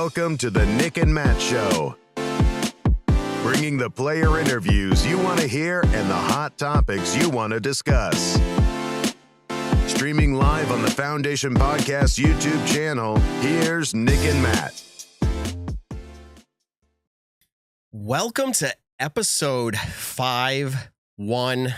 Welcome to the Nick and Matt Show. Bringing the player interviews you want to hear and the hot topics you want to discuss. Streaming live on the Foundation Podcast YouTube channel, here's Nick and Matt. Welcome to episode 5-1.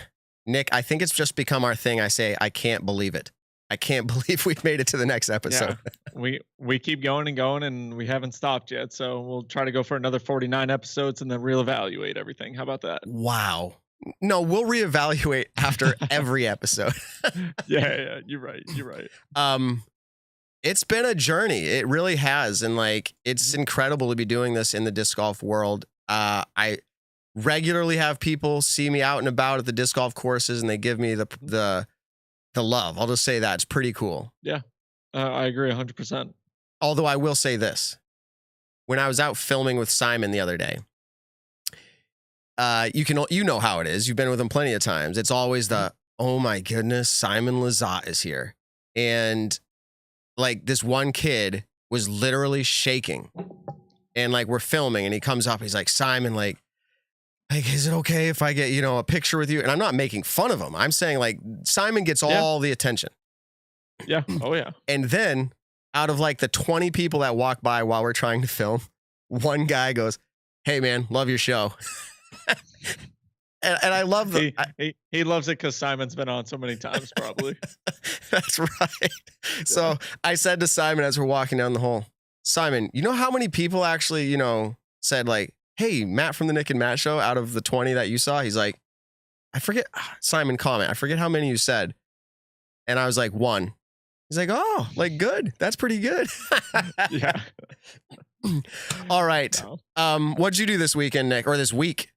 Nick, I think it's just become our thing. I say, I can't believe it. I can't believe we've made it to the next episode. Yeah, we keep going and going, and we haven't stopped yet. So we'll try to go for another 49 episodes and then reevaluate everything. How about that? Wow. No, we'll reevaluate after every episode. Yeah, you're right. It's been a journey. It really has. And it's incredible to be doing this in the disc golf world. I regularly have people see me out and about at the disc golf courses, and they give me the love. I'll just say that. It's pretty cool. Yeah, I agree 100%. Although I will say this. When I was out filming with Simon the other day, you know how it is. You've been with him plenty of times. It's always oh my goodness, Simon Lizotte is here. And this one kid was literally shaking. And we're filming and he comes up, he's like, Simon, is it okay if I get, a picture with you? And I'm not making fun of him. I'm saying Simon gets all the attention. Yeah. Oh yeah. And then out of the 20 people that walk by while we're trying to film, one guy goes, hey man, love your show. and I love he loves it because Simon's been on so many times probably. That's right. Yeah. So I said to Simon as we're walking down the hall, Simon, you know how many people actually, said hey, Matt from the Nick and Matt Show, out of the 20 that you saw? He's like, I forget, Simon comment, I forget how many you said. And I was like, 1. He's like, oh, good. That's pretty good. Yeah. All right. What'd you do this weekend, Nick, or this week?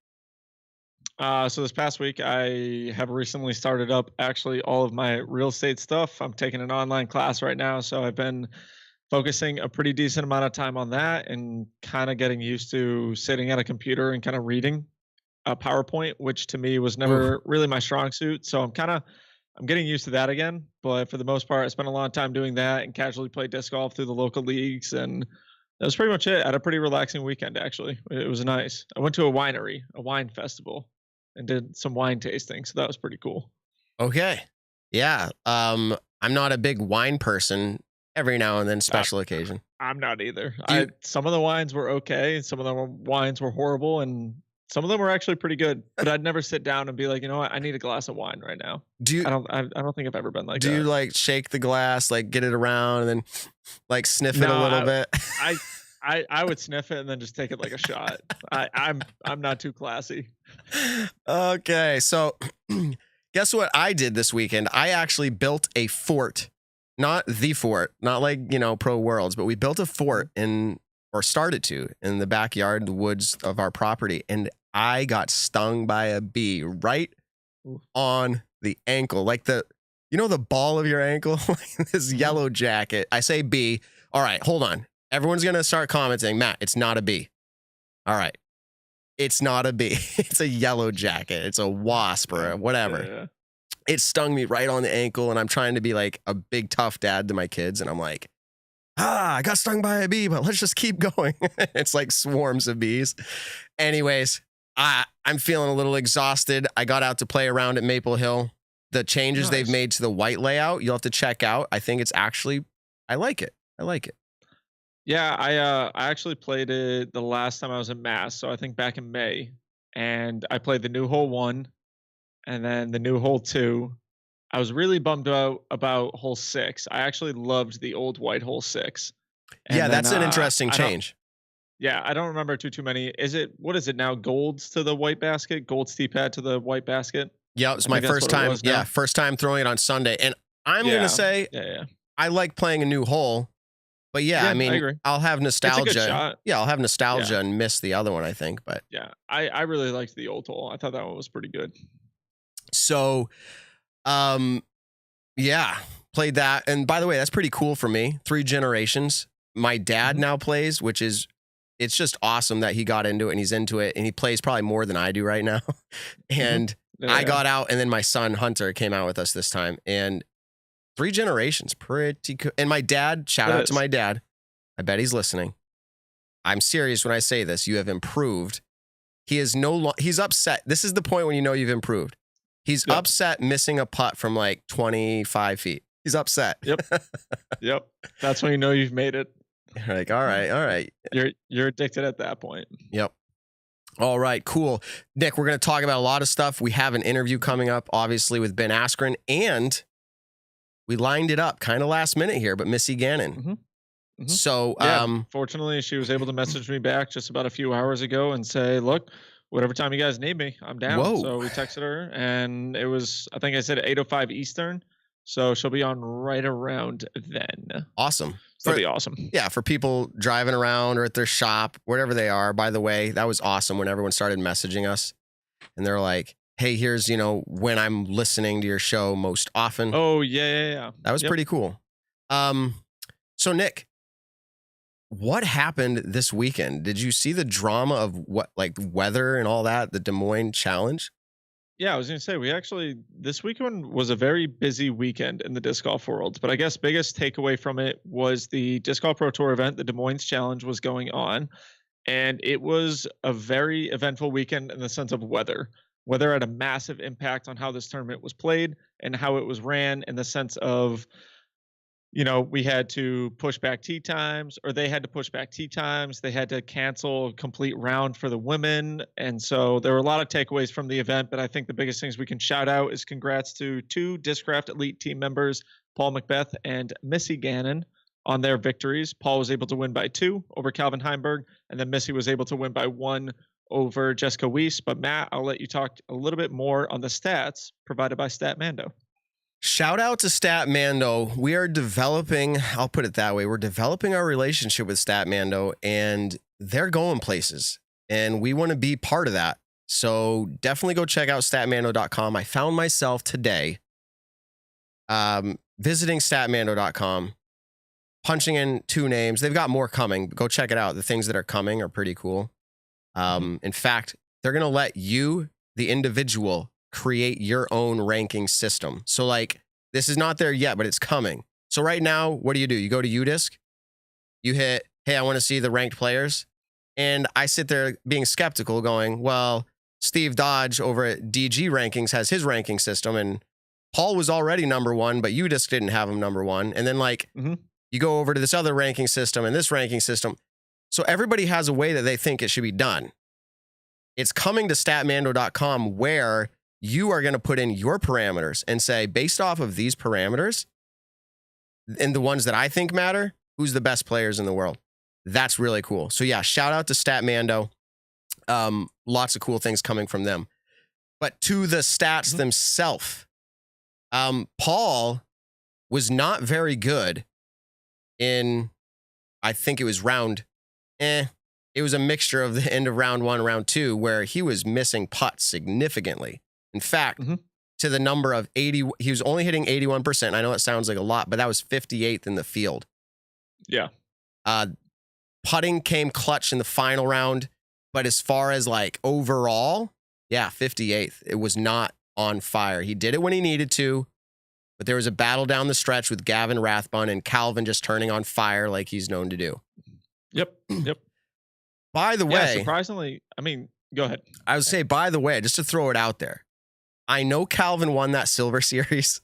So this past week, I have recently started up actually all of my real estate stuff. I'm taking an online class right now. So I've been focusing a pretty decent amount of time on that and kind of getting used to sitting at a computer and kind of reading a PowerPoint, which to me was never really my strong suit. So I'm getting used to that again. But for the most part, I spent a long time doing that and casually played disc golf through the local leagues. And that was pretty much it. I had a pretty relaxing weekend, actually. It was nice. I went to a winery, a wine festival, and did some wine tasting. So that was pretty cool. Okay. Yeah. I'm not a big wine person. Every now and then, special occasion. I'm not either. Some of the wines were okay. Some of the wines were horrible. And some of them were actually pretty good. But I'd never sit down and be like, you know what? I need a glass of wine right now. I don't think I've ever been like that. Do you shake the glass, get it around and then sniff it a little bit? I would sniff it and then just take it like a shot. I'm not too classy. Okay. So guess what I did this weekend? I actually built a fort. Not the fort, not Pro Worlds, but we built a fort started to, in the backyard, the woods of our property. And I got stung by a bee right on the ankle, the ball of your ankle, this yellow jacket. I say bee. All right, hold on. Everyone's going to start commenting, Matt, it's not a bee. All right. It's not a bee. It's a yellow jacket. It's a wasp or whatever. Yeah. It stung me right on the ankle, and I'm trying to be a big tough dad to my kids, and I'm like, I got stung by a bee, but let's just keep going. It's swarms of bees. Anyways, I'm feeling a little exhausted. I got out to play around at Maple Hill. The changes they've made to the white layout, you'll have to check out. I think it's actually, I like it. Yeah, I actually played it the last time I was in Mass, so I think back in May, and I played the new hole 1. And then the new hole 2, I was really bummed out about hole 6. I actually loved the old white hole 6. And yeah, that's an interesting change. I don't remember too many. What is it now? Golds to the white basket? Gold's tee pad to the white basket? Yeah, it was my first time. Yeah, first time throwing it on Sunday. And I'm going to say, I like playing a new hole. But I agree. I'll have nostalgia. It's a good shot. Yeah, I'll have nostalgia and miss the other one, I think. But yeah, I really liked the old hole. I thought that one was pretty good. So, played that. And by the way, that's pretty cool for me. 3 generations. My dad now plays, it's just awesome that he got into it and he's into it. And he plays probably more than I do right now. And I got out, and then my son Hunter came out with us this time. And 3 generations, pretty cool. And my dad, shout out to my dad. I bet he's listening. I'm serious when I say this. You have improved. He is he's upset. This is the point when you know you've improved. He's upset missing a putt from like 25 feet. He's upset. Yep. That's when you know you've made it. Like, all right. You're addicted at that point. Yep. All right, cool. Nick, we're going to talk about a lot of stuff. We have an interview coming up, obviously, with Ben Askren, and we lined it up kind of last minute here, but Missy Gannon. So, fortunately, she was able to message me back just about a few hours ago and say, look, whatever time you guys need me, I'm down. Whoa. So we texted her, and it was, I think I said 8:05 Eastern. So she'll be on right around then. Awesome. That'll be awesome. Yeah, for people driving around or at their shop, wherever they are. By the way, that was awesome when everyone started messaging us. And they're like, hey, here's, when I'm listening to your show most often. Oh, yeah. That was pretty cool. So, Nick, what happened this weekend? Did you see the drama of weather and all that, the Des Moines Challenge? Yeah, I was going to say, this weekend was a very busy weekend in the disc golf world, but I guess biggest takeaway from it was the Disc Golf Pro Tour event, the Des Moines Challenge, was going on, and it was a very eventful weekend in the sense of weather. Weather had a massive impact on how this tournament was played and how it was ran, in the sense of, we had to push back tee times, or they had to push back tee times. They had to cancel a complete round for the women. And so there were a lot of takeaways from the event, but I think the biggest things we can shout out is congrats to 2 Discraft Elite team members, Paul Macbeth and Missy Gannon, on their victories. Paul was able to win by 2 over Calvin Heimberg, and then Missy was able to win by 1 over Jessica Weiss. But Matt, I'll let you talk a little bit more on the stats provided by Statmando. Shout out to Statmando. We are developing, I'll put it that way, we're developing our relationship with Statmando, and they're going places, and we want to be part of that. So definitely go check out statmando.com. I found myself today visiting statmando.com, punching in 2 names. They've got more coming, but go check it out. The things that are coming are pretty cool. In fact, they're going to let you, the individual, create your own ranking system. So this is not there yet, but it's coming. So right now, what do? You go to UDisc, you hit, hey, I want to see the ranked players. And I sit there being skeptical going, well, Steve Dodge over at DG Rankings has his ranking system, and Paul was already number 1, but UDisc didn't have him number 1. And then you go over to this other ranking system and this ranking system. So everybody has a way that they think it should be done. It's coming to statmando.com, where you are going to put in your parameters and say, based off of these parameters and the ones that I think matter, who's the best players in the world. That's really cool. So yeah, shout out to Statmando. Lots of cool things coming from them. But to the stats themselves, Paul was not very good in, I think it was round, it was a mixture of the end of round 1, round 2, where he was missing putts significantly. In fact, to the number of 80, he was only hitting 81%. I know it sounds like a lot, but that was 58th in the field. Yeah. Putting came clutch in the final round, but as far as overall, 58th. It was not on fire. He did it when he needed to, but there was a battle down the stretch with Gavin Rathbun and Calvin just turning on fire like he's known to do. Yep. By the way, surprisingly, go ahead. I would say, by the way, just to throw it out there, I know Calvin won that Silver Series,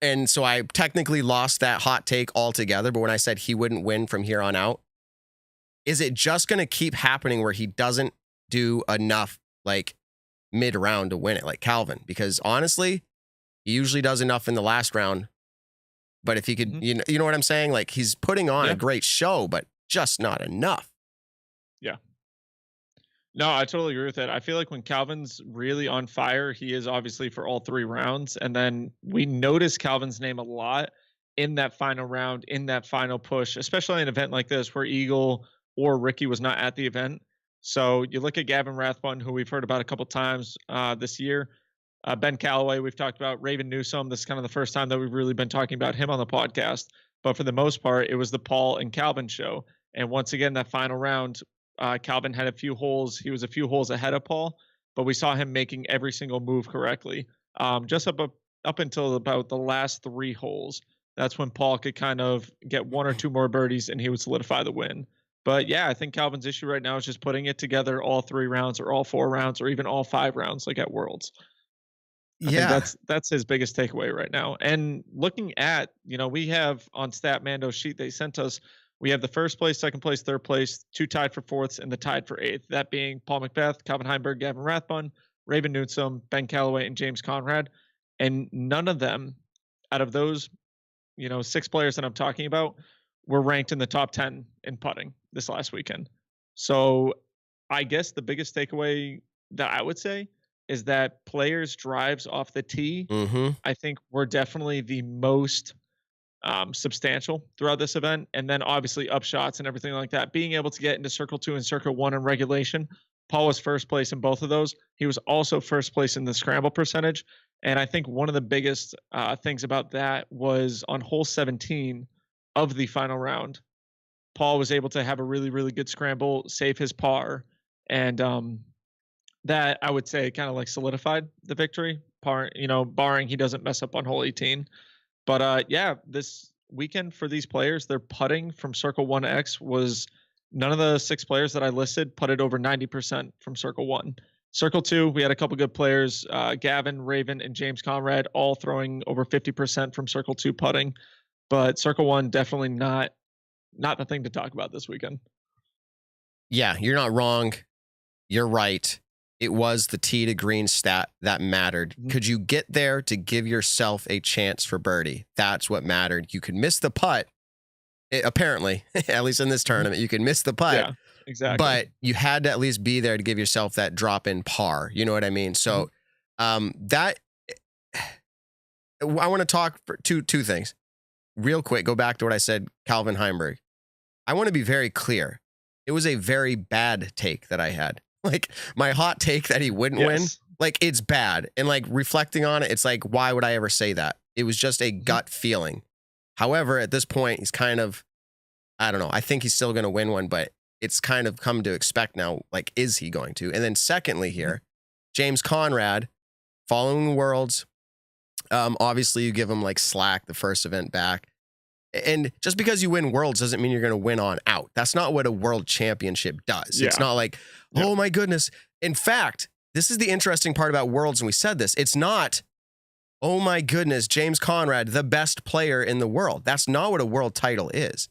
and so I technically lost that hot take altogether, but when I said he wouldn't win from here on out, is it just going to keep happening where he doesn't do enough mid-round to win it like Calvin? Because honestly, he usually does enough in the last round, but if he could, you know what I'm saying? He's putting on a great show, but just not enough. Yeah. No, I totally agree with that. I feel like when Calvin's really on fire, he is obviously for all 3 rounds. And then we notice Calvin's name a lot in that final round, in that final push, especially in an event like this where Eagle or Ricky was not at the event. So you look at Gavin Rathbun, who we've heard about a couple times this year. Ben Calloway, we've talked about. Raven Newsome, this is kind of the first time that we've really been talking about him on the podcast. But for the most part, it was the Paul and Calvin show. And once again, that final round, Calvin had a few holes. He was a few holes ahead of Paul, but we saw him making every single move correctly. Just up until about the last 3 holes. That's when Paul could kind of get 1 or 2 more birdies and he would solidify the win. But yeah, I think Calvin's issue right now is just putting it together all 3 rounds or all 4 rounds or even all 5 rounds like at Worlds. I think Yeah. that's his biggest takeaway right now. And looking at, we have on Statmando's sheet they sent us, we have the first place, second place, third place, 2 tied for fourths, and the tied for eighth. That being Paul Macbeth, Calvin Heimberg, Gavin Rathbun, Raven Newsom, Ben Calloway, and James Conrad. And none of them, out of those, 6 players that I'm talking about, were ranked in the top 10 in putting this last weekend. So I guess the biggest takeaway that I would say is that players' drives off the tee, I think, were definitely the most substantial throughout this event. And then obviously upshots and everything like that. Being able to get into circle 2 and circle 1 in regulation. Paul was first place in both of those. He was also first place in the scramble percentage. And I think one of the biggest things about that was on hole 17 of the final round, Paul was able to have a really, really good scramble, save his par. And that I would say kind of like solidified the victory, barring he doesn't mess up on hole 18. But yeah, this weekend for these players, their putting from Circle 1X was none of the 6 players that I listed putted over 90% from Circle 1. Circle 2, we had a couple good players, Gavin, Raven, and James Conrad, all throwing over 50% from Circle 2 putting. But Circle 1, definitely not the thing to talk about this weekend. Yeah, you're not wrong. You're right. It was the tee to green stat that mattered. Could you get there to give yourself a chance for birdie? That's what mattered. You could miss the putt. Apparently, at least in this tournament, you could miss the putt. Yeah, exactly. But you had to at least be there to give yourself that drop in par. You know what I mean? So that I want to talk for two things real quick. Go back to what I said, Calvin Heimberg. I want to be very clear. It was a very bad take that I had. Like my hot take that he wouldn't win, like it's bad. And like reflecting on it, it's like, why would I ever say that? It was just a gut feeling. However, at this point, he's kind of, I don't know. I think he's still going to win one, but it's kind of come to expect now, like, is he going to? And then secondly here, James Conrad, following Worlds, obviously you give him like slack the first event back. And just because you win Worlds doesn't mean you're going to win on out. That's not what a world championship does. Yeah. It's not like, oh my goodness. In fact, this is the interesting part about Worlds, and we said this. It's not, oh my goodness, James Conrad, the best player in the world. That's not what a world title is.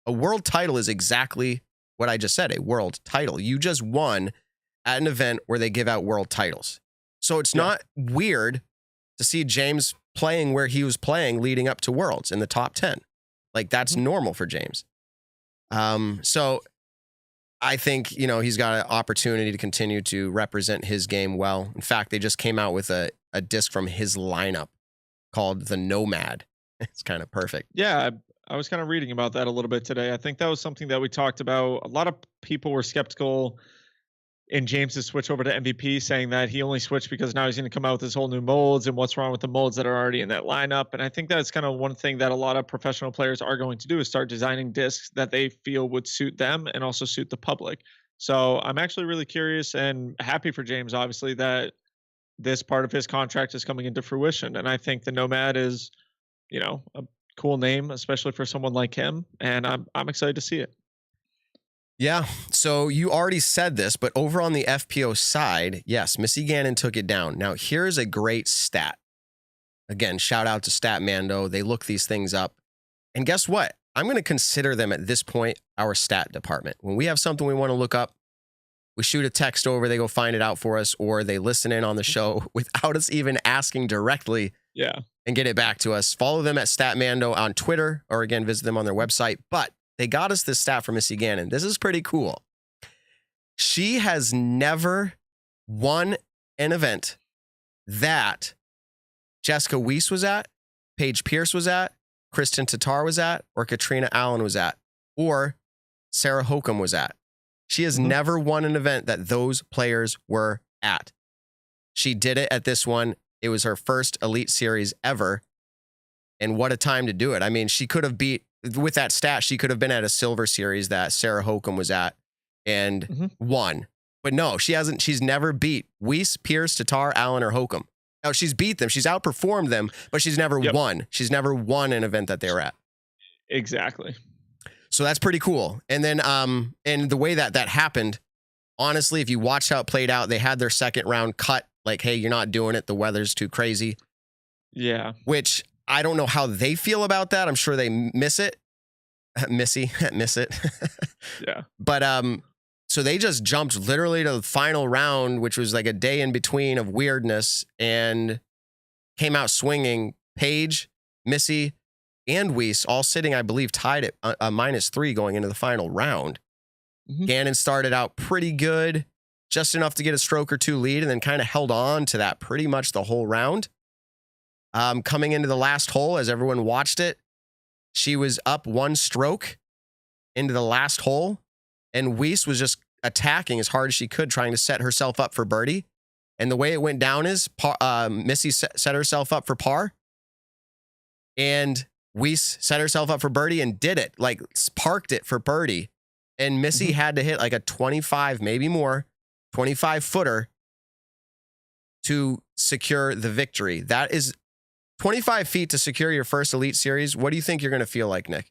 A world title is exactly what I just said, a world title. You just won at an event where they give out world titles. So it's not weird to see James playing where he was playing leading up to Worlds in the top 10. Like that's normal for James. So I think, he's got an opportunity to continue to represent his game well. In fact, they just came out with a disc from his lineup called the Nomad. It's kind of perfect. Yeah, I was kind of reading about that a little bit today. I think that was something that we talked about. A lot of people were skeptical in James's switch over to MVP, saying that he only switched because now he's going to come out with his whole new molds and what's wrong with the molds that are already in that lineup. And I think that's kind of one thing that a lot of professional players are going to do is start designing discs that they feel would suit them and also suit the public. So I'm actually really curious and happy for James, obviously, that this part of his contract is coming into fruition. And I think the Nomad is, a cool name, especially for someone like him. And I'm excited to see it. Yeah, so you already said this, but over on the FPO side, yes, Missy Gannon took it down. Now, here's a great stat. Again, shout out to Statmando. They look these things up. And guess what? I'm going to consider them at this point our stat department. When we have something we want to look up, we shoot a text over, they go find it out for us, or they listen in on the show without us even asking directly and get it back to us. Follow them at Statmando on Twitter, or again, visit them on their website. But they got us this stat from Missy Gannon. This is pretty cool. She has never won an event that Jessica Weiss was at, Paige Pierce was at, Kristen Tatar was at, or Katrina Allen was at, or Sarah Hokum was at. She has never won an event that those players were at. She did it at this one. It was her first Elite Series ever. And what a time to do it. I mean, she could have beat, with that stat, she could have been at a Silver Series that Sarah Hokum was at and won. But no, she hasn't. She's never beat Weiss, Pierce, Tatar, Allen, or Hokum. Now, she's beat them. She's outperformed them, but she's never won. She's never won an event that they were at. Exactly. So that's pretty cool. And then, and the way that happened, honestly, if you watch how it played out, they had their second round cut. Like, hey, you're not doing it. The weather's too crazy. Yeah. Which I don't know how they feel about that. I'm sure they miss it. Missy, miss it. Yeah. But, so they just jumped literally to the final round, which was like a day in between of weirdness, and came out swinging. Paige, Missy, and Weiss all sitting, I believe, tied at a -3 going into the final round. Gannon started out pretty good, just enough to get a stroke or two lead, and then kind of held on to that pretty much the whole round. Coming into the last hole, as everyone watched it, she was up 1 stroke into the last hole, and Weiss was just attacking as hard as she could, trying to set herself up for birdie. And the way it went down is Missy set herself up for par, and Weiss set herself up for birdie and did it, like parked it for birdie. And Missy had to hit like a 25, maybe more, 25 footer to secure the victory. That is 25 feet to secure your first Elite Series. What do you think you're going to feel like, Nick?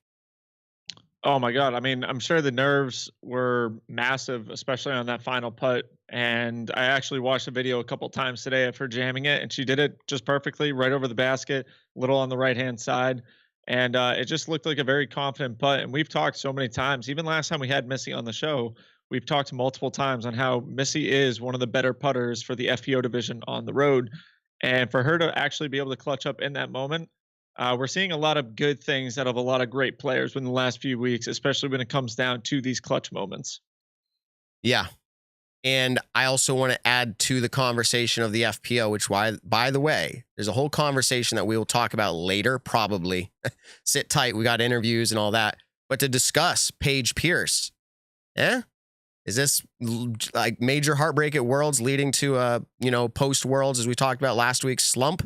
Oh my God. I mean, I'm sure the nerves were massive, especially on that final putt. And I actually watched the video a couple times today of her jamming it, and she did it just perfectly right over the basket, a little on the right-hand side. And it just looked like a very confident putt. And we've talked so many times, even last time we had Missy on the show, we've talked multiple times on how Missy is one of the better putters for the FPO division on the road. And for her to actually be able to clutch up in that moment, we're seeing a lot of good things out of a lot of great players within the last few weeks, especially when it comes down to these clutch moments. Yeah. And I also want to add to the conversation of the FPO, which, by the way, there's a whole conversation that we will talk about later, probably. Sit tight. We got interviews and all that. But to discuss Paige Pierce. Is this like major heartbreak at Worlds leading to post Worlds, as we talked about last week's slump?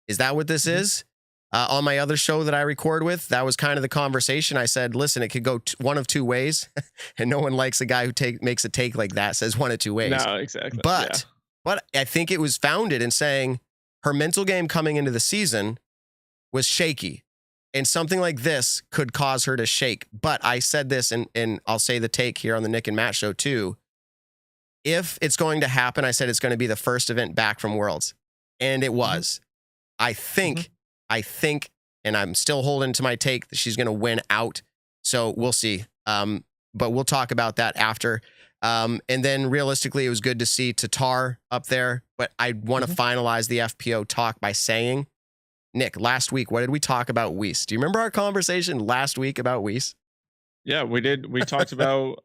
Is that what this is? On my other show that I record with, that was kind of the conversation. I said, listen, it could go one of two ways. And no one likes a guy who makes a take like that, says one of two ways. No, exactly. But I think it was founded in saying her mental game coming into the season was shaky. And something like this could cause her to shake. But I said this, and I'll say the take here on the Nick and Matt show too. If it's going to happen, I said it's going to be the first event back from Worlds. And it was. I think, and I'm still holding to my take, that she's going to win out. So we'll see. But we'll talk about that after. And then realistically, it was good to see Tatar up there. But I want to finalize the FPO talk by saying, Nick, last week, what did we talk about Weiss? Do you remember our conversation last week about Weiss? Yeah, we did. We talked about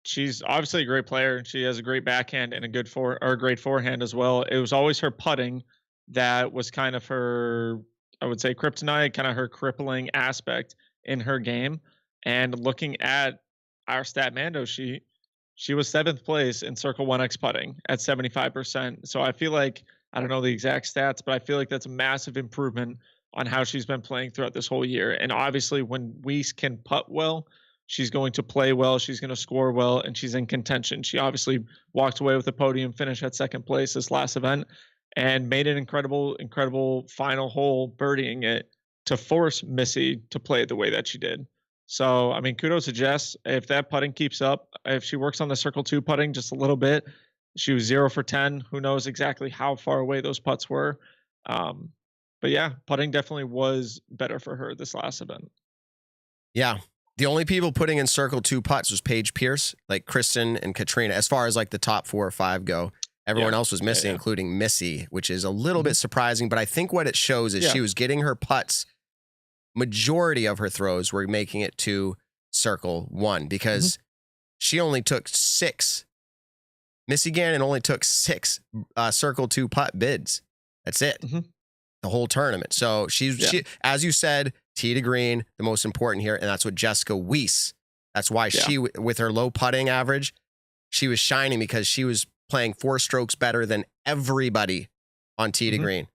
she's obviously a great player. She has a great backhand and a great forehand as well. It was always her putting that was kind of her, I would say, kryptonite, kind of her crippling aspect in her game. And looking at our stat Mando, she was 7th place in Circle 1X putting at 75%. So I feel like, I don't know the exact stats, but I feel like that's a massive improvement on how she's been playing throughout this whole year. And obviously, when Weiss can putt well, she's going to play well, she's going to score well, and she's in contention. She obviously walked away with a podium finish at 2nd place this last event and made an incredible final hole, birdieing it to force Missy to play the way that she did. So, I mean, kudos to Jess. If that putting keeps up, if she works on the Circle 2 putting just a little bit, she was 0 for 10. Who knows exactly how far away those putts were. But yeah, putting definitely was better for her this last event. Yeah. The only people putting in Circle 2 putts was Paige Pierce, like Kristen and Katrina, as far as like the top 4 or 5 go. Everyone else was missing, including Missy, which is a little bit surprising. But I think what it shows is she was getting her putts. Majority of her throws were making it to Circle 1 because she only took 6. Missy Gannon only took 6 Circle 2 putt bids. That's it. The whole tournament. So she, as you said, tee to green, the most important here, and that's what Jessica Weiss. That's why she, with her low putting average, she was shining because she was playing 4 strokes better than everybody on tee to green.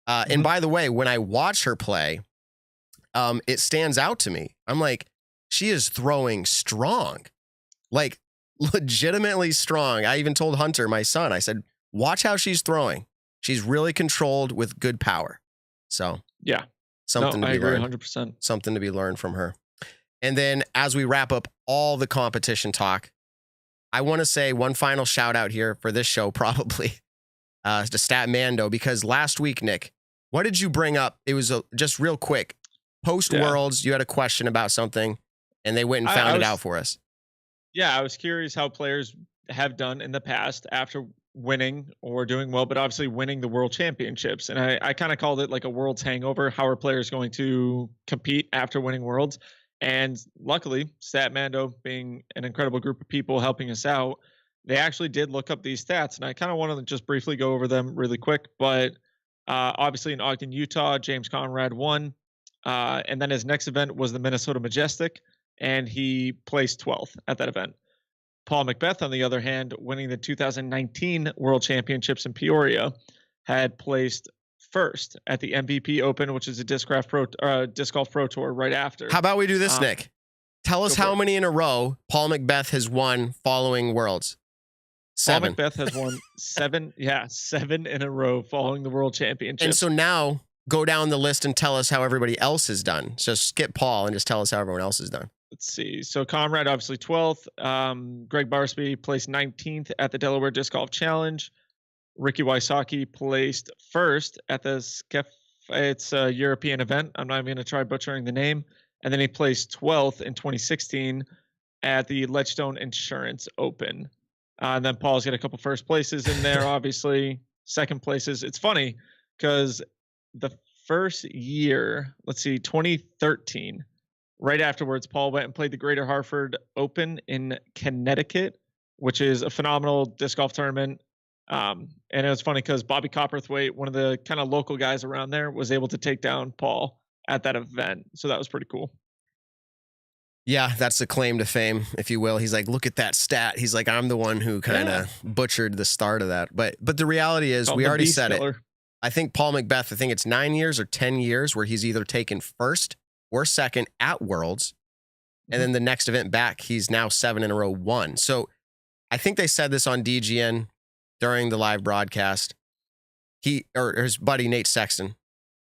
And by the way, when I watch her play, it stands out to me. I'm like, she is throwing strong, like legitimately strong. I even told Hunter, my son, I said, watch how she's throwing. She's really controlled with good power. So yeah, something to be learned. 100%. Something to be learned from her. And then as we wrap up all the competition talk, I want to say one final shout out here for this show, probably to Stat Mando, because last week, Nick, what did you bring up? It was just real quick. Post Worlds, you had a question about something, and they went and found it out for us. Yeah, I was curious how players have done in the past after winning or doing well, but obviously winning the world championships. And I kind of called it like a world's hangover. How are players going to compete after winning worlds? And luckily, Statmando, being an incredible group of people helping us out, they actually did look up these stats. And I kind of want to just briefly go over them really quick. But obviously in Ogden, Utah, James Conrad won. And then his next event was the Minnesota Majestic, and he placed 12th at that event. Paul Macbeth, on the other hand, winning the 2019 World Championships in Peoria, had placed first at the MVP Open, which is a Disc Golf Pro Tour right after. How about we do this, Nick? Tell us how many in a row Paul Macbeth has won following Worlds. 7. Paul Macbeth has won 7. Yeah, 7 in a row following the World Championships. And so now go down the list and tell us how everybody else has done. So skip Paul and just tell us how everyone else has done. Let's see. So Conrad, obviously 12th. Greg Barsby placed 19th at the Delaware Disc Golf Challenge. Ricky Wysocki placed first at the it's a European event. I'm not even going to try butchering the name. And then he placed 12th in 2016 at the Ledgestone Insurance Open. And then Paul's got a couple first places in there, obviously. Second places. It's funny because the first year, let's see, 2013, right afterwards, Paul went and played the Greater Hartford Open in Connecticut, which is a phenomenal disc golf tournament. And it was funny because Bobby Copperthwaite, one of the kind of local guys around there, was able to take down Paul at that event. So that was pretty cool. Yeah, that's the claim to fame, if you will. He's like, look at that stat. He's like, I'm the one who kind of butchered the start of that. But the reality is, we already said it. I think Paul Macbeth, I think it's 9 years or 10 years where he's either taken first or second at Worlds. And then the next event back, he's now 7 in a row won. So I think they said this on DGN during the live broadcast. He, or his buddy, Nate Sexton,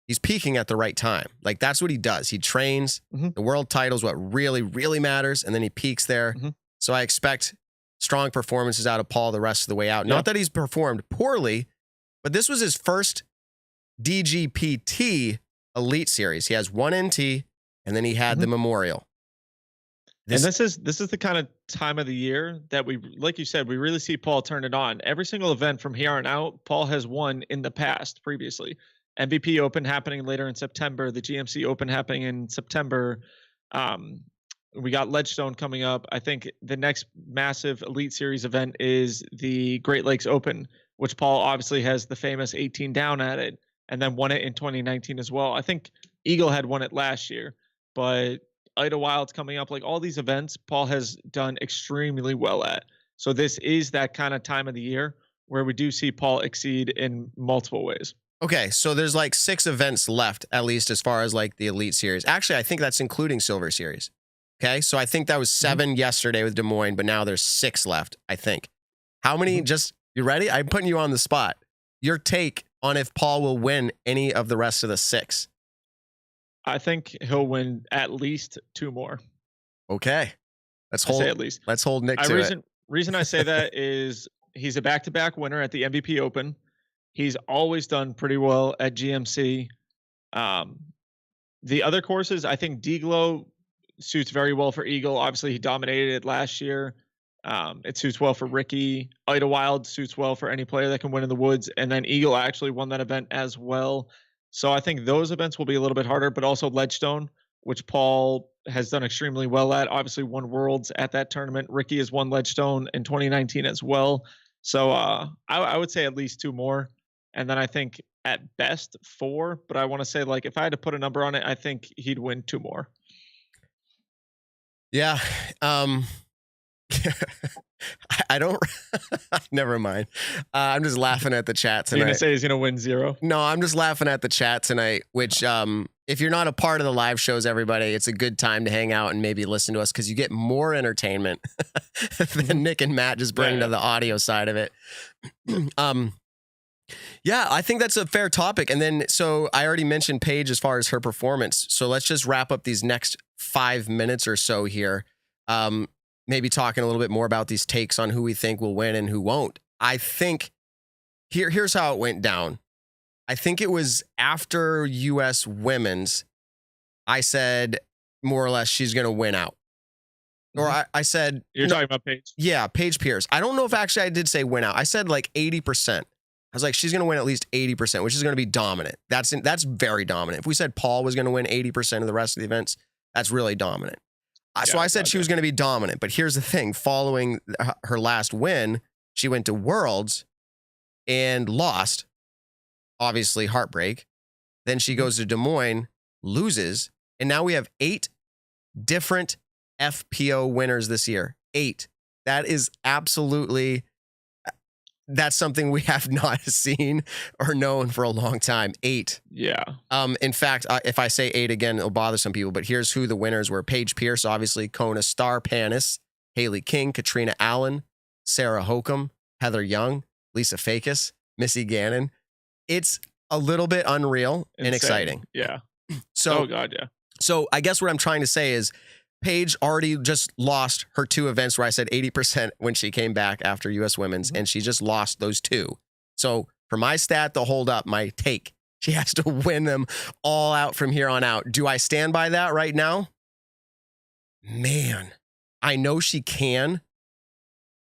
he's peaking at the right time. Like, that's what he does. He trains. The world title is what really, really matters. And then he peaks there. So I expect strong performances out of Paul the rest of the way out. Not that he's performed poorly, but this was his first DGPT Elite Series. He has one NT, and then he had the Memorial. And this is the kind of time of the year that we, like you said, we really see Paul turn it on. Every single event from here on out, Paul has won in the past previously. MVP Open happening later in September, the GMC Open happening in September. We got Ledgestone coming up. I think the next massive Elite Series event is the Great Lakes Open, which Paul obviously has the famous 18 down at it, and then won it in 2019 as well. I think Eagle had won it last year, but Idlewild's coming up. Like, all these events, Paul has done extremely well at. So this is that kind of time of the year where we do see Paul exceed in multiple ways. Okay, so there's like 6 events left, at least as far as like the Elite Series. Actually, I think that's including Silver Series. Okay, so I think that was 7 yesterday with Des Moines, but now there's 6 left, I think. How many, you ready? I'm putting you on the spot. Your take on if Paul will win any of the rest of the 6. I think he'll win at least 2 more. Okay. Let's say at least. Let's hold Nick to it. Reason I say that is he's a back-to-back winner at the MVP Open. He's always done pretty well at GMC. The other courses, I think D-Glow suits very well for Eagle. Obviously, he dominated it last year. It suits well for Ricky. Idlewild suits well for any player that can win in the woods. And then Eagle actually won that event as well. So I think those events will be a little bit harder, but also Ledgestone, which Paul has done extremely well at. Obviously won Worlds at that tournament. Ricky has won Ledgestone in 2019 as well. So I would say at least 2 more. And then I think at best 4, but I want to say, like, if I had to put a number on it, I think he'd win 2 more. Yeah. I don't, never mind. I'm just laughing at the chat tonight. You're going to say he's going to win 0? No, I'm just laughing at the chat tonight, which, if you're not a part of the live shows, everybody, it's a good time to hang out and maybe listen to us because you get more entertainment than Nick and Matt just bring to the audio side of it. Yeah, I think that's a fair topic. And then, so I already mentioned Paige as far as her performance. So let's just wrap up these next 5 minutes or so here, maybe talking a little bit more about these takes on who we think will win and who won't. I think here's how it went down. I think it was after U.S. women's, I said more or less she's going to win out. Or I said... You're talking about Paige? Yeah, Paige Pierce. I don't know if actually I did say win out. I said like 80%. I was like, she's going to win at least 80%, which is going to be dominant. That's very dominant. If we said Paul was going to win 80% of the rest of the events, that's really dominant. So I said she was going to be dominant. But here's the thing. Following her last win, she went to Worlds and lost. Obviously, heartbreak. Then she goes to Des Moines, loses. And now we have 8 different FPO winners this year. 8. That is absolutely... That's something we have not seen or known for a long time. 8. Yeah. In fact, if I say 8 again, it'll bother some people, but here's who the winners were. Paige Pierce, obviously, Kona Star Panis, Haley King, Katrina Allen, Sarah Hokum, Heather Young, Lisa Fakis, Missy Gannon. It's a little bit unreal and exciting. Yeah. So, oh, God, yeah. So I guess what I'm trying to say is Paige already just lost her 2 events where I said 80% when she came back after U.S. Women's, and she just lost those 2. So for my stat to hold up, my take, she has to win them all out from here on out. Do I stand by that right now? Man, I know she can,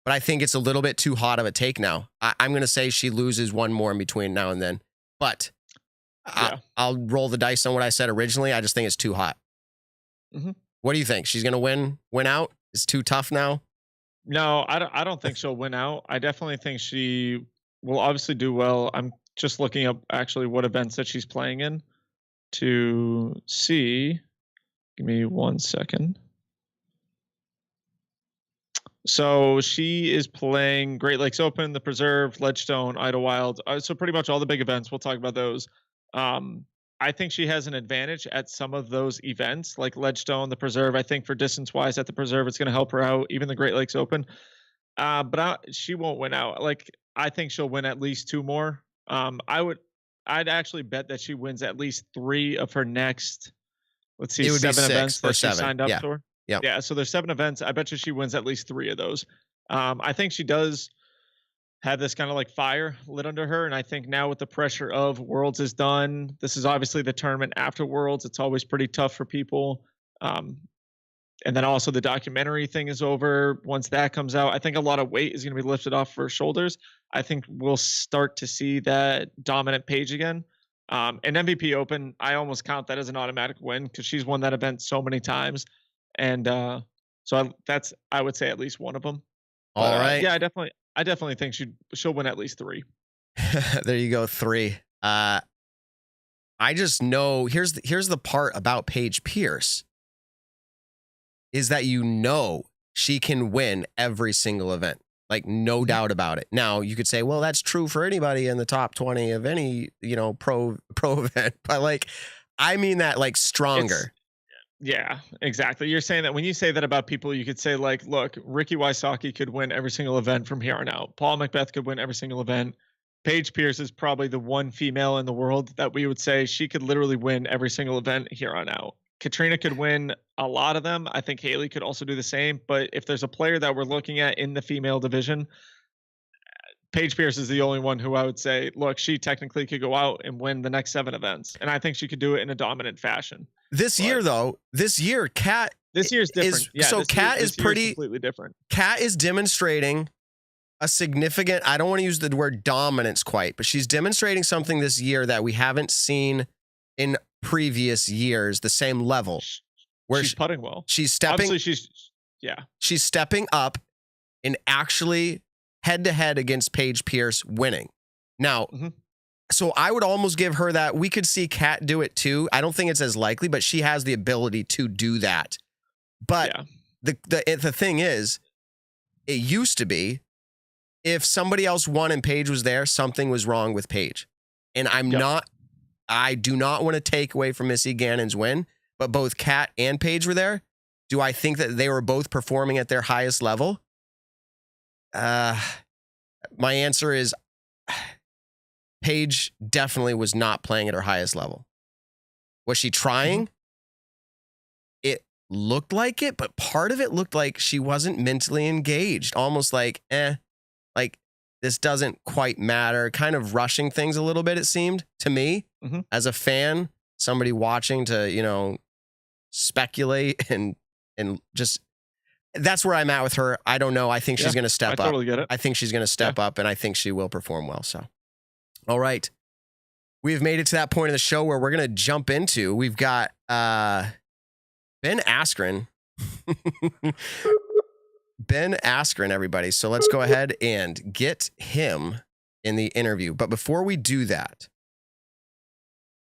but I think it's a little bit too hot of a take now. I'm going to say she loses one more in between now and then, but I'll roll the dice on what I said originally. I just think it's too hot. What do you think? She's going to win out? It's too tough now? No, I don't think she'll win out. I definitely think she will obviously do well. I'm just looking up actually what events that she's playing in to see. Give me 1 second. So she is playing Great Lakes Open, the Preserve, Ledgestone, Idlewild. So pretty much all the big events. We'll talk about those. I think she has an advantage at some of those events, like Ledgestone, the Preserve. I think for distance-wise at the Preserve, it's going to help her out, even the Great Lakes Open. But she won't win out. Like, I think she'll win at least 2 more. I'd actually bet that she wins at least 3 of her next, let's see, 7 events that she signed up for. Yeah. So there's 7 events. I bet you she wins at least 3 of those. I think she does have this kind of like fire lit under her. And I think now with the pressure of Worlds is done, this is obviously the tournament after Worlds. It's always pretty tough for people. And then also the documentary thing is over. Once that comes out, I think a lot of weight is going to be lifted off her shoulders. I think we'll start to see that dominant Paige again. And MVP Open, I almost count that as an automatic win because she's won that event so many times. And so I would say at least one of them. All right. Yeah, I definitely think she'll win at least 3. There you go, 3. I just know here's the part about Paige Pierce is that she can win every single event. Like no doubt about it. Now you could say, well, that's true for anybody in the top 20 of any, pro event, but like I mean that like stronger. Yeah, exactly. You're saying that when you say that about people, you could say like, look, Ricky Wysocki could win every single event from here on out. Paul Macbeth could win every single event. Paige Pierce is probably the one female in the world that we would say she could literally win every single event here on out. Katrina could win a lot of them. I think Haley could also do the same. But if there's a player that we're looking at in the female division, Paige Pierce is the only one who I would say, look, she technically could go out and win the next 7 events. And I think she could do it in a dominant fashion. This year, Kat. This year's different. Kat is completely different. Kat is demonstrating a significant, I don't want to use the word dominance quite, but she's demonstrating something this year that we haven't seen in previous years, the same level. Where she's putting well. She's stepping. Obviously, she's stepping up and actually head-to-head against Paige Pierce winning. Now, so I would almost give her that. We could see Kat do it too. I don't think it's as likely, but she has the ability to do that. But the thing is, it used to be if somebody else won and Paige was there, something was wrong with Paige. And I do not want to take away from Missy Gannon's win, but both Kat and Paige were there. Do I think that they were both performing at their highest level? My answer is Paige definitely was not playing at her highest level. Was she trying? looked like it, but part of it looked like she wasn't mentally engaged, almost like, like this doesn't quite matter, kind of rushing things a little bit, it seemed to me as a fan, somebody watching to, speculate and just, that's where I'm at with her. I don't know. I think she's going to step up. I totally get it. I think she's going to step up, and I think she will perform well. So, all right. We've made it to that point of the show where we're going to jump into, we've got Ben Askren. Ben Askren, everybody. So let's go ahead and get him in the interview. But before we do that,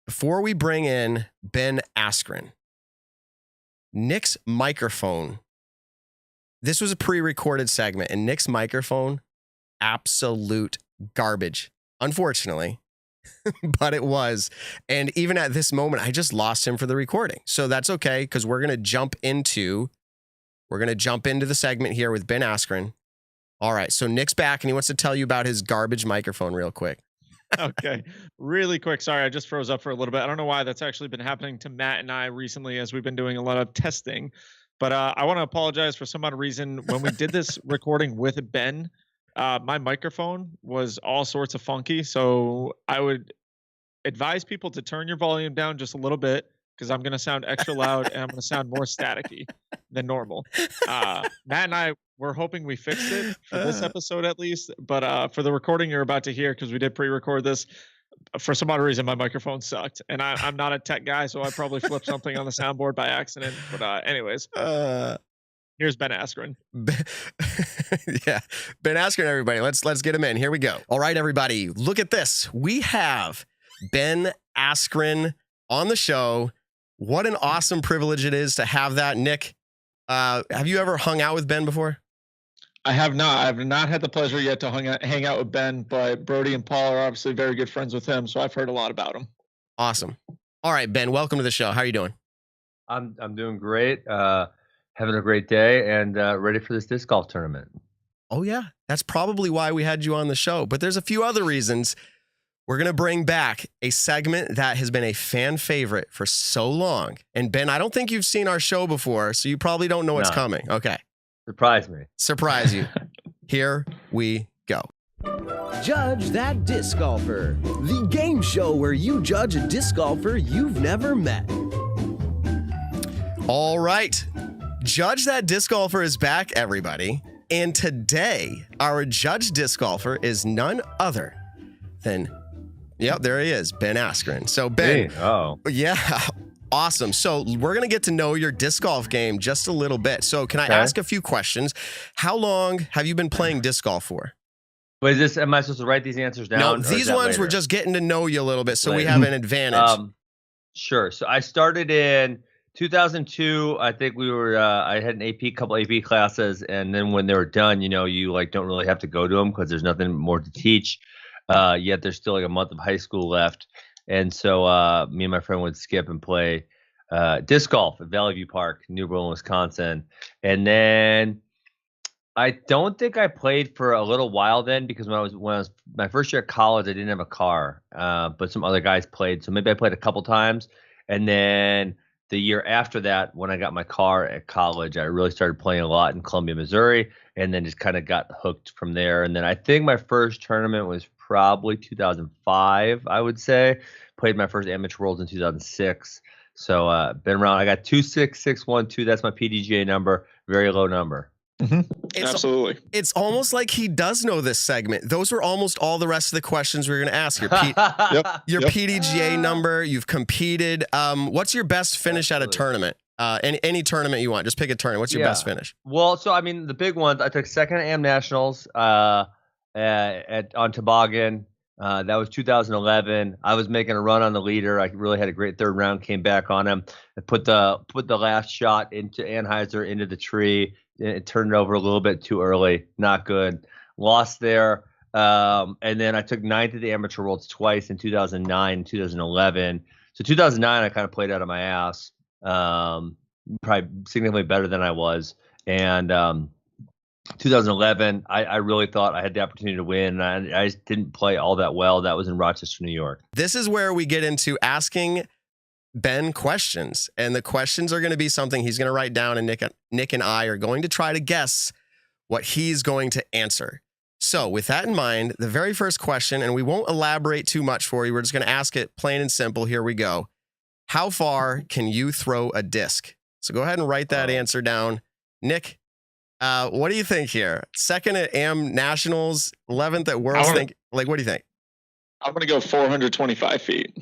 before we bring in Ben Askren, Nick's microphone, this was a pre-recorded segment, and Nick's microphone, absolute garbage, unfortunately, but it was. And even at this moment, I just lost him for the recording. So that's okay, because we're going to jump into the segment here with Ben Askren. All right, so Nick's back, and he wants to tell you about his garbage microphone real quick. Okay, really quick. Sorry, I just froze up for a little bit. I don't know why that's actually been happening to Matt and I recently as we've been doing a lot of testing. But I want to apologize for some odd reason. When we did this recording with Ben, my microphone was all sorts of funky. So I would advise people to turn your volume down just a little bit, because I'm going to sound extra loud and I'm going to sound more staticky than normal. Matt and I were hoping we fixed it for this episode at least. But for the recording you're about to hear, because we did pre-record this, for some odd reason, my microphone sucked. And I'm not a tech guy, so I probably flipped something on the soundboard by accident. But anyways, here's Ben Askren. Yeah, Ben Askren, everybody. Let's get him in. Here we go. All right, everybody. Look at this. We have Ben Askren on the show. What an awesome privilege it is to have that. Nick, have you ever hung out with Ben before? I have not. I've not had the pleasure yet to hang out with Ben, but Brody and Paul are obviously very good friends with him, so I've heard a lot about him. Awesome. All right, Ben, welcome to the show. How are you doing? I'm doing great. Having a great day and ready for this disc golf tournament. Oh, yeah. That's probably why we had you on the show. But there's a few other reasons. We're going to bring back a segment that has been a fan favorite for so long. And Ben, I don't think you've seen our show before, so you probably don't know what's coming. Okay. Surprise me. Surprise you. Here we go. Judge That Disc Golfer, the game show where you judge a disc golfer you've never met. All right. Judge That Disc Golfer is back, everybody. And today, our judge disc golfer is none other than, yep, there he is, Ben Askren. So, Ben, yeah, awesome. So we're going to get to know your disc golf game just a little bit. So can I ask a few questions? How long have you been playing disc golf for? Wait, am I supposed to write these answers down? No, these ones we're just getting to know you a little bit, so we have an advantage. Sure. So I started in 2002. I think I had couple AP classes, and then when they were done, you don't really have to go to them because there's nothing more to teach. Yet there's still like a month of high school left. And so me and my friend would skip and play disc golf at Valley View Park, New Berlin, Wisconsin. And then I don't think I played for a little while then, because when I was my first year at college, I didn't have a car, but some other guys played. So maybe I played a couple times. And then the year after that, when I got my car at college, I really started playing a lot in Columbia, Missouri, and then just kind of got hooked from there. And then I think my first tournament was probably 2005, I would say. Played my first amateur worlds in 2006. So been around. I got 26612. That's my PDGA number. Very low number. Absolutely. It's almost like he does know this segment. Those were almost all the rest of the questions we were going to ask. Your PDGA number, you've competed. What's your best finish at a tournament? Any tournament you want. Just pick a tournament. What's your best finish? Well, so I mean, the big ones, I took second at AM Nationals on Toboggan. That was 2011. I was making a run on the leader. I really had a great third round, came back on him. I put the last shot into Anheuser into the tree. It turned it over a little bit too early. Not good. Lost there. And then I took ninth at the Amateur Worlds twice in 2009 and 2011. So 2009, I kind of played out of my ass. Probably significantly better than I was. And 2011, I really thought I had the opportunity to win. And I just didn't play all that well. That was in Rochester, New York. This is where we get into asking Ben questions, and the questions are going to be something he's going to write down, and Nick and I are going to try to guess what he's going to answer. So with that in mind, the very first question, and we won't elaborate too much for you. We're just going to ask it plain and simple. Here we go. How far can you throw a disc? So go ahead and write that answer down. Nick, what do you think here? 2nd at AM Nationals, 11th at Worlds. What do you think? I'm going to go 425 feet.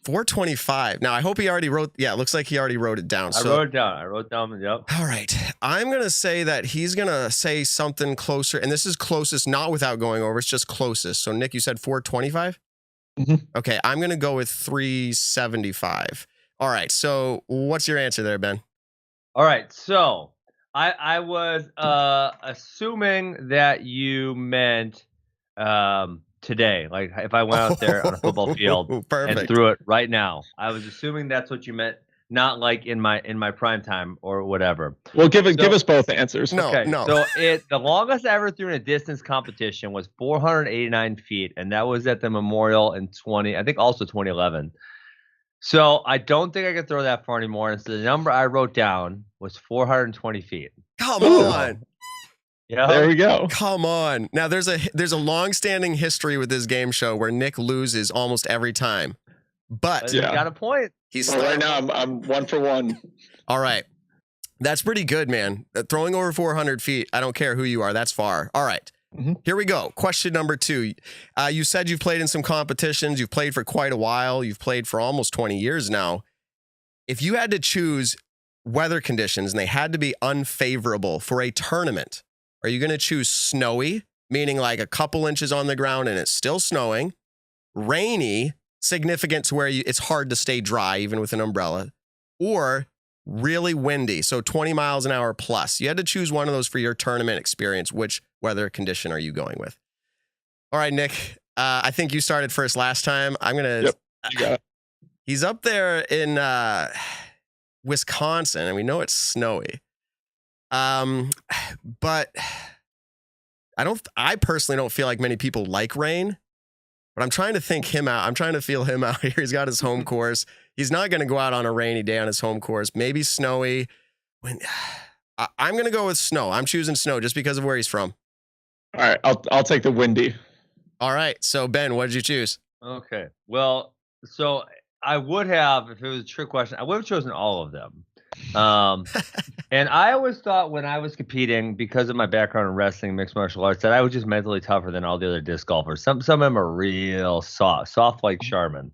425. Now, I hope he already wrote. Yeah, it looks like he already wrote it down. I wrote it down. Yep. All right. I'm going to say that he's going to say something closer. And this is closest, not without going over. It's just closest. So, Nick, you said 425? Mm-hmm. Okay. I'm going to go with 375. All right. So, what's your answer there, Ben? All right. So, I was assuming that you meant today, like if I went out there on a football field and threw it right now. I was assuming that's what you meant, not like in my prime time or whatever. Well, give us both answers. No. So the longest I ever threw in a distance competition was 489 feet, and that was at the Memorial in 2011. So I don't think I could throw that far anymore. And so the number I wrote down was 420 feet. Come on. Yeah, there we go. Come on. Now there's a long-standing history with this game show where Nick loses almost every time. But you got a point. Right now I'm 1 for 1. All right. That's pretty good, man. Throwing over 400 feet, I don't care who you are. That's far. All right. Mm-hmm. Here we go. Question number 2. You said you've played in some competitions. You've played for quite a while. You've played for almost 20 years now. If you had to choose weather conditions and they had to be unfavorable for a tournament, are you going to choose snowy, meaning like a couple inches on the ground and it's still snowing, rainy, significant to where it's hard to stay dry even with an umbrella, or really windy, so 20 miles an hour plus? You had to choose one of those for your tournament experience. Which weather condition are you going with? All right, Nick, I think you started first last time. I'm going to... Yep, you got it. He's up there in Wisconsin, and we know it's snowy. But I personally don't feel like many people like rain, but I'm trying to think him out. I'm trying to feel him out here. He's got his home course. He's not going to go out on a rainy day on his home course. Maybe snowy. I'm going to go with snow. I'm choosing snow just because of where he's from. All right. I'll take the windy. All right. So Ben, what did you choose? Okay. Well, so I would have, if it was a trick question, I would have chosen all of them. And I always thought when I was competing, because of my background in wrestling, mixed martial arts, that I was just mentally tougher than all the other disc golfers. Some of them are real soft like Charmin.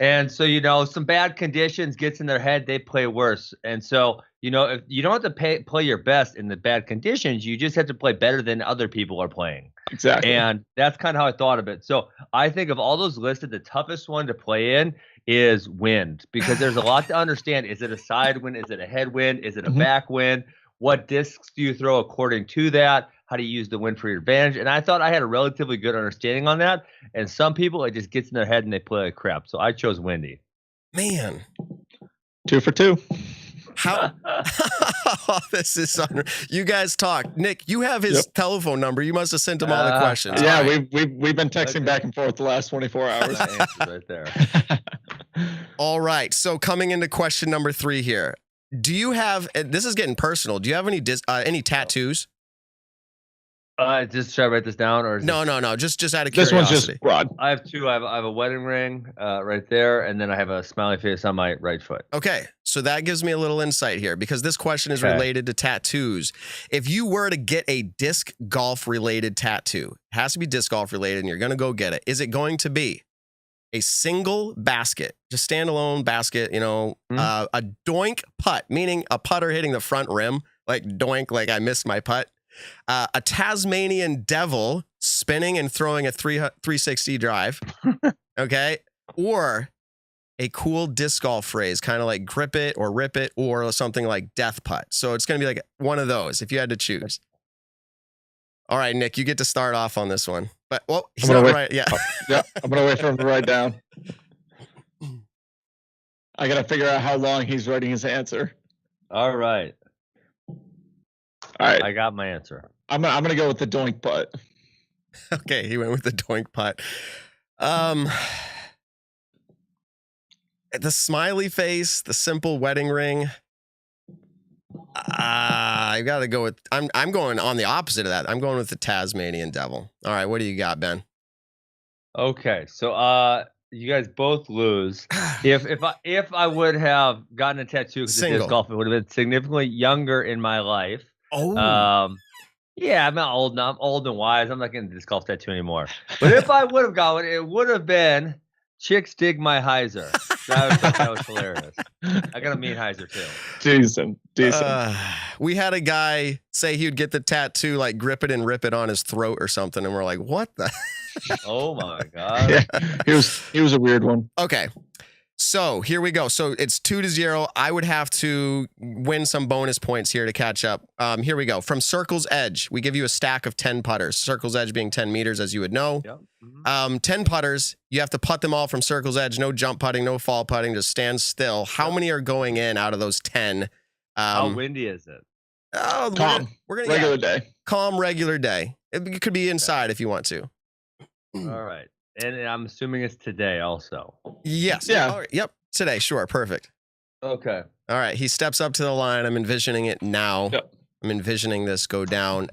And so, some bad conditions gets in their head, they play worse. And so, if you don't have to play your best in the bad conditions, you just have to play better than other people are playing. Exactly. And that's kind of how I thought of it. So I think of all those listed, the toughest one to play in is wind, because there's a lot to understand. Is it a side wind? Is it a headwind? Is it a back wind? What discs do you throw according to that? How do you use the wind for your advantage? And I thought I had a relatively good understanding on that. And some people, it just gets in their head and they play like crap. So I chose windy. Man. 2 for 2. How? This is unreal. You guys talk. Nick, you have his telephone number. You must have sent him all the questions. Yeah, right. we've been texting back and forth the last 24 hours. Right there. All right. So coming into question number 3 here. Do you have, this is getting personal, do you have any tattoos? Just should I write this down, or no? Just out of curiosity. This one's just broad. I have 2. I have a wedding ring right there, and then I have a smiley face on my right foot. Okay, so that gives me a little insight here, because this question is related to tattoos. If you were to get a disc golf related tattoo, it has to be disc golf related, and you're going to go get it. Is it going to be a single basket, just standalone basket, a doink putt, meaning a putter hitting the front rim, like doink, like I missed my putt? A Tasmanian devil spinning and throwing a 360 drive, okay? Or a cool disc golf phrase, kind of like grip it or rip it, or something like death putt. So it's going to be like one of those if you had to choose. All right, Nick, you get to start off on this one. But, well, he's not right. Yeah. Yeah, I'm going to wait for him to write down. I got to figure out how long he's writing his answer. All right. All right. I got my answer. I'm gonna go with the doink putt. Okay, he went with the doink putt. the smiley face, the simple wedding ring. I got to go with, I'm going on the opposite of that. I'm going with the Tasmanian devil. All right. What do you got, Ben? Okay. So, you guys both lose. If I would have gotten a tattoo because of disc golf, it would have been significantly younger in my life. Oh. Yeah, I'm not old now. I'm old and wise. I'm not getting a disc golf tattoo anymore. But if I would have got one, it would have been "Chicks Dig My Heiser." I thought that was hilarious. I got a mean Heiser too. Decent. We had a guy say he would get the tattoo, like grip it and rip it on his throat or something, and we're like, "What the?" Oh my god! Yeah, he was a weird one. Okay, so here we go. So it's 2-0. I would have to win some bonus points here to catch up. Here we go. From Circle's Edge, we give you a stack of 10 putters. Circle's Edge being 10 meters, as you would know. Yep. Mm-hmm. 10 putters. You have to putt them all from Circle's Edge. No jump putting, no fall putting. Just stand still. How many are going in out of those 10? How windy is it? Oh, calm. We're gonna regular day. Calm, regular day. It could be inside if you want to. All right. And I'm assuming it's today also. Yes. Yeah. All right. Yep. Today. Sure. Perfect. Okay. All right. He steps up to the line. I'm envisioning it now. Yep. I'm envisioning this go down.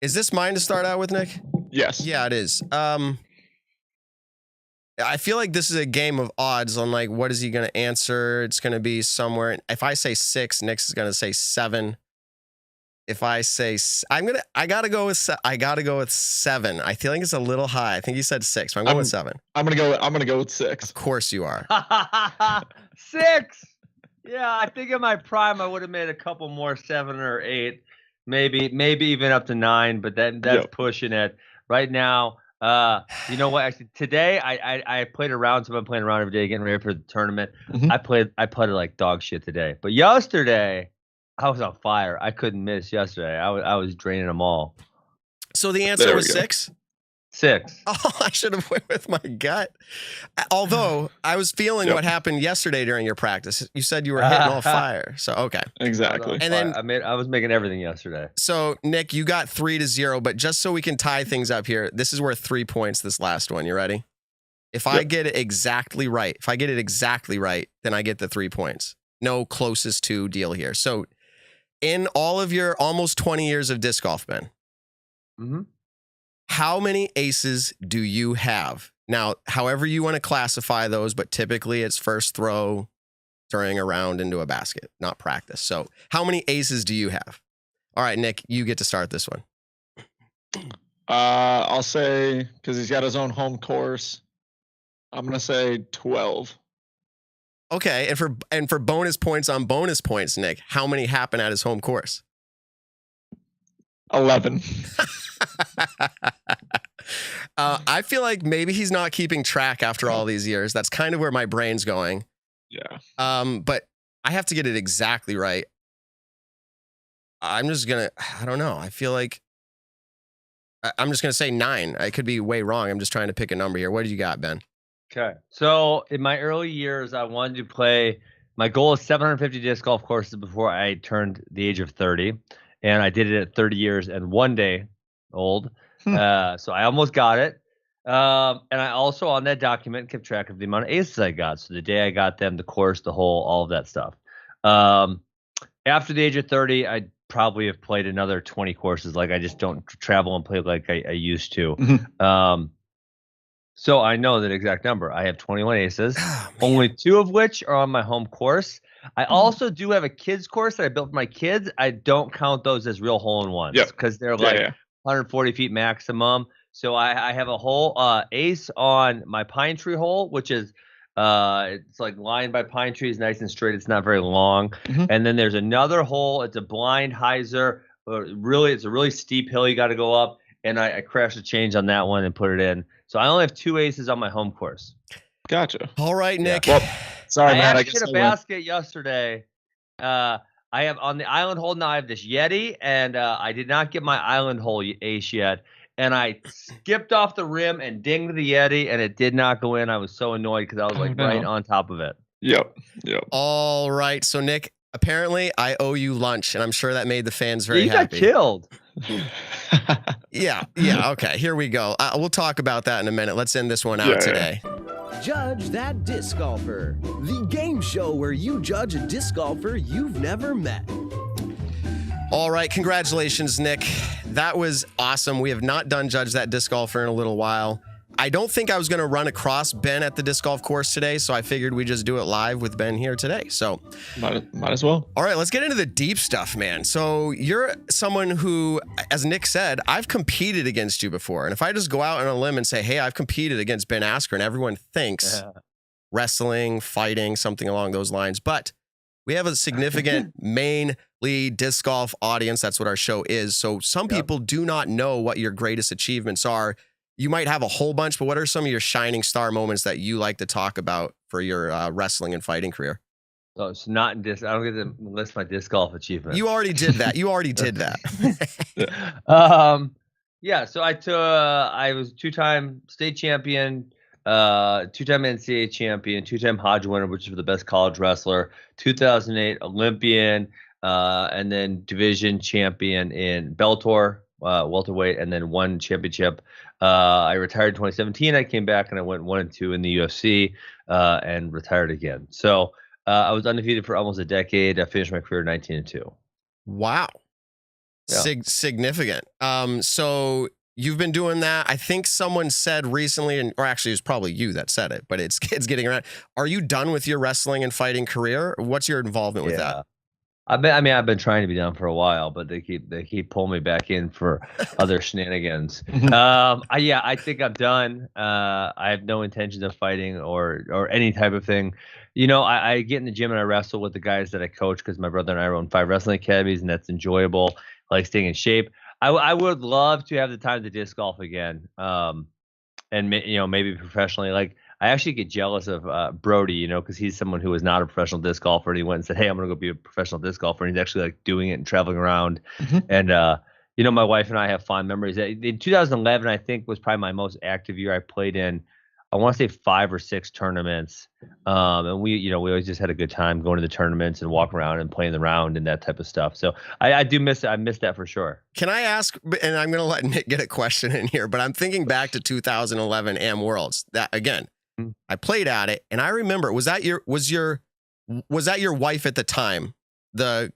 Is this mine to start out with, Nick? Yes. Yeah, it is. I feel like this is a game of odds on like what is he going to answer. It's going to be somewhere. If I say 6, Nick's is going to say 7. If I say I gotta go with 7. I feel like it's a little high. I think he said 6. So I'm going with 7. I'm gonna go with 6. Of course you are. 6. Yeah, I think in my prime I would have made a couple more 7 or 8, maybe even up to 9. But that's pushing it right now. You know what? Actually, today I played around. So I've been playing around every day, getting ready for the tournament. Mm-hmm. I putted like dog shit today. But yesterday, I was on fire. I couldn't miss yesterday. I was draining them all. So the answer was 6? 6. Oh, I should have went with my gut. Although I was feeling what happened yesterday during your practice. You said you were hitting all fire. So okay. Exactly. And then I was making everything yesterday. So Nick, you got 3-0, but just so we can tie things up here, this is worth 3 points. This last one. You ready? If I get it exactly right, then I get the 3 points. No closest to deal here. So in all of your almost 20 years of disc golf, Ben, how many aces do you have? Now, however you want to classify those, but typically it's first throw during a round into a basket, not practice. So how many aces do you have? All right, Nick, you get to start this one. I'll say, because he's got his own home course, I'm going to say 12. Okay, and for bonus points on bonus points, Nick, how many happen at his home course? 11. I feel like maybe he's not keeping track after all these years. That's kind of where my brain's going. Yeah. But I have to get it exactly right. I'm just gonna, I don't know. I feel like I'm just gonna say 9. I could be way wrong. I'm just trying to pick a number here. What do you got, Ben? Okay. So in my early years, I wanted to play. My goal is 750 disc golf courses before I turned the age of 30. And I did it at 30 years and 1 day old. So I almost got it. And I also, on that document, kept track of the amount of aces I got. So the day I got them, the course, the hole, all of that stuff. After the age of 30, I probably have played another 20 courses. Like I just don't travel and play like I used to. So I know that exact number. I have 21 aces, only 2 of which are on my home course. I also do have a kids course that I built for my kids. I don't count those as real hole-in-ones because they're like 140 feet maximum. So I have a whole ace on my pine tree hole, which is it's like lined by pine trees, nice and straight. It's not very long. And then there's another hole. It's a blind hyzer. It's a really steep hill you got to go up. And I crashed a change on that one and put it in. So I only have 2 aces on my home course. Gotcha. All right, Nick. Well, sorry, man. I hit a basket yesterday. I have on the island hole now. I have this Yeti, and I did not get my island hole ace yet. And I skipped off the rim and dinged the Yeti, and it did not go in. I was so annoyed because I was right on top of it. Yep. All right. So, Nick, apparently I owe you lunch, and I'm sure that made the fans very happy. You got killed. Yeah. Okay. Here we go. We'll talk about that in a minute. Let's end this one out today. Judge That Disc Golfer, the game show where you judge a disc golfer you've never met. All right, congratulations, Nick. That was awesome. We have not done Judge That Disc Golfer in a little while. I don't think I was going to run across Ben at the disc golf course today, so I figured we just do it live with Ben here today. So might as well. All right, let's get into the deep stuff, man. So you're someone who, as Nick said, I've competed against you before. And if I just go out on a limb and say, hey, I've competed against Ben Askren, everyone thinks wrestling, fighting, something along those lines. But we have a significant mainly disc golf audience. That's what our show is. So some people do not know what your greatest achievements are. You might have a whole bunch, but what are some of your shining star moments that you like to talk about for your wrestling and fighting career? Oh, it's not in disc. I don't get to list my disc golf achievements. You already did that. You already did that. Yeah. So I was 2-time state champion, 2-time NCAA champion, 2-time Hodge winner, which is for the best college wrestler, 2008 Olympian, and then division champion in Bellator, welterweight, and then won championship. I retired in 2017. I came back and I went 1-2 in the UFC and retired again. So I was undefeated for almost a decade. I finished my career 19-2. Wow. Yeah. Significant. So you've been doing that. I think someone said recently, or actually it was probably you that said it, but it's getting around. Are you done with your wrestling and fighting career? What's your involvement with that? I've been trying to be done for a while, but they keep pulling me back in for other shenanigans. I think I'm done. I have no intention of fighting or any type of thing. You know, I get in the gym and I wrestle with the guys that I coach because my brother and I run 5 wrestling academies, and that's enjoyable. I like staying in shape. I would love to have the time to disc golf again, and maybe professionally. Like, I actually get jealous of Brody, because he's someone who is not a professional disc golfer, and he went and said, "Hey, I'm going to go be a professional disc golfer." And he's actually like doing it and traveling around. And my wife and I have fond memories. In 2011, I think was probably my most active year. I played in, I want to say 5 or 6 tournaments, and we always just had a good time going to the tournaments and walking around and playing the round and that type of stuff. So I do miss it. I miss that for sure. Can I ask? And I'm going to let Nick get a question in here, but I'm thinking back to 2011 Am Worlds. That again. I played at it, and I remember, was that your wife at the time, the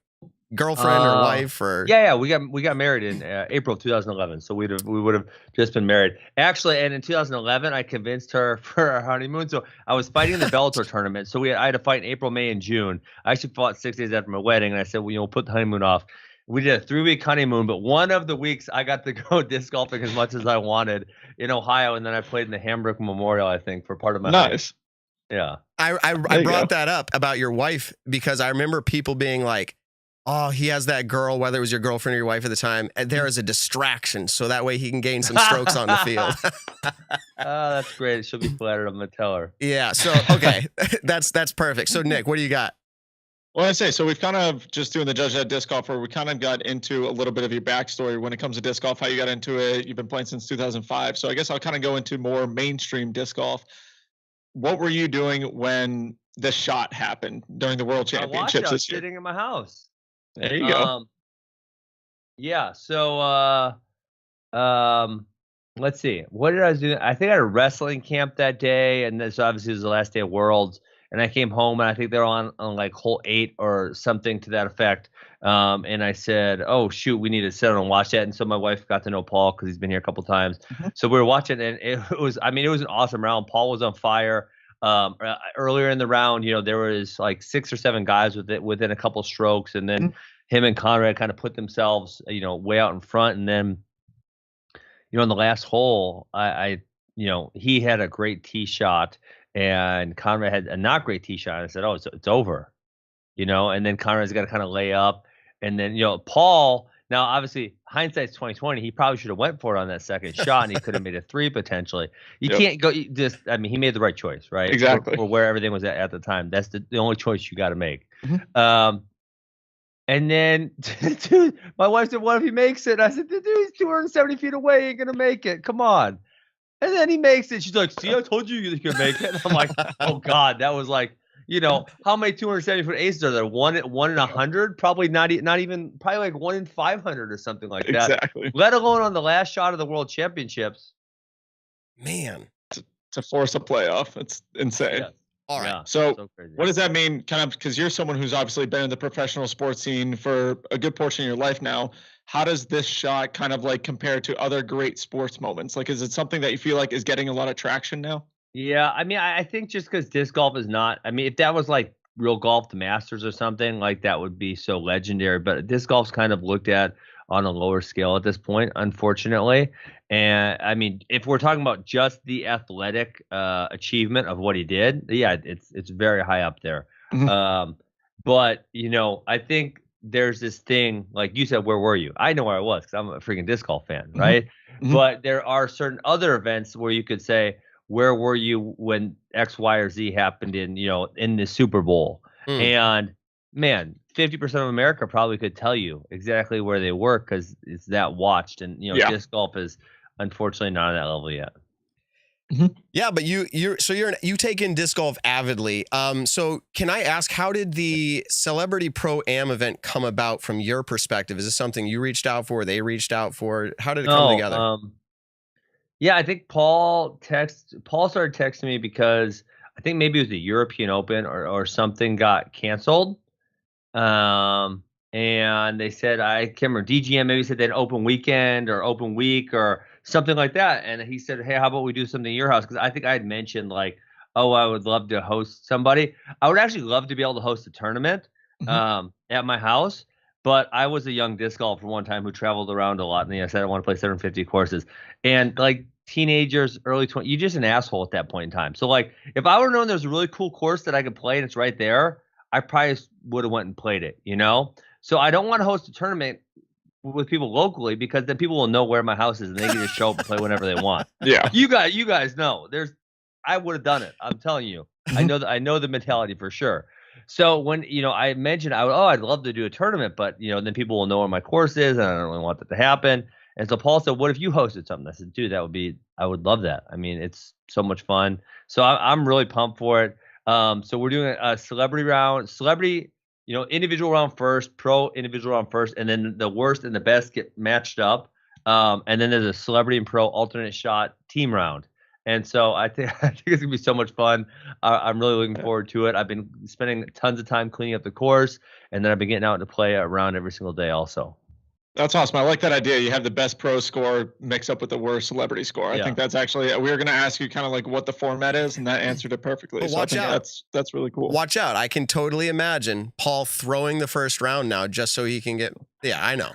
girlfriend or wife or? Yeah, we got married in April of 2011, so we would have just been married actually. And in 2011, I convinced her for our honeymoon. So I was fighting in the Bellator tournament, so I had to fight in April, May, and June. I actually fought 6 days after my wedding, and I said, we'll put the honeymoon off. We did a 3-week honeymoon, but one of the weeks I got to go disc golfing as much as I wanted in Ohio, and then I played in the Hambrook Memorial, I think, for part of my nice. Yeah. I brought that up about your wife because I remember people being like, "Oh, he has that girl," whether it was your girlfriend or your wife at the time, and there is a distraction, so that way he can gain some strokes on the field. That's great. She'll be flattered. I'm gonna tell her. Yeah. So okay, that's perfect. So Nick, what do you got? Well, I say, so we've kind of just doing the Judge That Disc Golfer. We kind of got into a little bit of your backstory when it comes to disc golf, how you got into it. You've been playing since 2005. So I guess I'll kind of go into more mainstream disc golf. What were you doing when the shot happened during the World Championships this year? Sitting in my house. There you go. Yeah. So, let's see. What did I do? I think I had a wrestling camp that day, and this obviously was the last day of Worlds. And I came home, and I think they were on like hole 8 or something to that effect. And I said, "Oh shoot, we need to sit down and watch that." And so my wife got to know Paul because he's been here a couple times. So we were watching, and it was an awesome round. Paul was on fire. Earlier in the round, there was like 6 or 7 guys within a couple strokes, and then him and Conrad kind of put themselves, way out in front. And then, in the last hole, he had a great tee shot. And Conrad had a not great tee shot. I said, "Oh, it's over," And then Conrad's got to kind of lay up, and then Paul. Now, obviously, hindsight's 2020. He probably should have went for it on that second shot, and he could have made a 3 potentially. You can't go just. I mean, he made the right choice, right? Exactly. For where everything was at the time. That's the only choice you got to make. And then, dude, my wife said, "What if he makes it?" I said, "Dude, he's 270 feet away. He ain't gonna make it. Come on." And then he makes it. She's like, "See, I told you you could make it." And I'm like, "Oh God, that was like, how many 270-foot aces are there? 1 in 100? Probably not even, probably like 1 in 500 or something like that. Exactly. Let alone on the last shot of the World Championships." Man, it's to force a playoff. It's insane. Yeah. All right. Yeah, So crazy. what does that mean, kind of, because you're someone who's obviously been in the professional sports scene for a good portion of your life now. How does this shot kind of like compare to other great sports moments? Like, is it something that you feel like is getting a lot of traction now? Yeah, I mean, I think just because disc golf is not, I mean, if that was like real golf, the Masters or something, like that would be so legendary. But disc golf's kind of looked at on a lower scale at this point, unfortunately. And I mean, if we're talking about just the athletic achievement of what he did, yeah, it's very high up there. Mhm. But I think there's this thing, like you said, where were you? I know where I was because I'm a freaking disc golf fan, right? Mhm. But there are certain other events where you could say, where were you when X, Y, or Z happened in the Super Bowl? And man, 50% of America probably could tell you exactly where they were because it's that watched. And Yeah. disc golf is unfortunately not on that level yet. Yeah, but you take in disc golf avidly. So can I ask, how did the Celebrity Pro Am event come about from your perspective? Is this something you reached out for? They reached out for? How did it come together? Yeah, I think Paul started texting me because I think maybe it was the European Open or something got canceled. And they said, I can't remember, DGM maybe said they had an open weekend or open week or something like that. And he said, hey, how about we do something at your house? Because I think I had mentioned like, oh, I would love to host somebody. I would actually love to be able to host a tournament at my house. But I was a young disc golfer one time who traveled around a lot. And I said, I want to play 750 courses. And like teenagers, early 20s, you're just an asshole at that point in time. So like, if I would have known there was a really cool course that I could play and it's right there, I probably would have went and played it, So I don't want to host a tournament with people locally because then people will know where my house is and they can just show up and play whenever they want. Yeah. You guys know. I would have done it. I'm telling you. I know the mentality for sure. So when, I mentioned I'd love to do a tournament, but then people will know where my course is and I don't really want that to happen. And so Paul said, what if you hosted something? I said, dude, I would love that. I mean, it's so much fun. So I'm really pumped for it. So we're doing a celebrity round, individual round first, pro individual round first, and then the worst and the best get matched up. And then there's a celebrity and pro alternate shot team round. And so I think it's gonna be so much fun. I'm really looking forward to it. I've been spending tons of time cleaning up the course, and then I've been getting out to play around every single day also. That's awesome. I like that idea. You have the best pro score mix up with the worst celebrity score. I think that's actually, we were going to ask you kind of like what the format is, and that answered it perfectly. But so watch out. That's really cool. Watch out. I can totally imagine Paul throwing the first round now just so he can get, yeah, I know.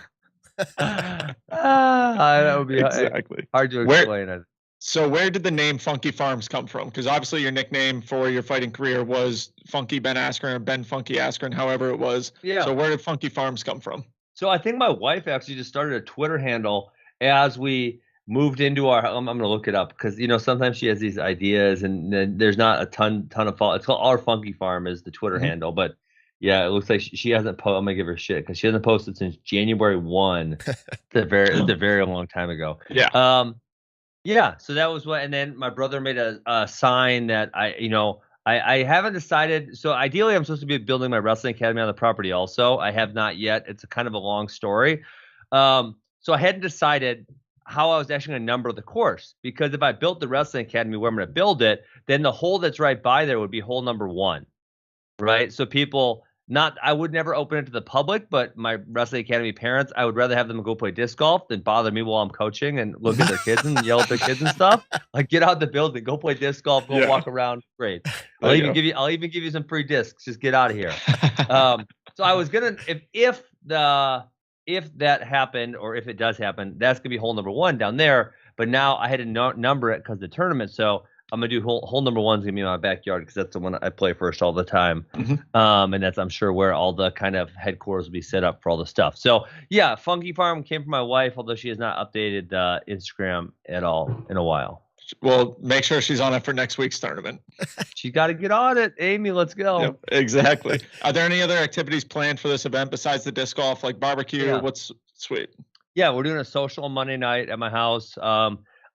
That would be exactly hard to explain. So where did the name Funky Farms come from? Because obviously your nickname for your fighting career was Funky Ben Askren or Ben Funky Askren, however it was. Yeah. So where did Funky Farms come from? So I think my wife actually just started a Twitter handle as we moved into our. I'm going to look it up because sometimes she has these ideas and there's not a ton of follow. It's called Our Funky Farm is the Twitter handle, but yeah, it looks like she hasn't posted. I'm gonna give her shit because she hasn't posted since January 1. It's a very long time ago. Yeah. Yeah. So that was what, and then my brother made a sign that I haven't decided. So ideally, I'm supposed to be building my wrestling academy on the property. Also, I have not yet. It's a kind of a long story. So I hadn't decided how I was actually going to number the course because if I built the wrestling academy where I'm going to build it, then the hole that's right by there would be hole number 1, right? So people. I would never open it to the public, but my wrestling academy parents, I would rather have them go play disc golf than bother me while I'm coaching and look at their kids and yell at their kids and stuff. Like, get out the building, go play disc golf, go walk around. Great. I'll even give you some free discs. Just get out of here. So I was gonna, if that happened or if it does happen, that's gonna be hole number 1 down there. But now I had to number it because of the tournament. So I'm going to do hole number 1 is going to be in my backyard because that's the one I play first all the time. And that's, I'm sure, where all the kind of headquarters will be set up for all the stuff. So, yeah, Funky Farm came from my wife, although she has not updated Instagram at all in a while. Well, make sure she's on it for next week's tournament. She's got to get on it. Amy, let's go. Yep, exactly. Are there any other activities planned for this event besides the disc golf, like barbecue? Yeah. What's sweet? Yeah, we're doing a social Monday night at my house.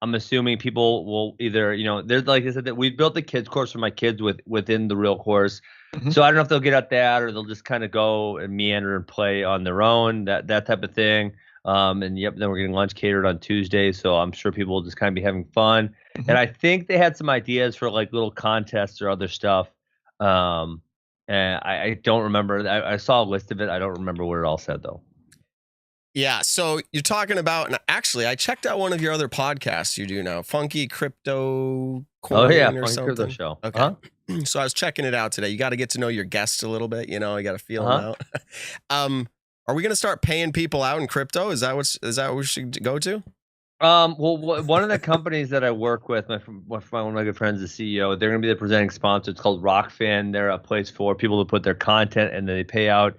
I'm assuming people will either, there's like I said, that we've built the kids course for my kids within the real course. So I don't know if they'll get at that or they'll just kind of go and meander and play on their own, that type of thing. And yep, then we're getting lunch catered on Tuesday, so I'm sure people will just kind of be having fun. And I think they had some ideas for like little contests or other stuff. And I don't remember. I saw a list of it. I don't remember what it all said though. Yeah, so you're talking about, and actually, I checked out one of your other podcasts you do now, Funky Crypto Coin Oh yeah, or Funky something. Crypto Show. Okay. So I was checking it out today. You got to get to know your guests a little bit, you know, you got to feel them out. Are we going to start paying people out in crypto? Is that what we should go to? Well, one of the companies that I work with, one of my good friends, the CEO, they're going to be the presenting sponsor. It's called Rockfin. They're a place for people to put their content, and then they pay out.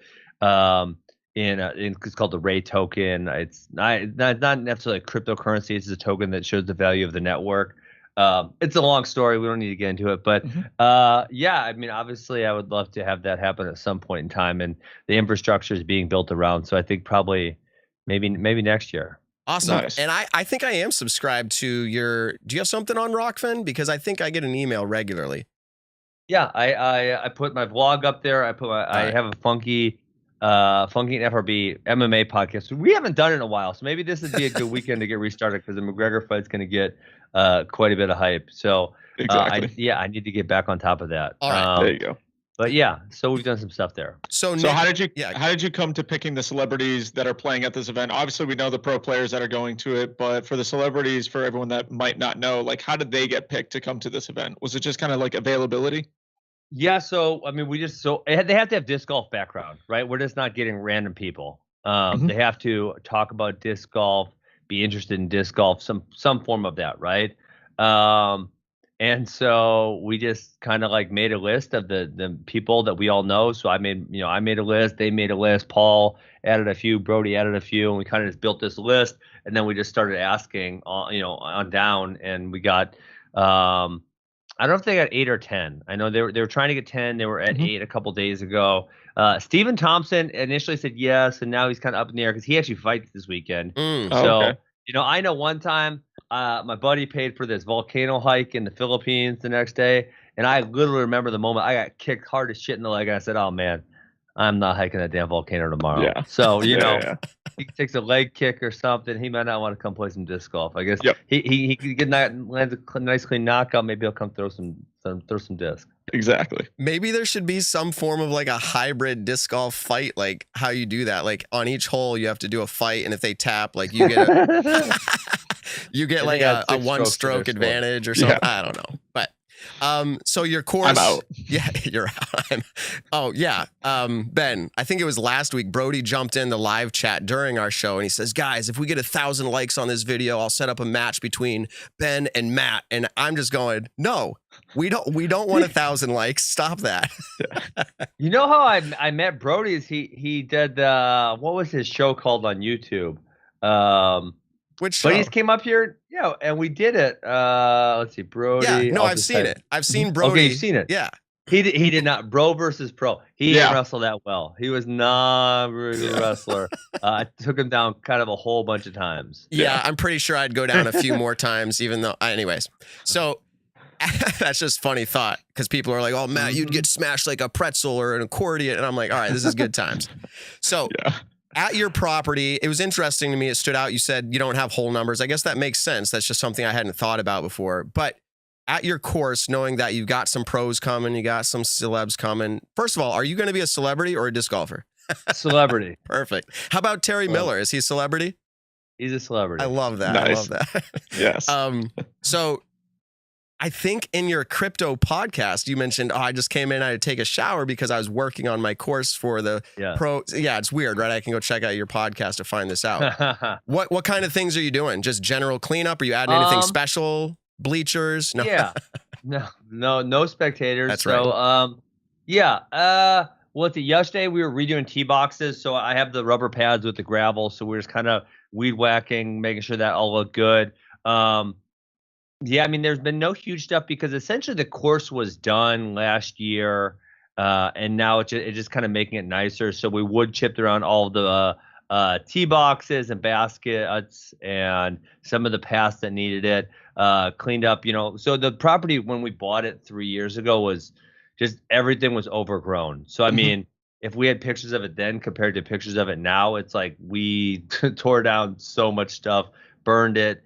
It's called the Ray token. It's not necessarily a cryptocurrency. It's a token that shows the value of the network. It's a long story. We don't need to get into it, but yeah, I mean, obviously, I would love to have that happen at some point in time, and the infrastructure is being built around. So I think probably maybe next year. Awesome. Nice. And I think I am subscribed to your. Do you have something on Rockfin? Because I think I get an email regularly. Yeah, I put my vlog up there. I have a Funky and FRB MMA podcast. We haven't done it in a while, so maybe this would be a good weekend to get restarted because the McGregor fight's going to get quite a bit of hype. So Exactly. I need to get back on top of that. All right. There you go. But yeah, so we've done some stuff there. So So how did you come to picking the celebrities that are playing at this event? Obviously, we know the pro players that are going to it, but for the celebrities, for everyone that might not know, like how did they get picked to come to this event? Was it just kind of like availability? Yeah, so I mean, they have to have disc golf background, right? We're just not getting random people. They have to talk about disc golf, be interested in disc golf, some form of that, right? And so we just kind of like made a list of the people that we all know. So I made a list, they made a list, Paul added a few, Brody added a few, and we kind of just built this list. And then we just started asking, on down, and we got, I don't know if they got 8 or 10. I know they were trying to get 10. They were at 8 a couple days ago. Stephen Thompson initially said yes, and now he's kind of up in the air because he actually fights this weekend. Okay. I know one time my buddy paid for this volcano hike in the Philippines the next day, and I literally remember the moment I got kicked hard as shit in the leg, and I said, "Oh man, I'm not hiking that damn volcano tomorrow." Yeah. So he takes a leg kick or something. He might not want to come play some disc golf. I guess he could lands a nice clean knockout. Maybe he'll come throw some disc. Exactly. Maybe there should be some form of like a hybrid disc golf fight, like how you do that. Like on each hole, you have to do a fight, and if they tap, like you get like a 1-stroke advantage or something. Yeah. I don't know, but so your course, I'm out. Yeah, you're out. Ben, I think it was last week. Brody jumped in the live chat during our show, and he says, "Guys, if we get 1,000 likes on this video, I'll set up a match between Ben and Matt." And I'm just going, "No, we don't want 1,000 likes. Stop that." You know how I met Brody is he did what was his show called on YouTube? Which show? But he just came up here, and we did it. Let's see, Brody. Yeah, no, I've seen it. I've seen Brody. Okay, you've seen it. Yeah. He did not. Bro versus pro. He didn't wrestle that well. He was not a very good wrestler. I took him down kind of a whole bunch of times. Yeah, I'm pretty sure I'd go down a few more times, even though. Anyways, so that's just funny thought because people are like, "Oh, Matt, you'd get smashed like a pretzel or an accordion," and I'm like, "All right, this is good times." So. Yeah. At your property, it was interesting to me. It stood out. You said you don't have whole numbers. I guess that makes sense. That's just something I hadn't thought about before. But at your course, knowing that you've got some pros coming, you got some celebs coming. First of all, are you going to be a celebrity or a disc golfer? Celebrity. Perfect. How about Terry Miller? Is he a celebrity? He's a celebrity. I love that. Nice. I love that. Yes. So I think in your crypto podcast, you mentioned, I just came in, I had to take a shower because I was working on my course for the pro. Yeah, it's weird, right? I can go check out your podcast to find this out. What kind of things are you doing? Just general cleanup? Are you adding anything special? Bleachers? No. Yeah. No spectators. That's right. So, yesterday we were redoing tee boxes. So I have the rubber pads with the gravel. So we're just kind of weed whacking, making sure that all looked good. Yeah, I mean, there's been no huge stuff because essentially the course was done last year, and now it's just kind of making it nicer. So we wood chipped around all of the tee boxes and baskets and some of the paths that needed it, cleaned up. So the property when we bought it 3 years ago was just everything was overgrown. So I mean, if we had pictures of it then compared to pictures of it now, it's like we tore down so much stuff, burned it.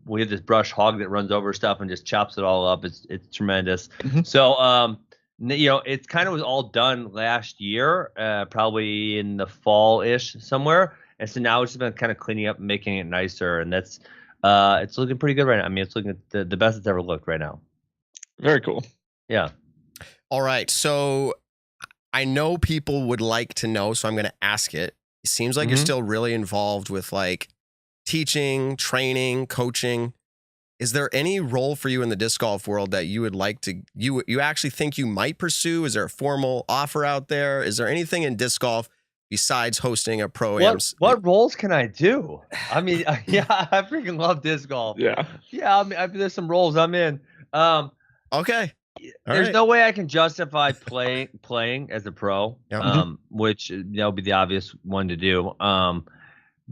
We have this brush hog that runs over stuff and just chops it all up. It's tremendous. So, it's kind of was all done last year, probably in the fall-ish somewhere. And so now it's just been kind of cleaning up and making it nicer. And that's, it's looking pretty good right now. I mean, it's looking the best it's ever looked right now. Very cool. Yeah. All right. So I know people would like to know, so I'm going to ask it. It seems like you're still really involved with like teaching, training, coaching. Is there any role for you in the disc golf world that you would like to, you actually think you might pursue? Is there a formal offer out there? Is there anything in disc golf besides hosting a pro-am? What roles can I do? I mean, yeah, I freaking love disc golf. Yeah. Yeah, I mean, there's some roles I'm in. Okay. There's no way I can justify playing as a pro, which would be the obvious one to do.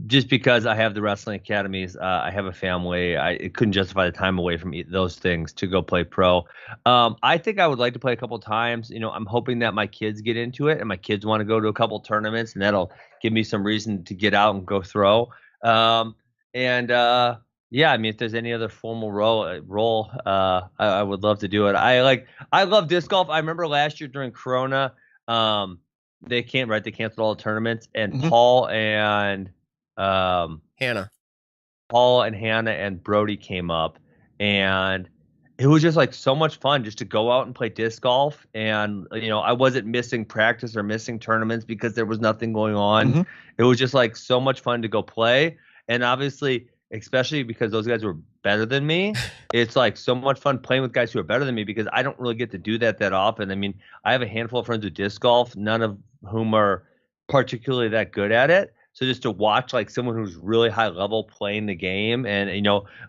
Just because I have the wrestling academies, I have a family, it couldn't justify the time away from those things to go play pro. I think I would like to play a couple times. I'm hoping that my kids get into it and my kids want to go to a couple tournaments, and that'll give me some reason to get out and go throw. Yeah, I mean, if there's any other formal role, I would love to do it. I love disc golf. I remember last year during Corona, they canceled all the tournaments, and Paul and Hannah and Brody came up, and it was just like so much fun just to go out and play disc golf. And I wasn't missing practice or missing tournaments because there was nothing going on. It was just like so much fun to go play. And obviously, especially because those guys were better than me, it's like so much fun playing with guys who are better than me, because I don't really get to do that often. I mean, I have a handful of friends with disc golf, none of whom are particularly that good at it. So just to watch like someone who's really high level playing the game and,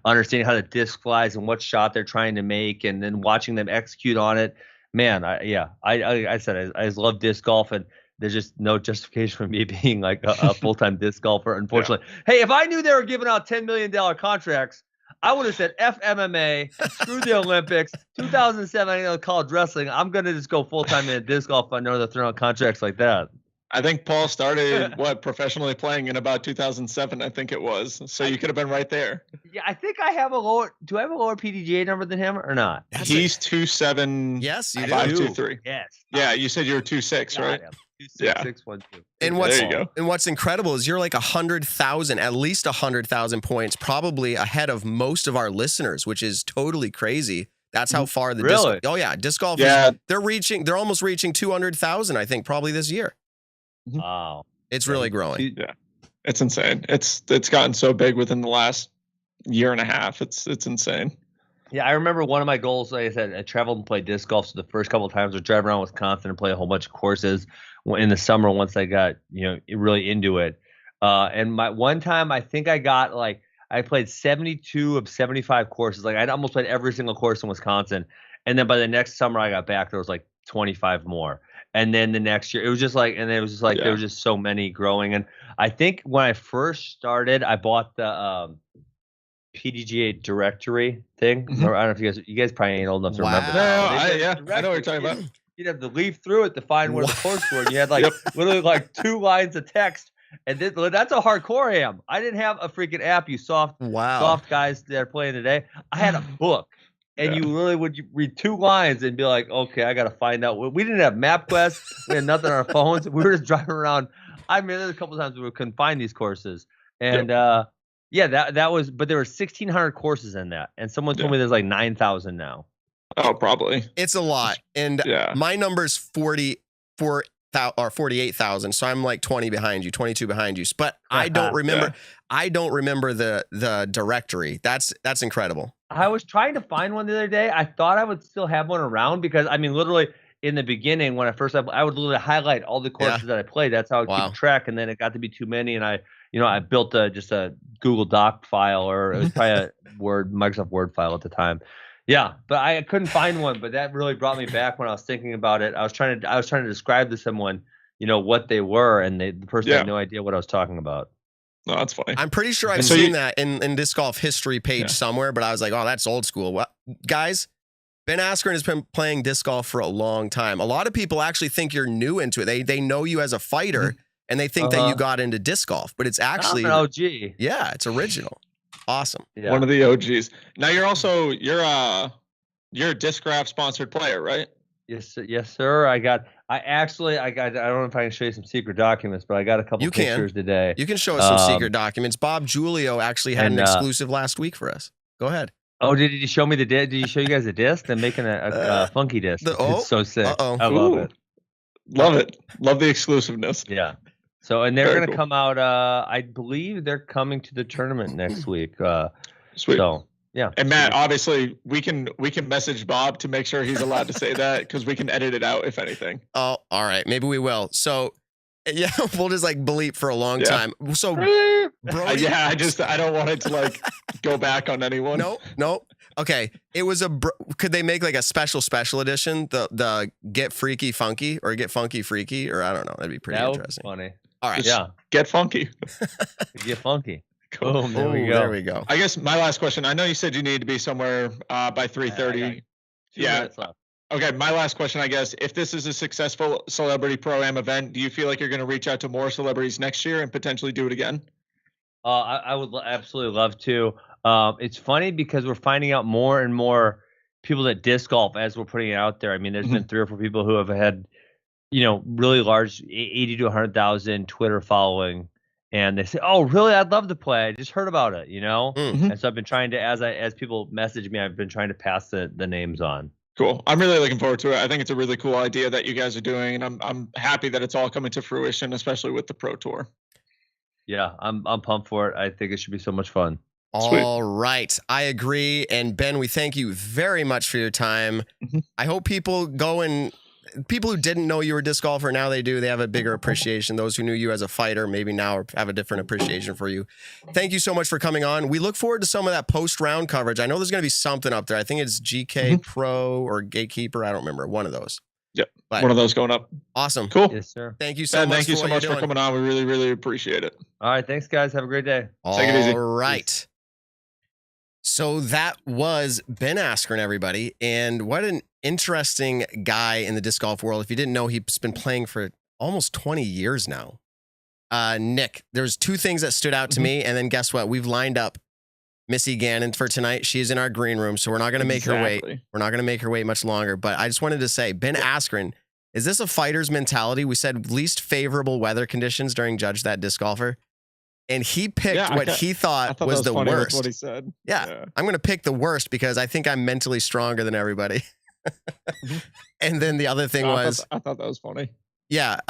understanding how the disc flies and what shot they're trying to make, and then watching them execute on it, man, I said, I just love disc golf, and there's just no justification for me being like a full-time disc golfer, unfortunately. Yeah. Hey, if I knew they were giving out $10 million contracts, I would have said F MMA, screw the Olympics, 2007, I know college wrestling. I'm going to just go full-time in disc golf if I know they're throwing out contracts like that. I think Paul started professionally playing in about 2007, I think it was. So you could have been right there. Yeah, I think I have a lower. Do I have a lower PDGA number than him or not? He's 2.7. Yes, you do. 5.23. Yes. Yeah, you said you were 2.6, right? 2.6, 6.12. And what's incredible is you're like 100,000, at least 100,000 points, probably ahead of most of our listeners, which is totally crazy. That's how far the disc. Oh yeah, disc golf. Yeah, they're almost reaching 200,000. I think probably this year. Wow, it's really growing. Yeah, it's insane. It's gotten so big within the last year and a half. It's insane. Yeah, I remember one of my goals, like I said, I traveled and played disc golf. So the first couple of times I was driving around Wisconsin and play a whole bunch of courses in the summer once I got really into it. And my one time I think I got I played 72 of 75 courses. Like I'd almost played every single course in Wisconsin. And then by the next summer I got back, there was like 25 more. And then the next year, it was just like, there was just so many growing. And I think when I first started, I bought the PDGA directory thing. Or I don't know if you guys probably ain't old enough to remember. No, I know what you're talking about. You'd have to leaf through it to find where the course were. And you had literally like 2 lines of text. And that's a hardcore am. I didn't have a freaking app, you soft guys that are playing today. I had a book. And you really would read 2 lines and be like, okay, I got to find out. We didn't have MapQuest. We had nothing on our phones. We were just driving around. I mean, there's a couple of times we couldn't find these courses. And that was, but there were 1,600 courses in that. And someone told me there's like 9,000 now. Oh, probably. It's a lot. And my number's 48,000. So I'm like 20 behind you, 22 behind you. But I don't remember. Yeah. I don't remember the directory. That's incredible. I was trying to find one the other day. I thought I would still have one around because I mean, literally in the beginning when I first I would literally highlight all the courses that I played. That's how I would keep track. And then it got to be too many, and I built just a Google Doc file, or it was probably a Microsoft Word file at the time. Yeah, but I couldn't find one. But that really brought me back when I was thinking about it. I was trying to describe to someone, what they were, and the person had no idea what I was talking about. No, that's funny. I'm pretty sure I've seen that in disc golf history page somewhere, but I was like, oh, that's old school. What, guys, Ben Askren has been playing disc golf for a long time. A lot of people actually think you're new into it. They know you as a fighter, and they think that you got into disc golf, but it's actually I'm an OG. Yeah, it's original. Awesome. Yeah. One of the OGs. Now you're a Discraft sponsored player, right? Yes, sir. I don't know if I can show you some secret documents, but I got a couple pictures today. You can show us some secret documents. Bob Giulio actually had an exclusive last week for us. Go ahead. Oh, did you show me the disc? Did you show you guys the disc? They're making a funky disc. It's so sick. I love it. Love it. Love the exclusiveness. Yeah. So, and they're going to cool. come out, I believe they're coming to the tournament next week. Sweet. So, yeah. And Matt, obviously, we can message Bob to make sure he's allowed to say that, because we can edit it out if anything. Oh, all right. Maybe we will. So, yeah, we'll just like bleep for a long time. So, Brody, I don't want it to like go back on anyone. No. Okay. It was could they make like a special edition? The Get Freaky Funky or Get Funky Freaky, or I don't know. That'd be pretty interesting. Would be funny. All right. Yeah. Get funky. Get funky. Cool. Boom, there we go. There we go. I guess my last question. I know you said you need to be somewhere by 3:30. Yeah. Okay. My last question, I guess, if this is a successful Celebrity Pro-Am event, do you feel like you're going to reach out to more celebrities next year and potentially do it again? I would absolutely love to. It's funny because we're finding out more and more people that disc golf as we're putting it out there. I mean, there's been 3 or 4 people who have had, really large 80 to 100,000 Twitter following. And they say, "Oh, really? I'd love to play. I just heard about it." And so I've been trying to, as people message me, I've been trying to pass the names on. Cool. I'm really looking forward to it. I think it's a really cool idea that you guys are doing, and I'm happy that it's all coming to fruition, especially with the Pro Tour. Yeah, I'm pumped for it. I think it should be so much fun. All right. I agree. And Ben, we thank you very much for your time. I hope people who didn't know you were a disc golfer, now they do. They have a bigger appreciation. Those who knew you as a fighter maybe now have a different appreciation for you. Thank you so much for coming on. We look forward to some of that post-round coverage. I know there's going to be something up there. I think it's GK Pro or Gatekeeper. I don't remember. One of those. Yep. One of those going up. Awesome. Cool. Yes, sir. Thank you so much. Thank you so much for coming on. We really, really appreciate it. All right. Thanks, guys. Have a great day. Take it easy. All right. So that was Ben Askren, everybody. And what an interesting guy in the disc golf world. If you didn't know, he's been playing for almost 20 years now. Nick, there's 2 things that stood out to me. And then guess what? We've lined up Missy Gannon for tonight. She's in our green room, so we're not going to make her wait. We're not going to make her wait much longer. But I just wanted to say, Ben Askren, is this a fighter's mentality? We said least favorable weather conditions during Judge That Disc Golfer. And he picked what he thought was the worst. What he said. Yeah. I'm going to pick the worst because I think I'm mentally stronger than everybody. And then the other thing was, I thought that was funny. Yeah.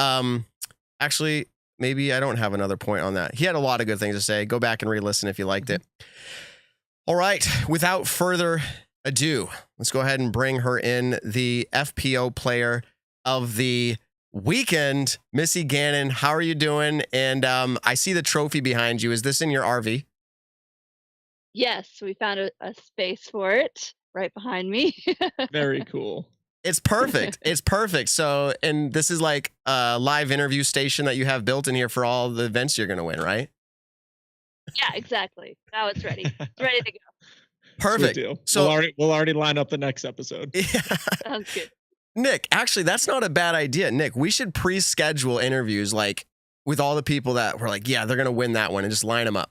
Actually, maybe I don't have another point on that. He had a lot of good things to say. Go back and re-listen if you liked it. All right. Without further ado, let's go ahead and bring her in, the FPO player of the weekend, Missy Gannon. How are you doing? And I see the trophy behind you. Is this in your RV? Yes, we found a space for it right behind me. Very cool. It's perfect. It's perfect. So, and this is like a live interview station that you have built in here for all the events you're going to win, right? Yeah, exactly. Now it's ready. It's ready to go. Perfect. Deal. So we'll already line up the next episode. Yeah. Sounds good. Nick, actually, that's not a bad idea. Nick, we should pre-schedule interviews like with all the people that were like, yeah, they're going to win that one, and just line them up.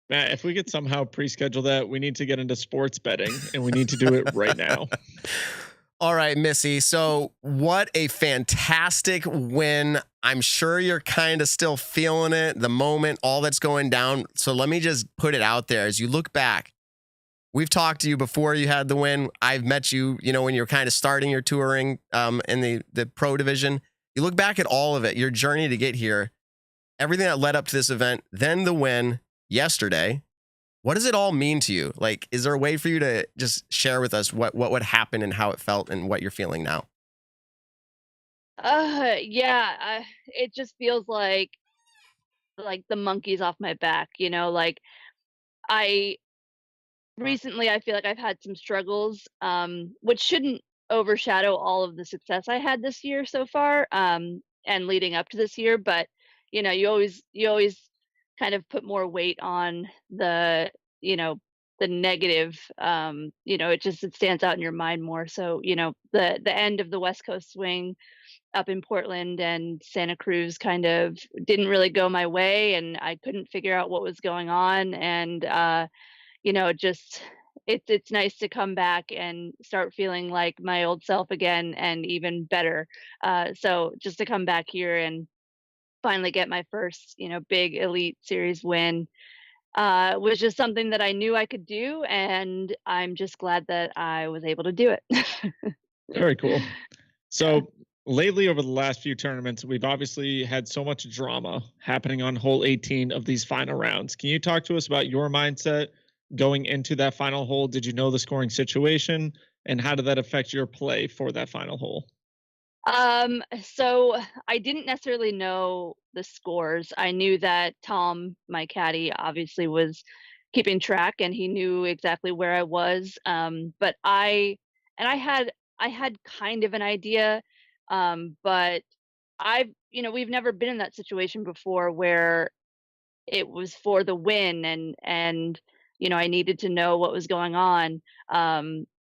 Matt, if we could somehow pre-schedule that, we need to get into sports betting, and we need to do it right now. All right, Missy. So what a fantastic win. I'm sure you're kind of still feeling it, the moment, all that's going down. So let me just put it out there. As you look back, we've talked to you before you had the win. I've met you, when you're kind of starting your touring in the pro division. You look back at all of it, your journey to get here, everything that led up to this event, then the win yesterday. What does it all mean to you? Like, is there a way for you to just share with us what would happen and how it felt and what you're feeling now? Yeah, it just feels like the monkey's off my back, like recently I feel like I've had some struggles, which shouldn't overshadow all of the success I had this year so far, and leading up to this year. But, you always kind of put more weight on the, the negative, it stands out in your mind more. So, the end of the West Coast swing up in Portland and Santa Cruz kind of didn't really go my way, and I couldn't figure out what was going on. And just it's nice to come back and start feeling like my old self again, and even better. So just to come back here and finally get my first, big elite series win, was just something that I knew I could do, and I'm just glad that I was able to do it. Very cool. So lately, over the last few tournaments, we've obviously had so much drama happening on hole 18 of these final rounds. Can you talk to us about your mindset going into that final hole? Did you know the scoring situation, and how did that affect your play for that final hole? So I didn't necessarily know the scores. I knew that Tom, my caddy, obviously was keeping track, and he knew exactly where I was. But I had kind of an idea, but we've never been in that situation before where it was for the win, and I needed to know what was going on.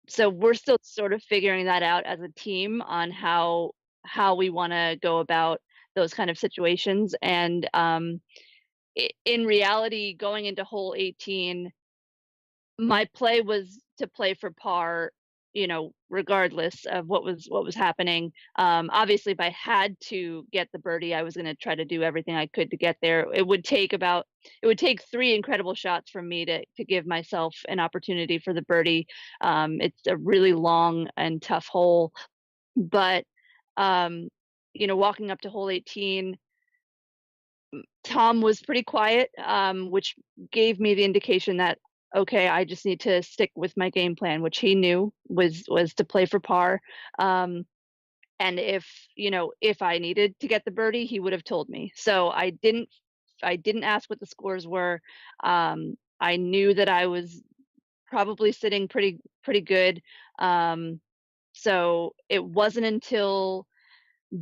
So we're still sort of figuring that out as a team on how we want to go about those kind of situations. And in reality, going into hole 18, my play was to play for par, regardless of what was happening. Obviously, if I had to get the birdie, I was going to try to do everything I could to get there. It would take 3 incredible shots from me to give myself an opportunity for the birdie. It's a really long and tough hole, but walking up to hole 18, Tom was pretty quiet, which gave me the indication that, okay, I just need to stick with my game plan, which he knew was to play for par. And if I needed to get the birdie, he would have told me. So I didn't ask what the scores were. I knew that I was probably sitting pretty good. So it wasn't until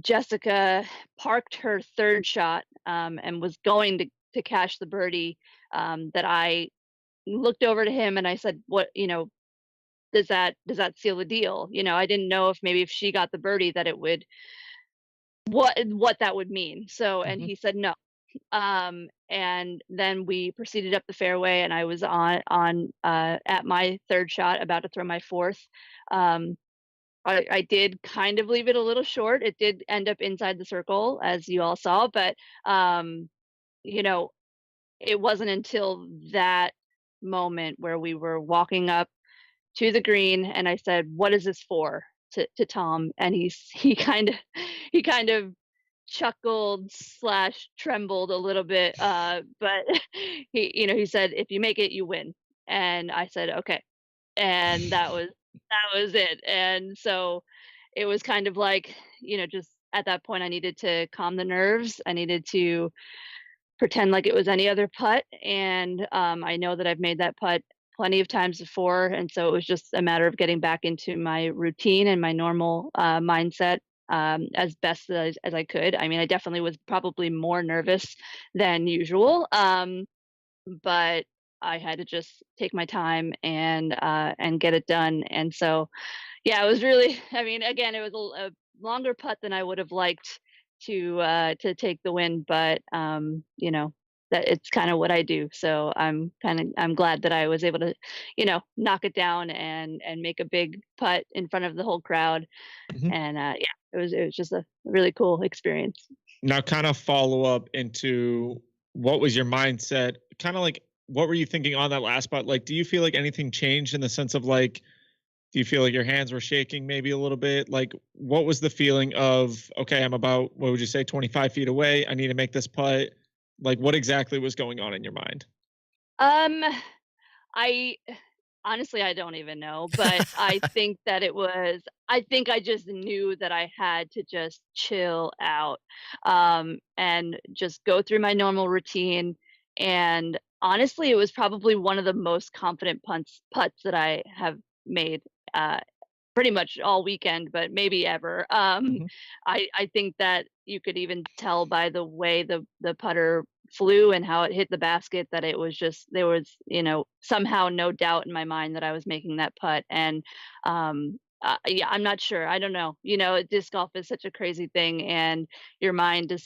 Jessica parked her third shot, and was going to cash the birdie, that I looked over to him and I said, "What, does that seal the deal?" I didn't know if she got the birdie that it would, what that would mean. So, and he said no. And then we proceeded up the fairway, and I was on at my third shot, about to throw my fourth. I did kind of leave it a little short. It did end up inside the circle, as you all saw, but it wasn't until that moment where we were walking up to the green, and I said, "What is this for?" to Tom, and he kind of chuckled / trembled a little bit, but he said, "If you make it, you win." And I said, "Okay," and that was it. And so it was kind of like, just at that point I needed to calm the nerves. I needed to pretend like it was any other putt. And I know that I've made that putt plenty of times before. And so it was just a matter of getting back into my routine and my normal mindset, as best as I could. I mean, I definitely was probably more nervous than usual. But I had to just take my time and get it done. And so, yeah, it was really, I mean, again, it was a longer putt than I would have liked to take the win, but that it's kind of what I do. So I'm glad that I was able to, knock it down and make a big putt in front of the whole crowd. And it was just a really cool experience. Now, kind of follow up into what was your mindset? Kind of like, what were you thinking on that last putt? Like, do you feel like anything changed in the sense of like, do you feel like your hands were shaking maybe a little bit? Like, what was the feeling of, okay, I'm about, what would you say, 25 feet away, I need to make this putt? Like, what exactly was going on in your mind? I honestly, I don't even know, but I think that I just knew that I had to just chill out, and just go through my normal routine. And honestly, it was probably one of the most confident putts that I have made, pretty much all weekend, but maybe ever. I think that you could even tell by the way the putter flew and how it hit the basket that it was just, there was, somehow no doubt in my mind that I was making that putt. And yeah, I'm not sure. I don't know. Disc golf is such a crazy thing, and your mind is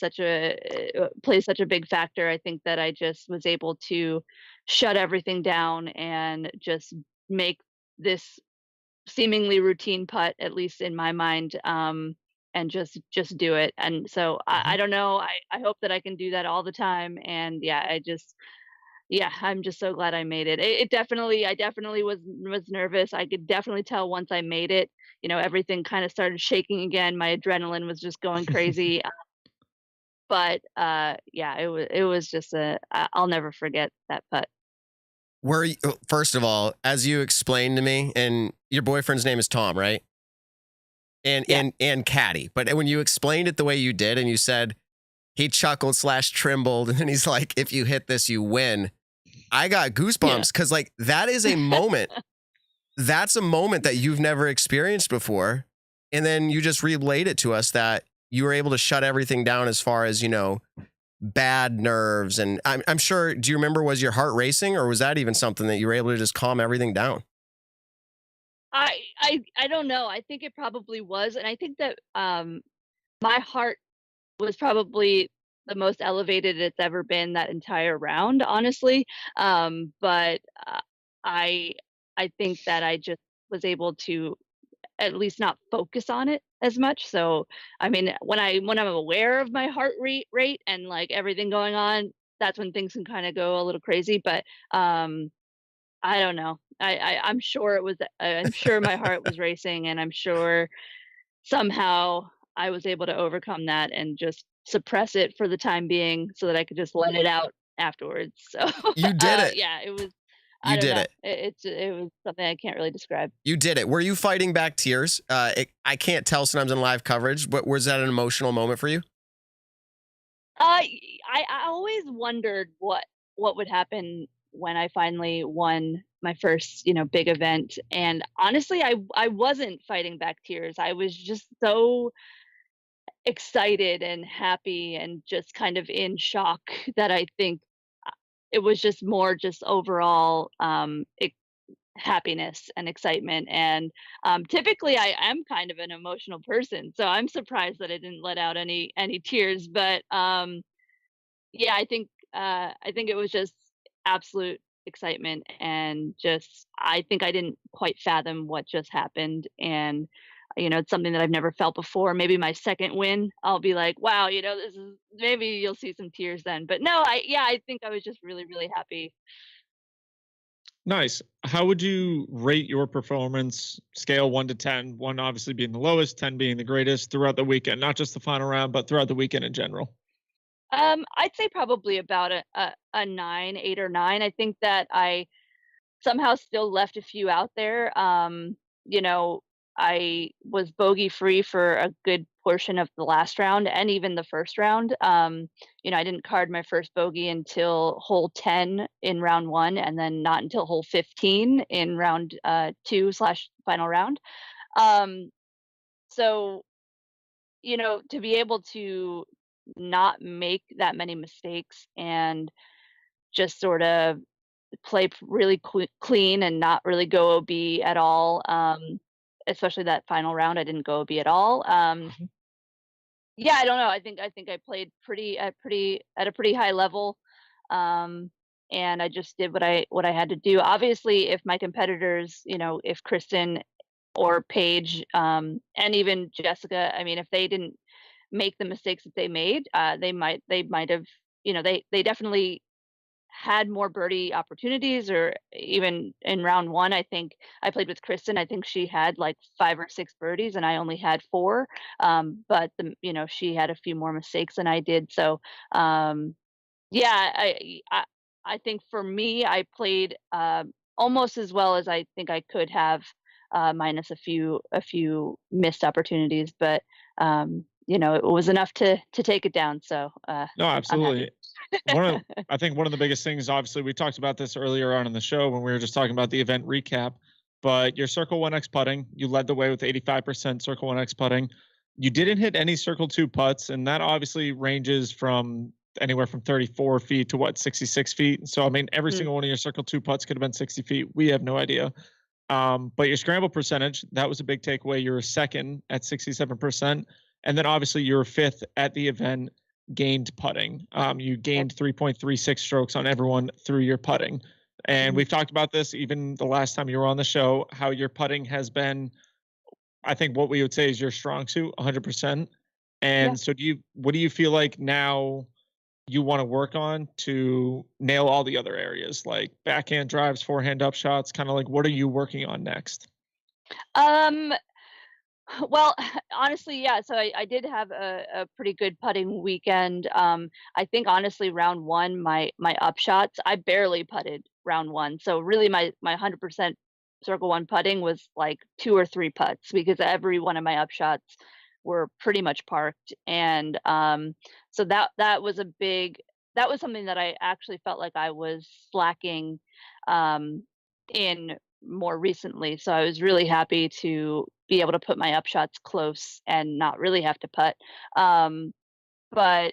plays such a big factor. I think that I just was able to shut everything down and just make this seemingly routine putt, at least in my mind, and just do it. And so I don't know. I hope that I can do that all the time. And yeah, I'm just so glad I made it. I definitely was nervous. I could definitely tell once I made it, everything kind of started shaking again. My adrenaline was just going crazy. But yeah, it was just I'll never forget that putt. First of all, as you explained to me, and your boyfriend's name is Tom, right? And Yeah. and Caddy. But when you explained it the way you did, and you said he chuckled / trembled, and then he's like, "If you hit this, you win." I got goosebumps because like that is a moment. That's a moment that you've never experienced before, and then you just relayed it to us that you were able to shut everything down as far as bad nerves. And I'm sure. Do you remember? Was your heart racing, or was that even something that you were able to just calm everything down? I don't know. I think it probably was, and I think that my heart was probably the most elevated it's ever been that entire round, honestly. But I I think that I just was able to at least not focus on it as much. So I mean, when I'm aware of my heart rate and like everything going on, that's when things can kind of go a little crazy. But I don't know. I'm sure it was. I'm sure my heart was racing, and I'm sure somehow I was able to overcome that and just suppress it for the time being, so that I could just let it out afterwards. So You did it. yeah, it was. I You don't did know. it. It was something I can't really describe. You did it. Were you fighting back tears? I can't tell sometimes in live coverage, but was that an emotional moment for you? I always wondered what would happen when I finally won my first, big event. And honestly, I wasn't fighting back tears. I was just so excited and happy and just kind of in shock that I think it was just more just overall happiness and excitement. And typically I am kind of an emotional person, so I'm surprised that I didn't let out any tears. But yeah, I think it was just absolute excitement, and just I think I didn't quite fathom what just happened. And it's something that I've never felt before. Maybe my second win, I'll be like, wow, this is, maybe you'll see some tears then. But no, I think I was just really, really happy. Nice. How would you rate your performance, scale 1 to 10, 1 obviously being the lowest, 10 being the greatest, throughout the weekend? Not just the final round, but throughout the weekend in general. I'd say probably about a 9, 8 or 9. I think that I somehow still left a few out there. I was bogey free for a good portion of the last round and even the first round. I didn't card my first bogey until hole 10 in round 1, and then not until hole 15 in round 2 / final round. So, to be able to not make that many mistakes and just sort of play really clean and not really go OB at all. Especially that final round, I didn't go OB at all. Yeah, I don't know. I think I played at a pretty high level, and I just did what I had to do. Obviously, if my competitors, if Kristen or Paige, and even Jessica, I mean, if they didn't make the mistakes that they made, they might have, they definitely had more birdie opportunities. Or even in round 1, I think I played with Kristen. I think she had like 5 or 6 birdies and I only had 4. But she had a few more mistakes than I did. So yeah, I think for me, I played almost as well as I think I could have, minus a few missed opportunities. But it was enough to take it down. So No, absolutely. I think one of the biggest things, obviously, we talked about this earlier on in the show when we were just talking about the event recap, but your Circle 1X putting, you led the way with 85% Circle 1X putting. You didn't hit any Circle 2 putts, and that obviously ranges from anywhere from 34 feet to 66 feet. So I mean, every single one of your circle 2 putts could have been 60 feet. We have no idea. But your scramble percentage, that was a big takeaway. You were second at 67%. And then obviously you were fifth at the event gained putting. You gained 3.36 strokes on everyone through your putting. And we've talked about this even the last time you were on the show, how your putting has been, I think what we would say is your strong suit, 100%. And so what do you feel like now you want to work on to nail all the other areas, like backhand drives, forehand up shots, kind of like what are you working on next? Well, honestly, yeah. So I did have a pretty good putting weekend. I think honestly, round one, my up shots, I barely putted round one. So really, my 100% circle one putting was like 2 or 3 putts because every one of my up shots were pretty much parked. And so that was that was something that I actually felt like I was slacking in more recently. So I was really happy to be able to put my up shots close and not really have to putt. But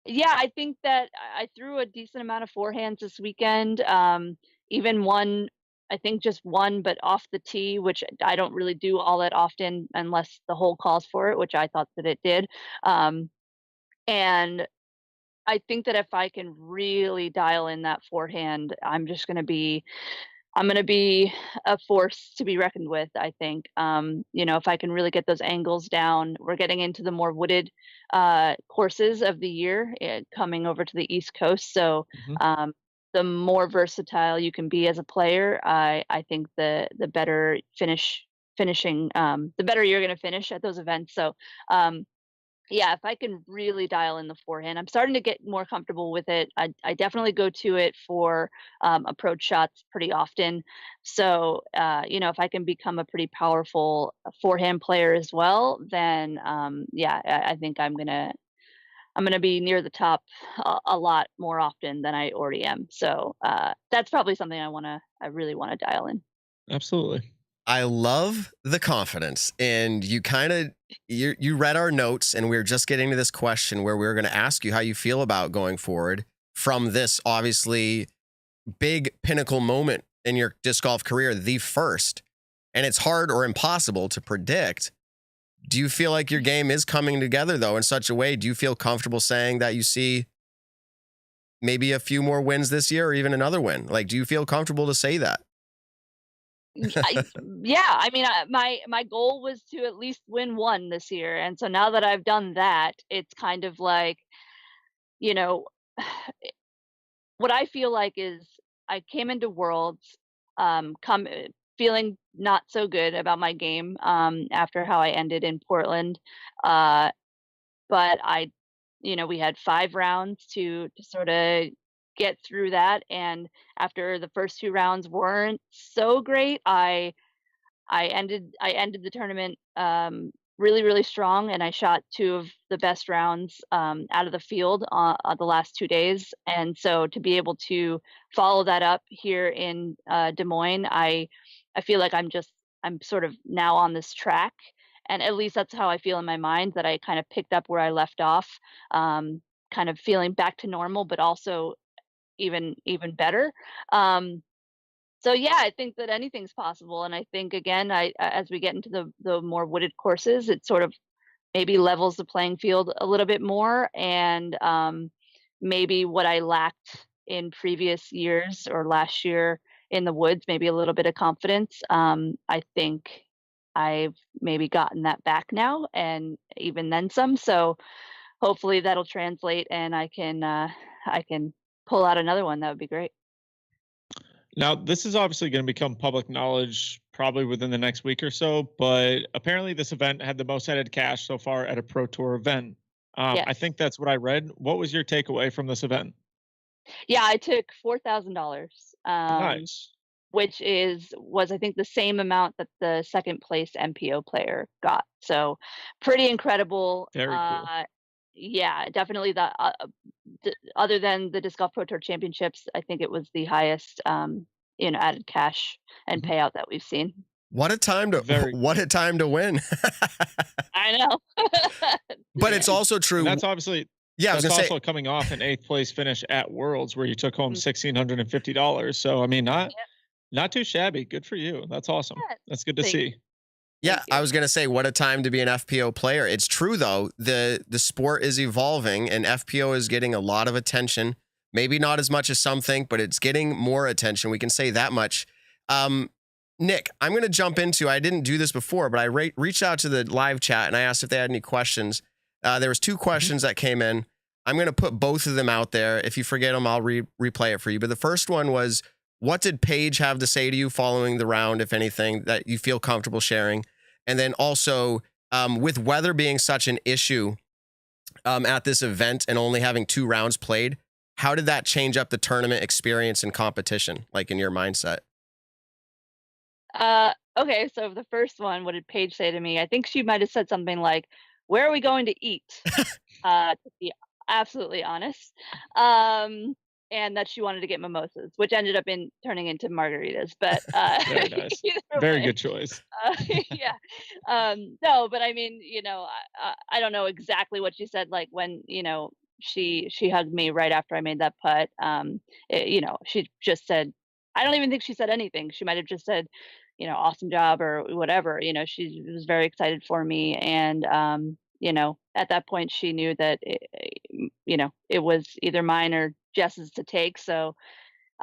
yeah, I think that I threw a decent amount of forehands this weekend. Even one, I think just one, but off the tee, which I don't really do all that often unless the hole calls for it, which I thought that it did. And I think that if I can really dial in that forehand, I'm going to be a force to be reckoned with, I think. If I can really get those angles down, we're getting into the more wooded courses of the year, coming over to the East Coast. So the more versatile you can be as a player, I think the better finishing, the better you're going to finish at those events. So yeah, if I can really dial in the forehand, I'm starting to get more comfortable with it. I definitely go to it for approach shots pretty often. So, if I can become a pretty powerful forehand player as well, then I think I'm gonna be near the top a lot more often than I already am. So that's probably something I really want to dial in. Absolutely. I love the confidence, and you read our notes, and we were just getting to this question where we were going to ask you how you feel about going forward from this obviously big pinnacle moment in your disc golf career, the first, and it's hard or impossible to predict. Do you feel like your game is coming together though in such a way? Do you feel comfortable saying that you see maybe a few more wins this year or even another win? Like, do you feel comfortable to say that? I mean, my goal was to at least win one this year, and so now that I've done that, it's kind of like, what I feel like is I came into Worlds, feeling not so good about my game after how I ended in Portland, but we had 5 rounds to sort of get through that, and after the first 2 rounds weren't so great, I ended the tournament really, really strong, and I shot 2 of the best rounds out of the field on the last 2 days. And so to be able to follow that up here in Des Moines, I feel like I'm sort of now on this track, and at least that's how I feel in my mind, that I kind of picked up where I left off, kind of feeling back to normal, but also even better. So yeah, I think that anything's possible, and I think again, as we get into the more wooded courses, it sort of maybe levels the playing field a little bit more, and maybe what I lacked in previous years or last year in the woods, maybe a little bit of confidence. I think I've maybe gotten that back now, and even then some. So hopefully that'll translate, and I can pull out another one. That would be great. Now, this is obviously going to become public knowledge probably within the next week or so, but apparently this event had the most headed cash so far at a Pro Tour event. Yes. I think that's what I read. What was your takeaway from this event? Yeah, I took $4,000. Nice. Which was I think the same amount that the second place MPO player got. So pretty incredible. Very cool. Yeah, definitely other than the Disc Golf Pro Tour Championships, I think it was the highest added cash and payout that we've seen. What a time to win. I know. But it's also true. And that's obviously Yeah, I was That's gonna say, also coming off an 8th place finish at Worlds where you took home Mm. $1,650. So I mean, Yep. not too shabby. Good for you. That's awesome. Yeah. That's good to Thank- see. yeah, Thank I you. was gonna say, what a time to be an FPO player. It's true though. The sport is evolving, and FPO is getting a lot of attention. Maybe not as much as some think, but it's getting more attention. We can say that much. Nick, I'm going to jump into, I didn't do this before, but I reached out to the live chat and I asked if they had any questions. There was 2 questions that came in. I'm going to put both of them out there. If you forget them, I'll replay it for you. But the first one was, what did Paige have to say to you following the round, if anything, that you feel comfortable sharing? And then also, with weather being such an issue at this event and only having 2 rounds played, how did that change up the tournament experience and competition, like in your mindset? Okay, so the first one, what did Paige say to me? I think she might have said something like, "Where are we going to eat?" To be absolutely honest. And that she wanted to get mimosas, which ended up turning into margaritas. But Very nice. either Very way, good choice. yeah. No, but I mean, I don't know exactly what she said. Like when she hugged me right after I made that putt. She just said, I don't even think she said anything. She might have just said, awesome job or whatever. She was very excited for me, and at that point she knew that it was either mine or Jess's to take. So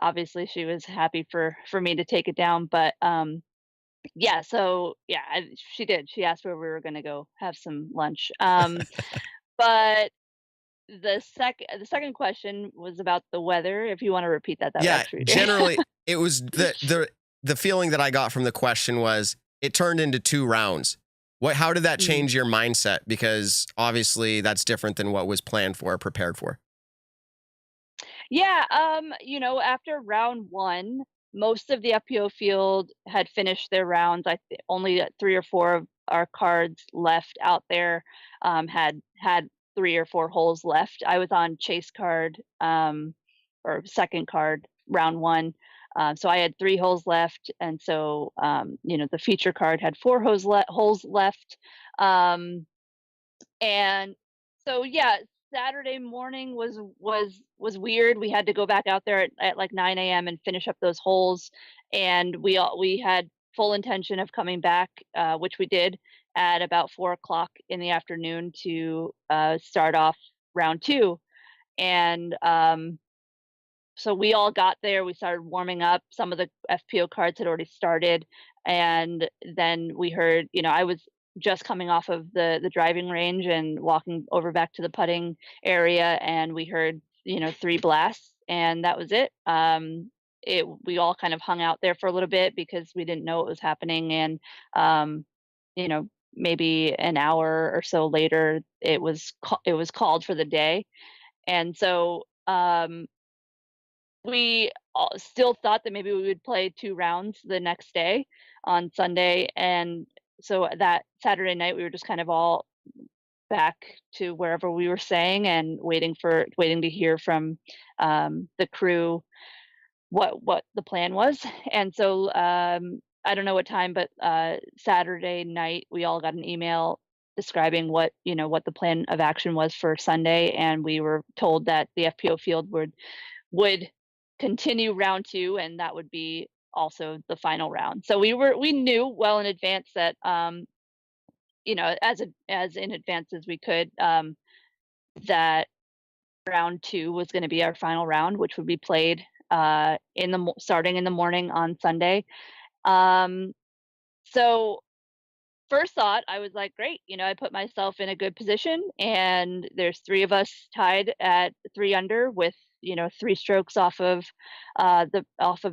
obviously she was happy for me to take it down. But yeah, so yeah, she did. She asked where we were going to go have some lunch. But the second question was about the weather. If you want to repeat that, Yeah, works for you. generally, it was the feeling that I got from the question was it turned into 2 rounds. How did that change your mindset? Because obviously that's different than what was planned for or prepared for. Yeah, after round 1, most of the FPO field had finished their rounds. Only 3 or 4 of our cards left out there had 3 or 4 holes left. I was on chase card or second card round 1. So I had 3 holes left, and so the feature card had 4 holes left. And so yeah, Saturday morning was weird. We had to go back out there at like 9 a.m. and finish up those holes, and we had full intention of coming back, which we did at about 4 o'clock in the afternoon to start off round 2. And so we all got there. We started warming up. Some of the FPO cards had already started, and then we heard. I was just coming off of the driving range and walking over back to the putting area, and we heard 3 blasts, and that was it. We all kind of hung out there for a little bit because we didn't know what was happening, and maybe an hour or so later, it was called for the day, and so we still thought that maybe we would play 2 rounds the next day on Sunday. And so that Saturday night, we were just kind of all back to wherever we were staying and waiting to hear from the crew what the plan was. And so I don't know what time, but Saturday night, we all got an email describing what the plan of action was for Sunday, and we were told that the FPO field would continue round 2, and that would be also the final round. So we knew well in advance that as in advance as we could, that round 2 was going to be our final round, which would be played starting in the morning on Sunday. So first thought, I was like, great, I put myself in a good position, and there's 3 of us tied at 3 under with 3 strokes off of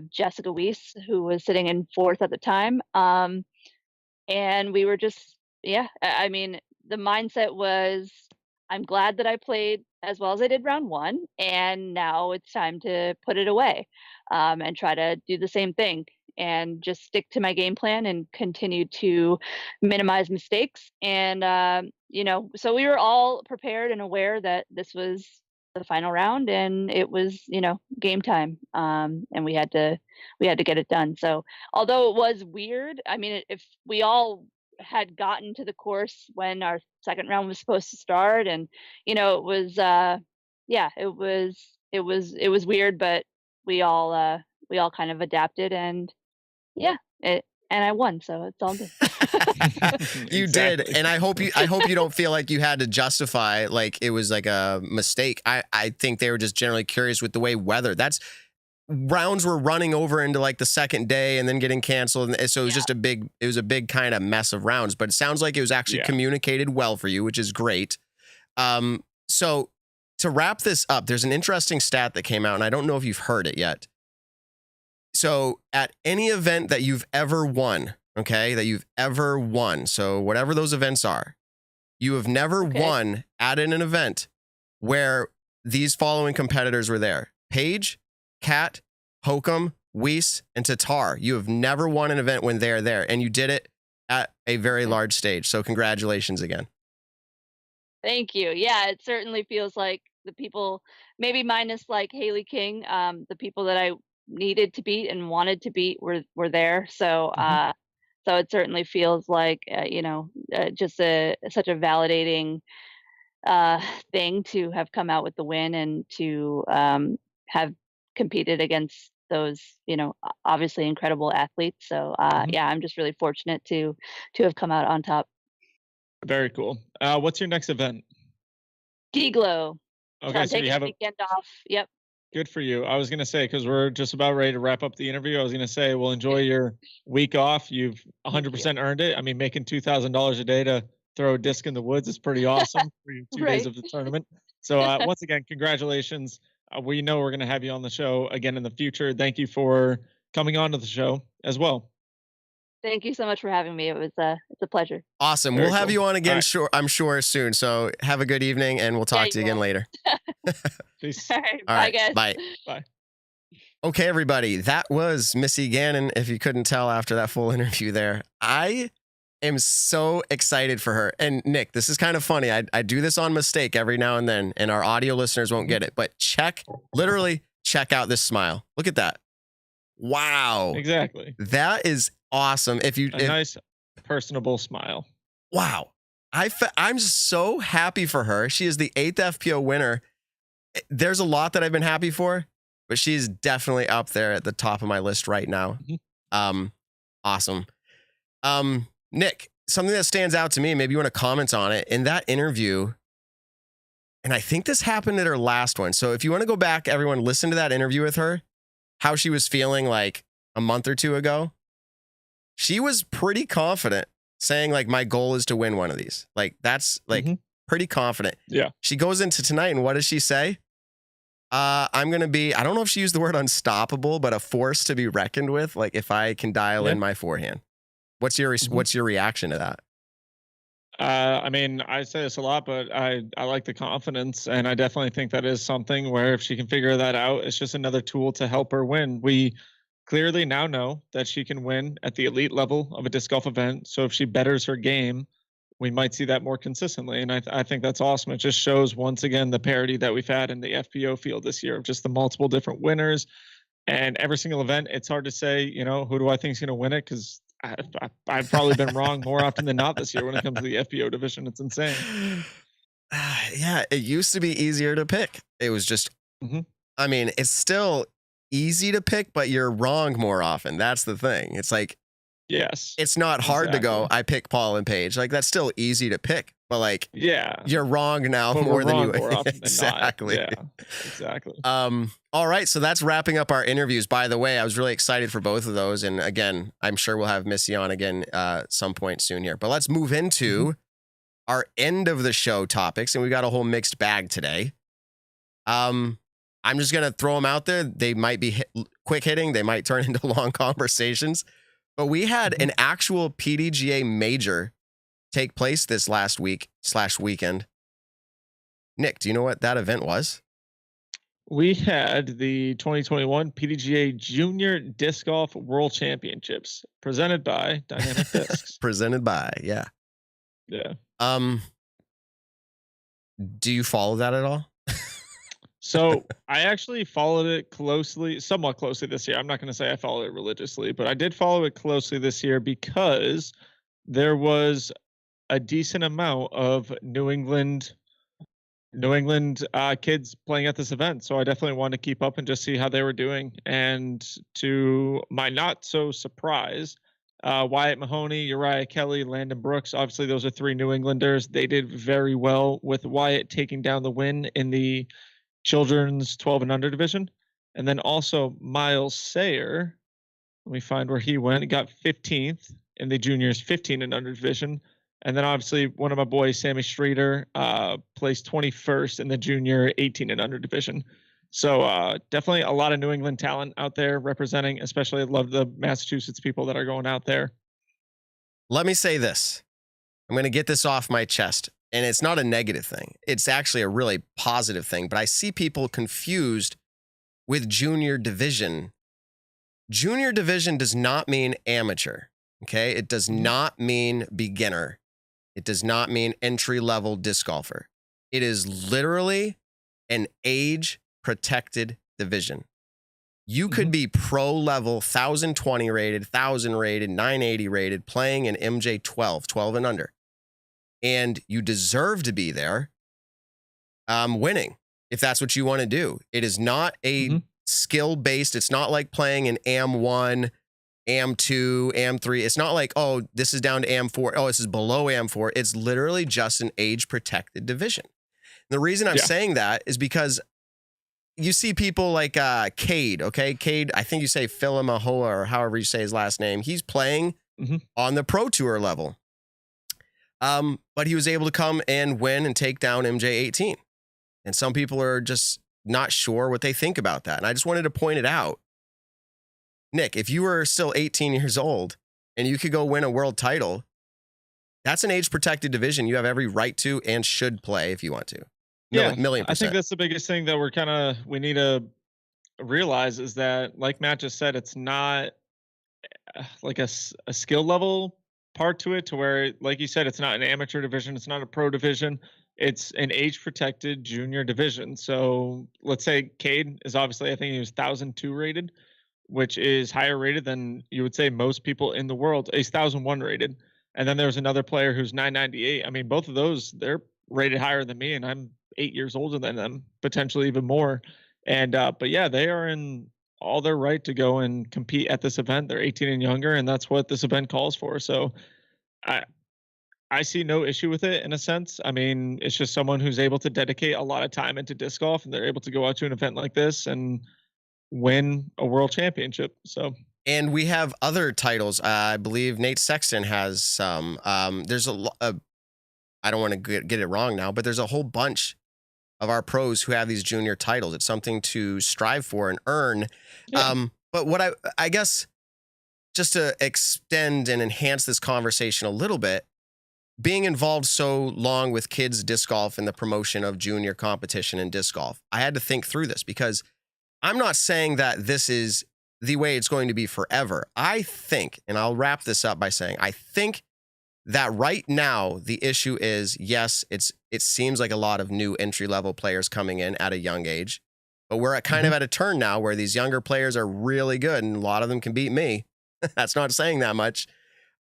Jessica Weiss, who was sitting in 4th at the time. And we were just, I mean, the mindset was, I'm glad that I played as well as I did round 1, and now it's time to put it away, and try to do the same thing and just stick to my game plan and continue to minimize mistakes. And so we were all prepared and aware that this was the final round, and it was game time, and we had to get it done. So although it was weird, I mean, if we all had gotten to the course when our second round was supposed to start, and it was yeah, it was weird, but we all kind of adapted, and yeah, and I won, so it's all good. You did, Exactly. and I hope you don't feel like you had to justify like it was like a mistake. I think they were just generally curious with the way weather. That's rounds were running over into like the second day and then getting canceled, and so it was just a big kind of mess of rounds. But it sounds like it was actually communicated well for you, which is great. So to wrap this up, there's an interesting stat that came out, and I don't know if you've heard it yet. So at any event that you've ever won, so whatever those events are, you have never won at an event where these following competitors were there: Paige, Kat, Hokum, Weiss, and Tatar. You have never won an event when they're there, and you did it at a very large stage. So congratulations again. Thank you. Yeah, it certainly feels like the people, maybe minus like Haley King, the people that I needed to beat and wanted to beat were there. So so it certainly feels like just such a validating thing to have come out with the win, and to have competed against those obviously incredible athletes. So yeah, I'm just really fortunate to have come out on top. Very cool. What's your next event? Glow. So Okay, I'm so you taking have a a weekend off. Yep. good for you. I was gonna say, because we're just about ready to wrap up the interview, I was gonna say, well, enjoy your week off. You've 100% earned it. I mean, making $2,000 a day to throw a disc in the woods is pretty awesome for your 2 days Right. of the tournament. So once again, congratulations. We know we're gonna have you on the show again in the future. Thank you for coming on to the show as well. Thank you so much for having me. It's a pleasure. Awesome. Very We'll have cool. you on again, All right. sure, I'm sure soon. So have a good evening, and we'll talk to you you again will. later. Peace. All right. All Bye, right. guys. Bye. Bye. Okay, everybody. That was Missy Gannon. If you couldn't tell after that full interview there, I am so excited for her. And Nick, this is kind of funny. I do this on mistake every now and then, and our audio listeners won't get it. But literally check out this smile. Look at that. Wow. Exactly. That is awesome. If Nice, personable smile. wow. I'm so happy for her. She is the 8th FPO winner. There's a lot that I've been happy for, but she's definitely up there at the top of my list right now. Awesome. Nick, something that stands out to me, maybe you want to comment on it, in that interview, and I think this happened at her last one. So if you want to go back, everyone, listen to that interview with her, how she was feeling like a month or two ago. She was pretty confident, saying like, my goal is to win one of these. Like, that's like pretty confident. Yeah. She goes into tonight, and what does she say? I'm going to be, I don't know if she used the word unstoppable, but a force to be reckoned with. Like, if I can dial in my forehand. What's your reaction to that? I mean, I say this a lot, but I like the confidence, and I definitely think that is something where if she can figure that out, it's just another tool to help her win. We clearly now know that she can win at the elite level of a disc golf event. So if she betters her game, we might see that more consistently. And I think that's awesome. It just shows once again the parity that we've had in the FPO field this year of just the multiple different winners. And every single event, it's hard to say, who do I think is going to win it? Because I've probably been wrong more often than not this year when it comes to the FPO division. It's insane. Yeah, it used to be easier to pick. It was just, I mean, it's still easy to pick, but you're wrong more often. That's the thing. It's like, yes, it's not hard to go, I pick Paul and Paige. Like, that's still easy to pick, but like, yeah, you're wrong now but more than you more often exactly. Than not. Yeah, exactly. All right, so that's wrapping up our interviews. By the way, I was really excited for both of those, and again, I'm sure we'll have Missy on again some point soon here. But let's move into our end of the show topics, and we got a whole mixed bag today. I'm just gonna throw them out there. They might be quick hitting. They might turn into long conversations. But we had an actual PDGA major take place this last weekend. Nick, do you know what that event was? We had the 2021 PDGA Junior Disc Golf World Championships presented by Dynamic Discs. Presented by, yeah. Yeah. Do you follow that at all? So I actually followed it somewhat closely this year. I'm not going to say I followed it religiously, but I did follow it closely this year because there was a decent amount of New England kids playing at this event. So I definitely wanted to keep up and just see how they were doing. And to my not so surprise, Wyatt Mahoney, Uriah Kelly, Landon Brooks, obviously those are 3 New Englanders. They did very well, with Wyatt taking down the win in the children's 12 and under division. And then also Miles Sayer, let me find where he went. He got 15th in the juniors 15 and under division. And then obviously one of my boys, Sammy Streeter, placed 21st in the junior 18 and under division. So definitely a lot of New England talent out there representing, especially I love the Massachusetts people that are going out there. Let me say this. I'm going to get this off my chest. And it's not a negative thing. It's actually a really positive thing. But I see people confused with junior division. Junior division does not mean amateur. Okay? It does not mean beginner. It does not mean entry-level disc golfer. It is literally an age-protected division. You could be pro-level, 1,020 rated, 1,000 rated, 980 rated, playing in MJ 12 and under. And you deserve to be there winning, if that's what you want to do. It is not a skill-based. It's not like playing in AM1, AM2, AM3. It's not like, oh, this is down to AM4. Oh, this is below AM4. It's literally just an age-protected division. And the reason I'm saying that is because you see people like Cade, okay? Cade, I think you say Philamahoa or however you say his last name. He's playing on the Pro Tour level. But he was able to come and win and take down MJ 18. And some people are just not sure what they think about that. And I just wanted to point it out. Nick, if you were still 18 years old and you could go win a world title, that's an age-protected division you have every right to and should play if you want to. Million percent. I think that's the biggest thing that we need to realize is that, like Matt just said, it's not like a skill level part to it, to where, like you said, it's not an amateur division, it's not a pro division, it's an age-protected junior division. So let's say Cade is obviously, I think he was 1,002 rated, which is higher rated than you would say most people in the world. He's 1,001 rated. And then there's another player who's 998. I mean, both of those, they're rated higher than me, and I'm 8 years older than them, potentially even more. And but yeah, they are in all their right to go and compete at this event. They're 18 and younger, and that's what this event calls for. So I see no issue with it in a sense. I mean, it's just someone who's able to dedicate a lot of time into disc golf, and they're able to go out to an event like this and win a world championship. So, and we have other titles. I believe Nate Sexton has some. There's I don't want to get it wrong now, but there's a whole bunch of our pros who have these junior titles. It's something to strive for and earn. Yeah. But what I guess, just to extend and enhance this conversation a little bit, being involved so long with kids disc golf and the promotion of junior competition in disc golf, I had to think through this, because I'm not saying that this is the way it's going to be forever. I think, and I'll wrap this up by saying, I think that right now the issue is, yes, it seems like a lot of new entry-level players coming in at a young age, but we're kind of at a turn now where these younger players are really good, and a lot of them can beat me. That's not saying that much.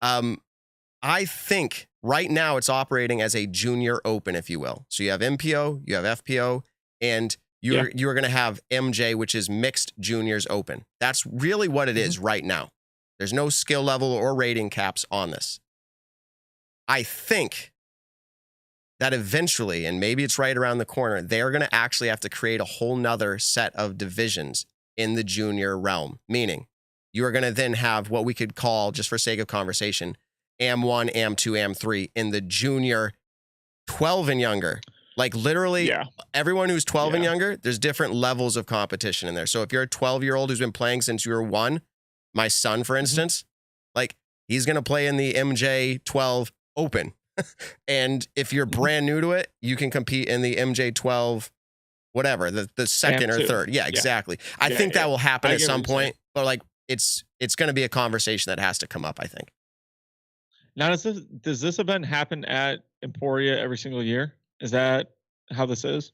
I think right now it's operating as a junior open, if you will. So you have MPO, you have FPO, and you're going to have MJ, which is mixed juniors open. That's really what it is right now. There's no skill level or rating caps on this. I think that eventually, and maybe it's right around the corner, they're going to actually have to create a whole nother set of divisions in the junior realm, meaning you are going to then have what we could call, just for sake of conversation, AM1, AM2, AM3 in the junior 12 and younger. Like literally everyone who's 12 and younger, there's different levels of competition in there. So if you're a 12-year-old who's been playing since you were 1, my son, for instance, like he's going to play in the MJ 12 open. And if you're brand new to it, you can compete in the MJ 12, whatever, the second or third. Yeah, exactly. I think that will happen at some point, but like it's going to be a conversation that has to come up, I think. Now, does this event happen at Emporia every single year? Is that how this is?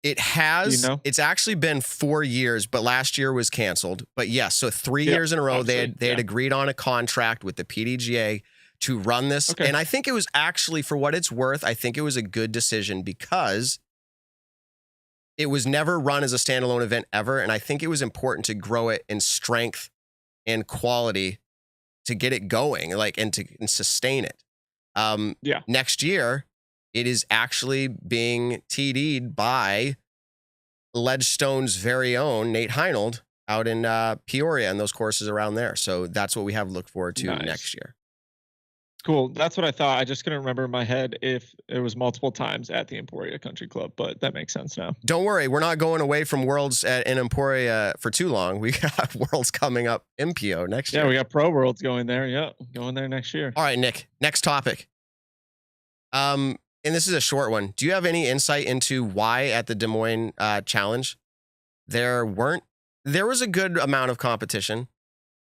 It has. You know? It's actually been 4 years, but last year was canceled. But yes, so 3 years in a row, they had agreed on a contract with the PDGA to run this. Okay. And I think it was actually, for what it's worth, I think it was a good decision because it was never run as a standalone event ever. And I think it was important to grow it in strength and quality to get it going, like, and sustain it. Next year, it is actually being TD'd by Ledgestone's very own Nate Heinold out in Peoria and those courses around there. So that's what we have to look forward to next year. Cool. That's what I thought. I just couldn't remember in my head if it was multiple times at the Emporia Country Club, but that makes sense now. Don't worry. We're not going away from Worlds in Emporia for too long. We got Worlds coming up MPO next year. Yeah, we got Pro Worlds going there. Yeah, going there next year. All right, Nick, next topic. And this is a short one. Do you have any insight into why at the Des Moines Challenge there was a good amount of competition,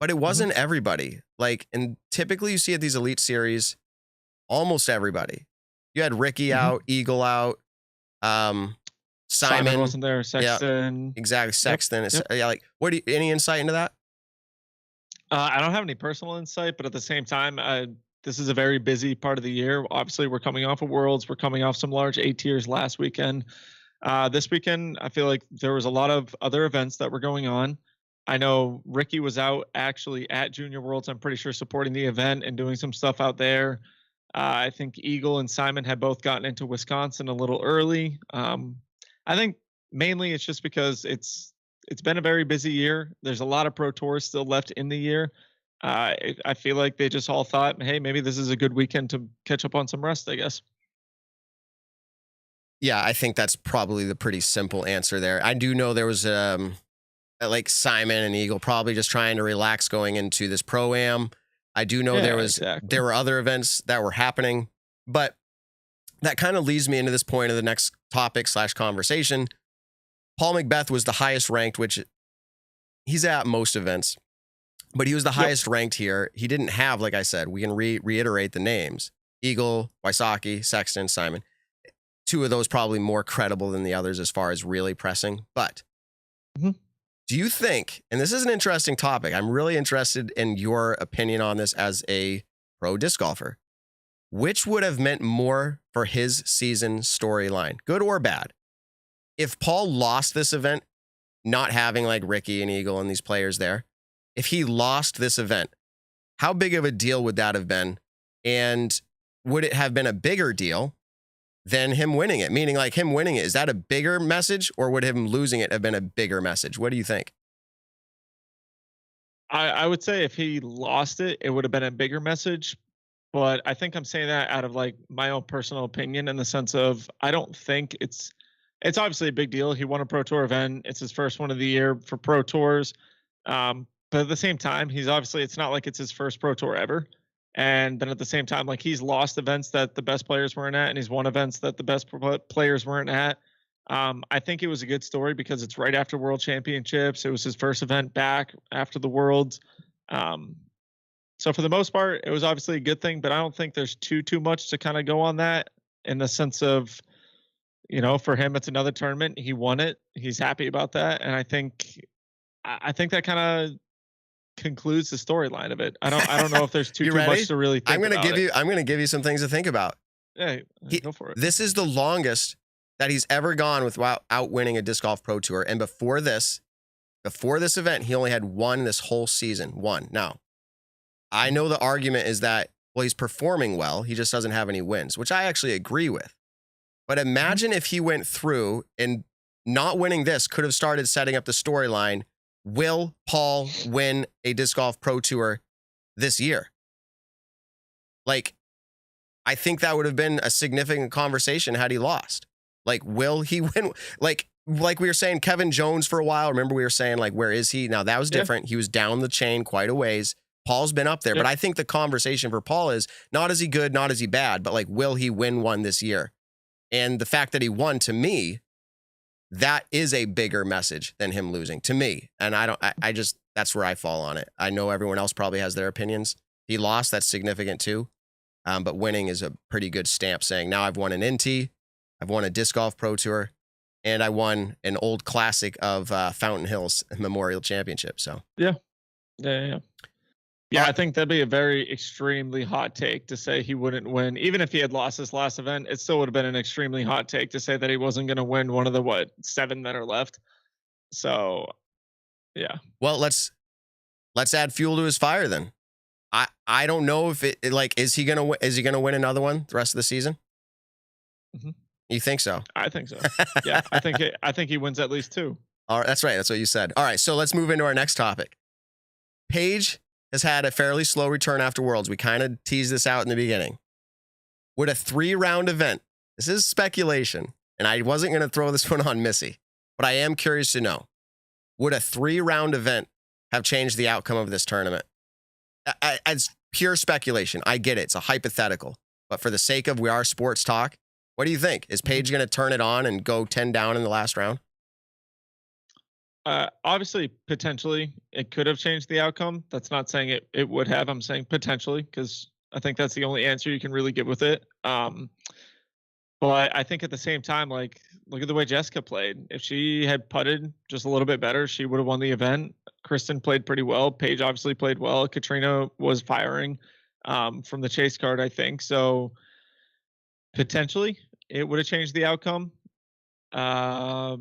but it wasn't everybody. Like, and typically you see at these elite series, almost everybody. You had Ricky out, Eagle out, Simon wasn't there, Sexton. Yeah, exactly, Sexton. Yep. Yeah, like, any insight into that? I don't have any personal insight, but at the same time, this is a very busy part of the year. Obviously, we're coming off of Worlds. We're coming off some large A tiers last weekend. This weekend, I feel like there was a lot of other events that were going on. I know Ricky was out actually at Junior Worlds, I'm pretty sure, supporting the event and doing some stuff out there. I think Eagle and Simon had both gotten into Wisconsin a little early. I think mainly it's just because it's been a very busy year. There's a lot of Pro Tours still left in the year. I feel like they just all thought, hey, maybe this is a good weekend to catch up on some rest, I guess. Yeah, I think that's probably the pretty simple answer there. I do know there was like Simon and Eagle probably just trying to relax going into this Pro-Am. I do know there were other events that were happening, but that kind of leads me into this point of the next topic / conversation. Paul Macbeth was the highest ranked, which he's at most events, but he was the highest ranked here. He didn't have, like I said, we can reiterate the names: Eagle, Wysocki, Sexton, Simon. Two of those probably more credible than the others as far as really pressing. But do you think, and this is an interesting topic, I'm really interested in your opinion on this as a pro disc golfer, which would have meant more for his season storyline, good or bad? If Paul lost this event, not having like Ricky and Eagle and these players there, if he lost this event, how big of a deal would that have been? And would it have been a bigger deal than him winning it? Meaning, like, him winning it, is that a bigger message, or would him losing it have been a bigger message? What do you think? I would say if he lost it, it would have been a bigger message. But I think I'm saying that out of like my own personal opinion, in the sense of, I don't think it's obviously a big deal. He won a Pro Tour event. It's his first one of the year for Pro Tours. But at the same time, it's not like it's his first Pro Tour ever. And then at the same time, like, he's lost events that the best players weren't at, and he's won events that the best players weren't at. I think it was a good story because it's right after World Championships. It was his first event back after the Worlds. So for the most part, it was obviously a good thing, but I don't think there's too much to kind of go on that, in the sense of, for him, it's another tournament. He won it. He's happy about that. And I think that kind of concludes the storyline of it. I don't know if there's too much to really think I'm about. I'm going to give you some things to think about. Yeah, go for it. This is the longest that he's ever gone without winning a Disc Golf Pro Tour. And before this event, he only had one this whole season. One. Now, I know the argument is that, well, he's performing well. He just doesn't have any wins, which I actually agree with. But imagine if he went through and not winning this could have started setting up the storyline. Will Paul win a Disc Golf Pro Tour this year? Like, I think that would have been a significant conversation had he lost. Like, will he win? Like we were saying, Kevin Jones for a while. Remember, we were saying, like, where is he? Now, that was different. He was down the chain quite a ways. Paul's been up there. But I think the conversation for Paul is, not is he good, not is he bad, but, like, will he win one this year? And the fact that he won, to me, that is a bigger message than him losing, to me. And I just, that's where I fall on it. I know everyone else probably has their opinions. He lost, that's significant too. But winning is a pretty good stamp, saying, now I've won an NT, I've won a Disc Golf Pro Tour, and I won an old classic of Fountain Hills Memorial Championship. So yeah. Yeah, I think that'd be a very extremely hot take to say he wouldn't win. Even if he had lost his last event, it still would have been an extremely hot take to say that he wasn't going to win one of the 7 that are left. So, yeah. Well, let's add fuel to his fire then. I don't know if it like is he gonna win another one the rest of the season? Mm-hmm. You think so? I think so. Yeah, I think he wins at least 2. All right, that's right. That's what you said. All right, so let's move into our next topic. Paige has had a fairly slow return after Worlds. We kind of teased this out in the beginning. Would a 3-round event, this is speculation, and I wasn't going to throw this one on Missy, but I am curious to know, would a 3-round event have changed the outcome of this tournament? It's pure speculation. I get it. It's a hypothetical. But for the sake of we are sports talk, what do you think? Is Paige going to turn it on and go 10 down in the last round? Obviously, potentially, it could have changed the outcome. That's not saying it would have. I'm saying potentially, because I think that's the only answer you can really get with it. But I think at the same time, like, look at the way Jessica played. If she had putted just a little bit better, she would have won the event. Kristen played pretty well. Paige obviously played well. Katrina was firing from the chase card, I think. So potentially, it would have changed the outcome. I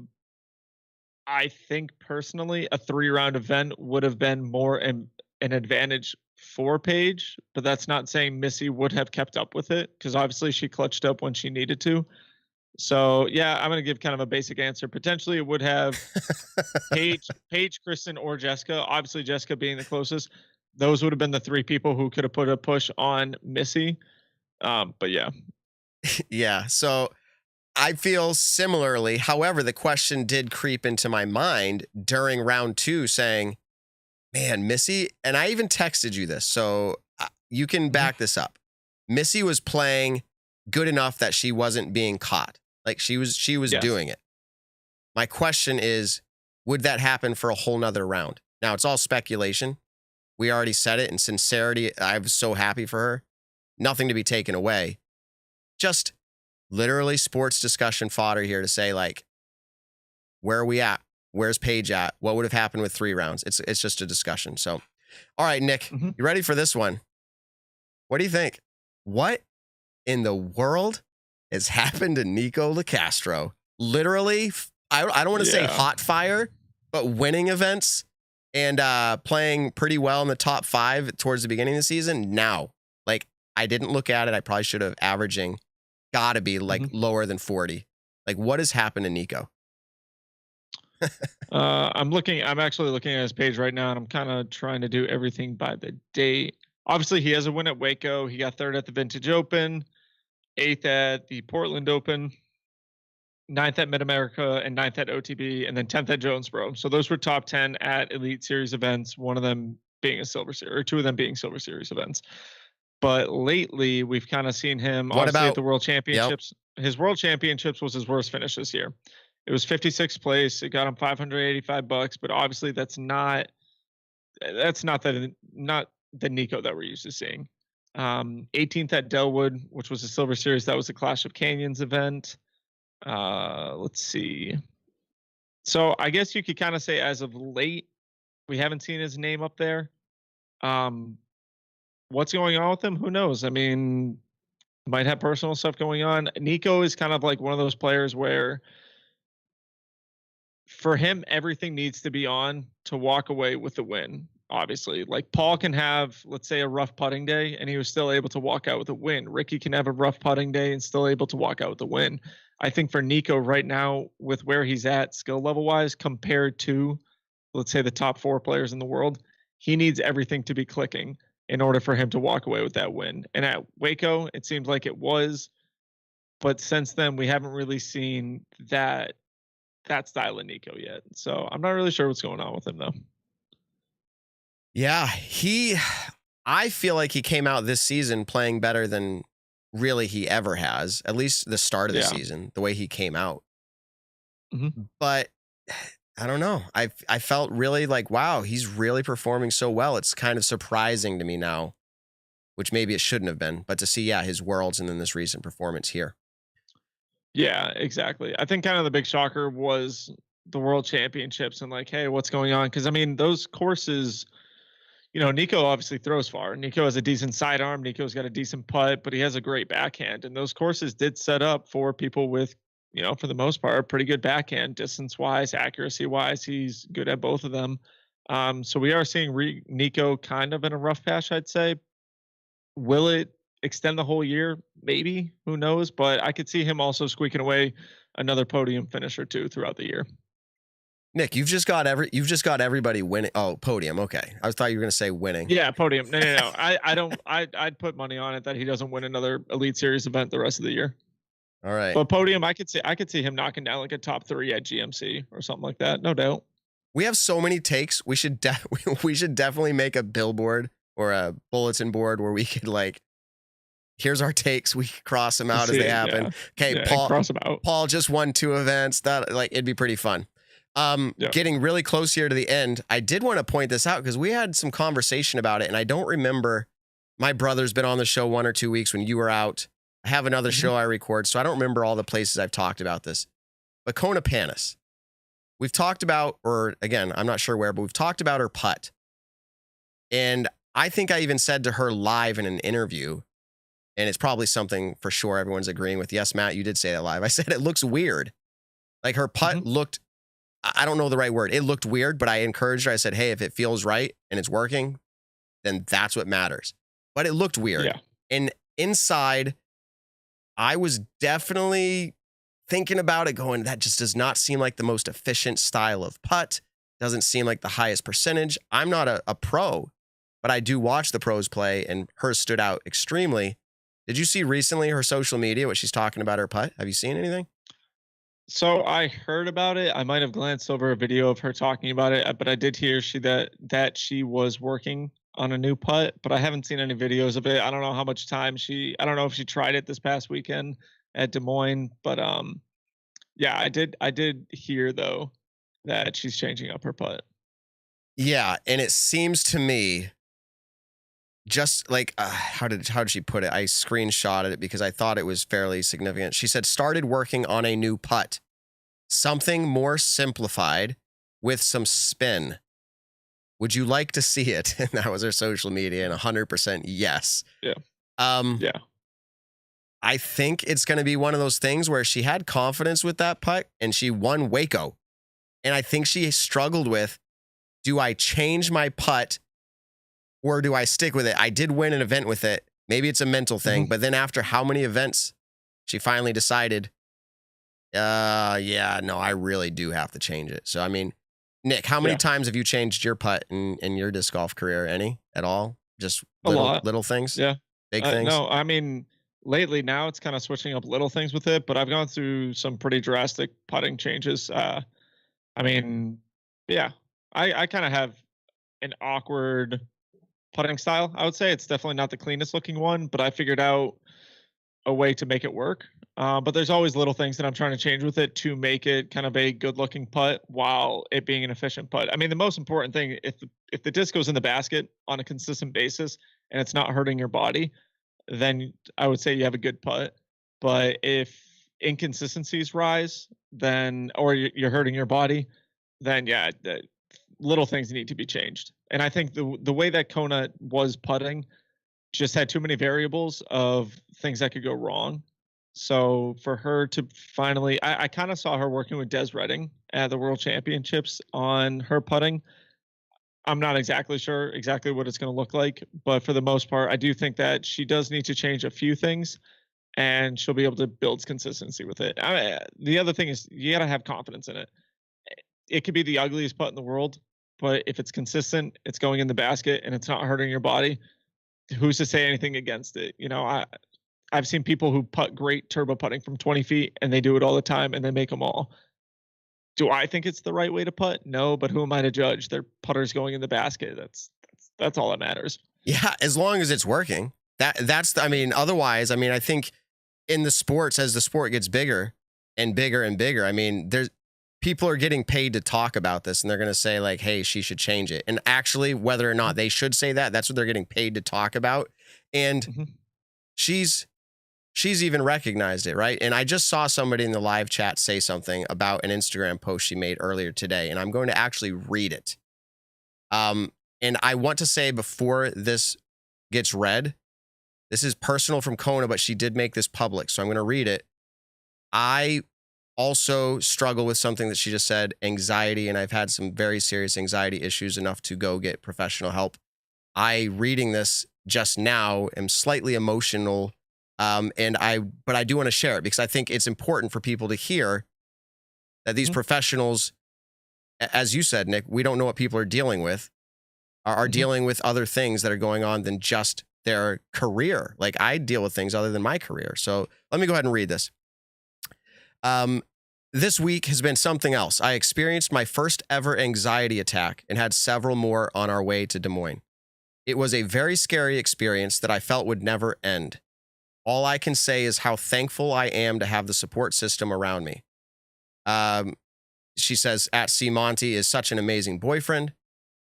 think personally, a 3-round event would have been more an advantage for Paige, but that's not saying Missy would have kept up with it, because obviously she clutched up when she needed to. So yeah, I'm going to give kind of a basic answer. Potentially it would have Paige, Kristen, or Jessica. Obviously Jessica being the closest. Those would have been the 3 people who could have put a push on Missy. But yeah. Yeah. So I feel similarly. However, the question did creep into my mind during round 2 saying, man, Missy, and I even texted you this, so you can back this up. Missy was playing good enough that she wasn't being caught. Like she was yes. doing it. My question is, would that happen for a whole nother round? Now it's all speculation. We already said it in sincerity. I'm so happy for her. Nothing to be taken away. Just literally sports discussion fodder here to say, like, where are we at? Where's Paige at? What would have happened with 3 rounds? It's just a discussion. So, all right, Nick, you ready for this one? What do you think? What in the world has happened to Nico LaCastro? Literally, I don't want to say hot fire, but winning events and playing pretty well in the top 5 towards the beginning of the season. Now, like, I didn't look at it. I probably should have. Averaging got to be like lower than 40. Like, what has happened to Nico? I'm actually looking at his page right now, and I'm kind of trying to do everything by the date. Obviously, he has a win at Waco. He got 3rd at the Vintage Open, 8th at the Portland Open, 9th at Mid-America, and 9th at OTB, and then 10th at Jonesboro. So those were top 10 at Elite Series events, one of them being a Silver Series, or 2 of them being Silver Series events. But lately, we've kind of seen him obviously at the World Championships. Yep. His World Championships was his worst finish this year. It was 56th place. It got him $585, but obviously that's not the Nico that we're used to seeing. 18th at Delwood, which was a Silver Series. That was the Clash of Canyons event. Let's see. So I guess you could kind of say as of late, we haven't seen his name up there. What's going on with him? Who knows? I mean, might have personal stuff going on. Nico is kind of like one of those players where for him, everything needs to be on to walk away with the win. Obviously, like Paul can have, let's say, a rough putting day and he was still able to walk out with a win. Ricky can have a rough putting day and still able to walk out with a win. I think for Nico right now, with where he's at skill level wise compared to, let's say, the top 4 players in the world, he needs everything to be clicking in order for him to walk away with that win. And at Waco, it seemed like it was, but since then we haven't really seen that style of Nico yet. So I'm not really sure what's going on with him though. Yeah, I feel like he came out this season playing better than really he ever has, at least the start of the season, the way he came out. But I don't know. I felt really like, wow, he's really performing so well. It's kind of surprising to me now, which maybe it shouldn't have been, but to see, his Worlds and then this recent performance here. Yeah, exactly. I think kind of the big shocker was the World Championships and like, hey, what's going on? Because I mean, those courses, Nico obviously throws far. Nico has a decent sidearm. Nico's got a decent putt, but he has a great backhand. And those courses did set up for people with, for the most part, a pretty good backhand, distance-wise, accuracy-wise. He's good at both of them. So we are seeing Nico kind of in a rough patch, I'd say. Will it extend the whole year? Maybe. Who knows? But I could see him also squeaking away another podium finish or two throughout the year. Nick, you've just got everybody winning. Oh, podium. Okay. I thought you were going to say winning. Yeah, podium. No. I'd put money on it that he doesn't win another Elite Series event the rest of the year. All right. But podium, I could see him knocking down like a top 3 at GMC or something like that. No doubt. We have so many takes. We should definitely make a billboard or a bulletin board where we could here's our takes. We cross them out as they happen. Yeah. Okay, Paul. Cross them out. Paul just won 2 events. That it'd be pretty fun. Getting really close here to the end. I did want to point this out because we had some conversation about it, and I don't remember. My brother's been on the show 1 or 2 weeks when you were out. I have another show I record, so I don't remember all the places I've talked about this. But Kona Panis, we've talked about, or again, I'm not sure where, but we've talked about her putt. And I think I even said to her live in an interview, and it's probably something for sure everyone's agreeing with. Yes, Matt, you did say that live. I said it looks weird. Like her putt looked, I don't know the right word. It looked weird, but I encouraged her. I said, hey, if it feels right and it's working, then that's what matters. But it looked weird. Yeah. And inside, I was definitely thinking about it going, that just does not seem like the most efficient style of putt. Doesn't seem like the highest percentage. I'm not a pro, but I do watch the pros play, and hers stood out extremely. Did you see recently her social media, what she's talking about her putt? Have you seen anything? So I heard about it. I might have glanced over a video of her talking about it, but I did hear that she was working on a new putt, but I haven't seen any videos of it. I don't know how much time I don't know if she tried it this past weekend at Des Moines, but yeah, I did hear though that she's changing up her putt. Yeah, and it seems to me just like how did she put it? I screenshotted it because I thought it was fairly significant. She said, started working on a new putt, something more simplified with some spin. Would you like to see it? And that was her social media, and 100% yes. Yeah. Yeah. I think it's going to be one of those things where she had confidence with that putt and she won Waco. And I think she struggled with, do I change my putt or do I stick with it? I did win an event with it. Maybe it's a mental thing, but then after how many events, she finally decided, yeah, no, I really do have to change it. So, I mean, Nick, how many times have you changed your putt in your disc golf career? Any at all? Just little things? Yeah. Big things? No, I mean, lately now it's kind of switching up little things with it, but I've gone through some pretty drastic putting changes. I mean, yeah, I kind of have an awkward putting style. I would say it's definitely not the cleanest looking one, but I figured out a way to make it work. But there's always little things that I'm trying to change with it to make it kind of a good looking putt while it being an efficient putt. I mean, the most important thing, if the disc goes in the basket on a consistent basis and it's not hurting your body, then I would say you have a good putt. But if inconsistencies rise, then, or you're hurting your body, then yeah, the little things need to be changed. And I think the way that Kona was putting just had too many variables of things that could go wrong. So for her to finally, I kind of saw her working with Des Redding at the World Championships on her putting. I'm not exactly sure exactly what it's going to look like, but for the most part, I do think that she does need to change a few things, and she'll be able to build consistency with it. The other thing is you got to have confidence in it. It could be the ugliest putt in the world, but if it's consistent, it's going in the basket, and it's not hurting your body, who's to say anything against it? You know, I've seen people who putt great turbo putting from 20 feet, and they do it all the time, and they make them all. Do I think it's the right way to putt? No, but who am I to judge? Their putter's going in the basket. That's all that matters. Yeah, as long as it's working. I mean, otherwise, I mean, I think in the sports, as the sport gets bigger and bigger and bigger, I mean, people are getting paid to talk about this, and they're going to say like, hey, she should change it. And actually, whether or not they should say that, that's what they're getting paid to talk about. And she's even recognized it, right? And I just saw somebody in the live chat say something about an Instagram post she made earlier today, and I'm going to actually read it. And I want to say before this gets read, this is personal from Kona, but she did make this public, so I'm going to read it. I also struggle with something that she just said, anxiety, and I've had some very serious anxiety issues enough to go get professional help. Reading this just now, am slightly emotional, but I do want to share it because I think it's important for people to hear that these professionals, as you said, Nick, we don't know what people are dealing with, are dealing with other things that are going on than just their career. Like I deal with things other than my career. So let me go ahead and read this. This week has been something else. I experienced my first ever anxiety attack and had several more on our way to Des Moines. It was a very scary experience that I felt would never end. All I can say is how thankful I am to have the support system around me. She says, at C. Monty is such an amazing boyfriend.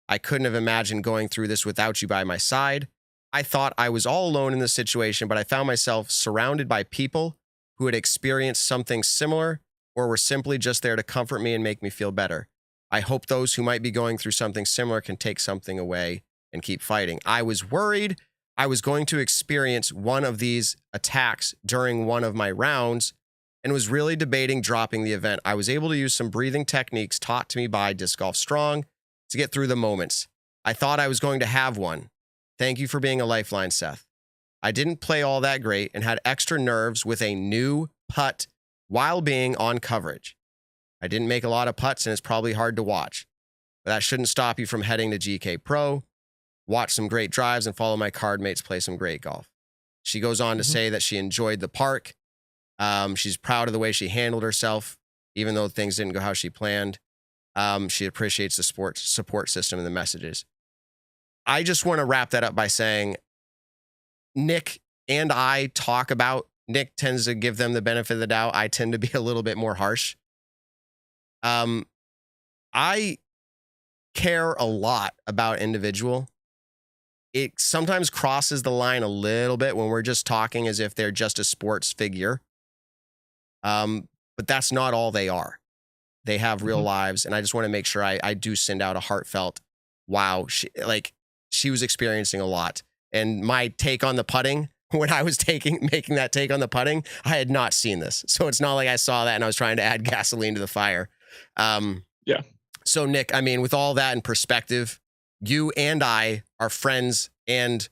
I couldn't have imagined going through this without you by my side. I thought I was all alone in this situation, but I found myself surrounded by people who had experienced something similar or were simply just there to comfort me and make me feel better. I hope those who might be going through something similar can take something away and keep fighting. I was worried I was going to experience one of these attacks during one of my rounds and was really debating dropping the event. I was able to use some breathing techniques taught to me by Disc Golf Strong to get through the moments. I thought I was going to have one. Thank you for being a lifeline, Seth. I didn't play all that great and had extra nerves with a new putt while being on coverage. I didn't make a lot of putts and it's probably hard to watch, but that shouldn't stop you from heading to GK Pro, watch some great drives and follow my card mates play some great golf. She goes on to say that she enjoyed the park. She's proud of the way she handled herself, even though things didn't go how she planned. She appreciates the support system and the messages. I just want to wrap that up by saying Nick and I talk about, Nick tends to give them the benefit of the doubt. I tend to be a little bit more harsh. I care a lot about individual. It sometimes crosses the line a little bit when we're just talking as if they're just a sports figure. But that's not all they are. They have real lives. And I just want to make sure I do send out a heartfelt, wow, she was experiencing a lot. And my take on the putting, when I was making that take on the putting, I had not seen this. So it's not like I saw that and I was trying to add gasoline to the fire. Yeah. So Nick, I mean, with all that in perspective, you and I are friends and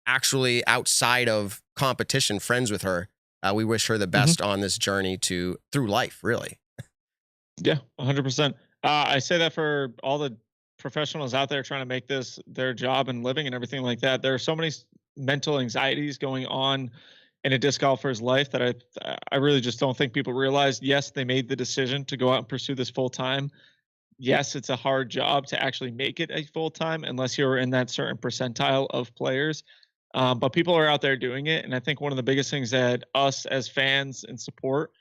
actually outside of competition, friends with her. We wish her the best on this journey through life, really. Yeah, 100%. I say that for all the professionals out there trying to make this their job and living and everything like that. There are so many mental anxieties going on in a disc golfer's life that I really just don't think people realize. Yes, they made the decision to go out and pursue this full time. Yes, it's a hard job to actually make it a full time unless you're in that certain percentile of players. But people are out there doing it. And I think one of the biggest things that us as fans and support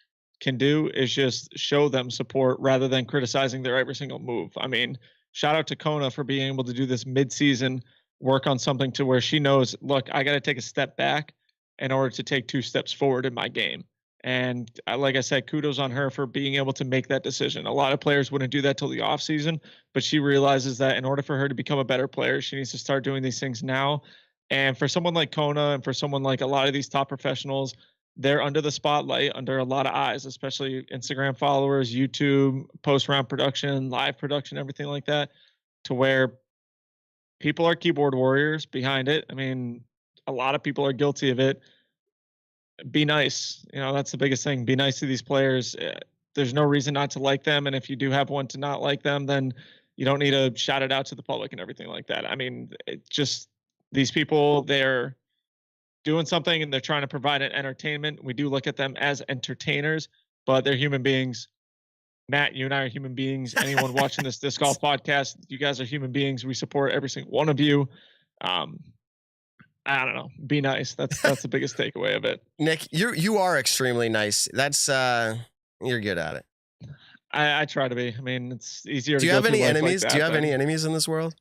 can do is just show them support rather than criticizing their every single move. I mean, shout out to Kona for being able to do this mid-season, work on something to where she knows, look, I got to take a step back in order to take 2 steps forward in my game. And like I said, kudos on her for being able to make that decision. A lot of players wouldn't do that till the off season, but she realizes that in order for her to become a better player, she needs to start doing these things now. And for someone like Kona and for someone like a lot of these top professionals, they're under the spotlight, under a lot of eyes, especially Instagram followers, YouTube, post-round production, live production, everything like that, to where people are keyboard warriors behind it. I mean, a lot of people are guilty of it. Be nice. You know, that's the biggest thing. Be nice to these players. There's no reason not to like them. And if you do have one to not like them, then you don't need to shout it out to the public and everything like that. I mean, these people, they're doing something and they're trying to provide an entertainment. We do look at them as entertainers, but they're human beings. Matt, you and I are human beings. Anyone watching this disc golf podcast, you guys are human beings. We support every single one of you. I don't know. Be nice. That's the biggest takeaway of it. Nick, you are extremely nice. That's you're good at it. I try to be. I mean, it's easier. Do you have any enemies? Do you have any enemies in this world?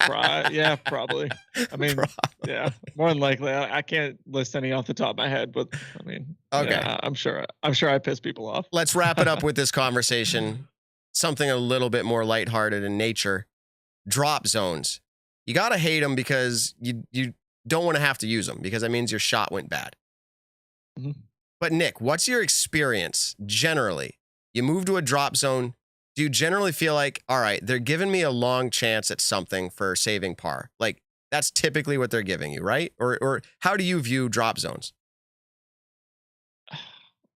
Yeah, probably. I mean, yeah, more than likely. I can't list any off the top of my head, but I mean, okay. Yeah, I'm sure I piss people off. Let's wrap it up with this conversation. Something a little bit more lighthearted in nature. drop zones. You got to hate them because you don't want to have to use them because that means your shot went bad. Mhm. But Nick, what's your experience generally? You move to a drop zone. Do you generally feel like, all right, they're giving me a long chance at something for saving par? Like that's typically what they're giving you, right? Or how do you view drop zones?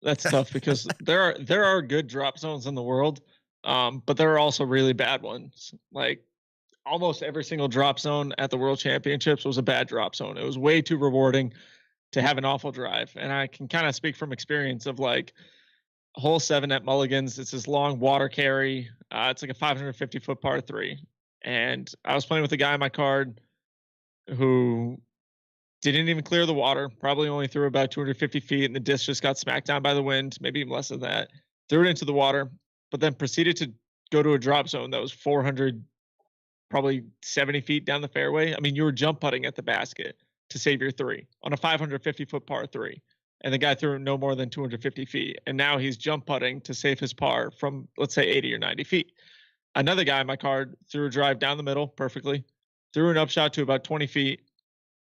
That's tough because there are good drop zones in the world, but there are also really bad ones. Like almost every single drop zone at the World Championships was a bad drop zone. It was way too rewarding to have an awful drive, and I can kind of speak from experience of like hole 7 at Mulligan's. It's this long water carry. It's like a 550-foot par 3, and I was playing with a guy on my card who didn't even clear the water, probably only threw about 250 feet, and the disc just got smacked down by the wind, maybe even less than that. Threw it into the water, but then proceeded to go to a drop zone that was 400, probably 70 feet down the fairway. I mean, you were jump putting at the basket to save your 3 on a 550-foot par 3. And the guy threw no more than 250 feet. And now he's jump putting to save his par from, let's say, 80 or 90 feet. Another guy on my card threw a drive down the middle perfectly, threw an upshot to about 20 feet,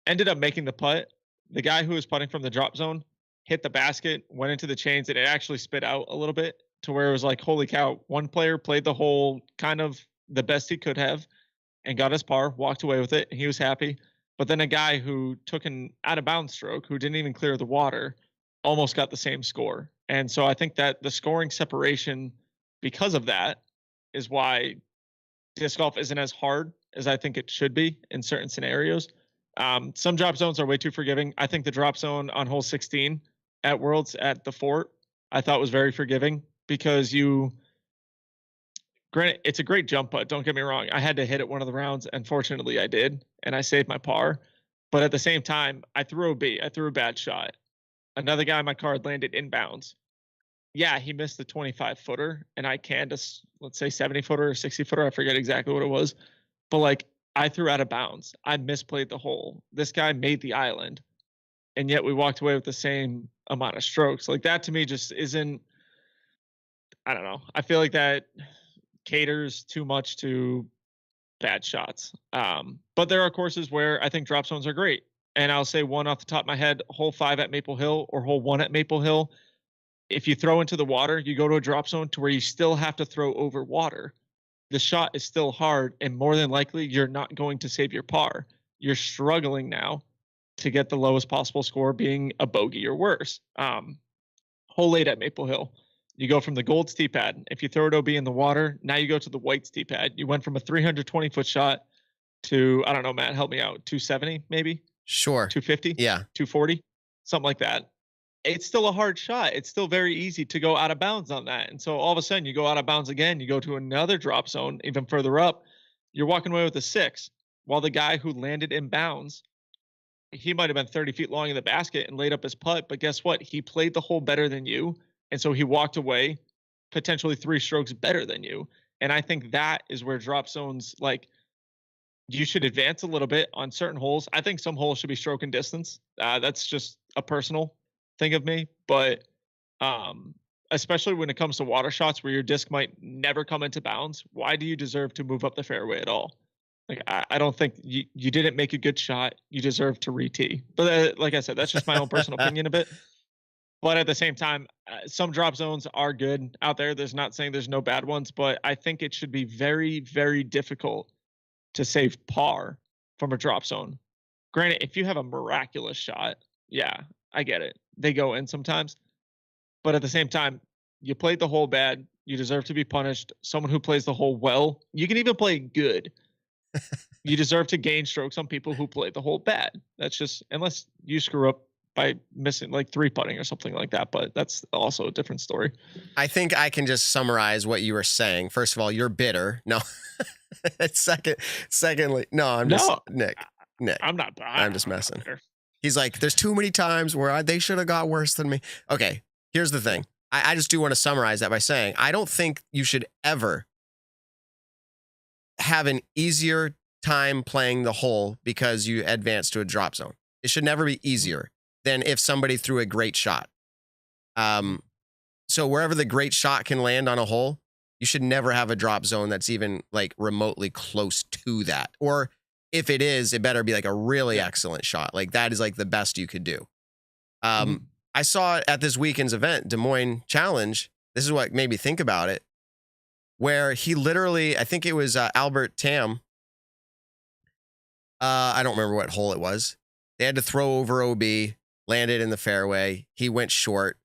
ended up making the putt. The guy who was putting from the drop zone hit the basket, went into the chains, and it actually spit out a little bit to where it was like, holy cow, one player played the hole kind of the best he could have and got his par, walked away with it, and he was happy. But then a guy who took an out of bounds stroke, who didn't even clear the water, almost got the same score. And so I think that the scoring separation because of that is why disc golf isn't as hard as I think it should be in certain scenarios. Some drop zones are way too forgiving. I think the drop zone on hole 16 at Worlds at the Fort, I thought was very forgiving because granted, it's a great jump putt. Don't get me wrong. I had to hit it one of the rounds, and fortunately I did, and I saved my par. But at the same time, I threw a bad shot. Another guy on my card landed inbounds. Yeah, he missed the 25-footer, and I canned a, let's say, 70-footer or 60-footer. I forget exactly what it was. But, like, I threw out of bounds. I misplayed the hole. This guy made the island, and yet we walked away with the same amount of strokes. Like, that to me just isn't, I don't know. I feel like that caters too much to bad shots. But there are courses where I think drop zones are great. And I'll say one off the top of my head, hole 5 at Maple Hill or hole 1 at Maple Hill. If you throw into the water, you go to a drop zone to where you still have to throw over water. The shot is still hard, and more than likely, you're not going to save your par. You're struggling now to get the lowest possible score, being a bogey or worse. Hole 8 at Maple Hill. You go from the gold tee pad. If you throw it OB in the water, now you go to the white tee pad. You went from a 320-foot shot to, I don't know, Matt, help me out, 270 maybe? Sure. 250? Yeah. 240? Something like that. It's still a hard shot. It's still very easy to go out of bounds on that. And so all of a sudden you go out of bounds again, you go to another drop zone, even further up, you're walking away with a 6. While the guy who landed in bounds, he might have been 30 feet long in the basket and laid up his putt, but guess what? He played the hole better than you. And so he walked away potentially 3 strokes better than you. And I think that is where drop zones, like, you should advance a little bit on certain holes. I think some holes should be stroke and distance. That's just a personal thing of me. But especially when it comes to water shots where your disc might never come into bounds, why do you deserve to move up the fairway at all? Like, I don't think you didn't make a good shot. You deserve to re-tee. But like I said, that's just my own personal opinion of it. But at the same time, some drop zones are good out there. There's not saying there's no bad ones, but I think it should be very, very difficult to save par from a drop zone. Granted, if you have a miraculous shot, yeah, I get it. They go in sometimes. But at the same time, you played the hole bad. You deserve to be punished. Someone who plays the hole well, you can even play good. You deserve to gain strokes on people who play the hole bad. That's just, unless you screw up by missing like 3 putting or something like that, but that's also a different story. I think I can just summarize what you were saying. First of all, you're bitter. No. Secondly, no, I'm just Nick. I'm not. I'm just messing. He's like, there's too many times where they should have got worse than me. Okay, here's the thing. I just do want to summarize that by saying I don't think you should ever have an easier time playing the hole because you advance to a drop zone. It should never be easier than if somebody threw a great shot. So wherever the great shot can land on a hole, You should never have a drop zone that's even like remotely close to that. Or if it is, it better be like a really excellent shot. Like that is like the best you could do. I saw it at this weekend's event, Des Moines Challenge. This is what made me think about it, where he literally, I think it was Albert Tam. I don't remember what hole it was. They had to throw over OB, landed in the fairway. He went short.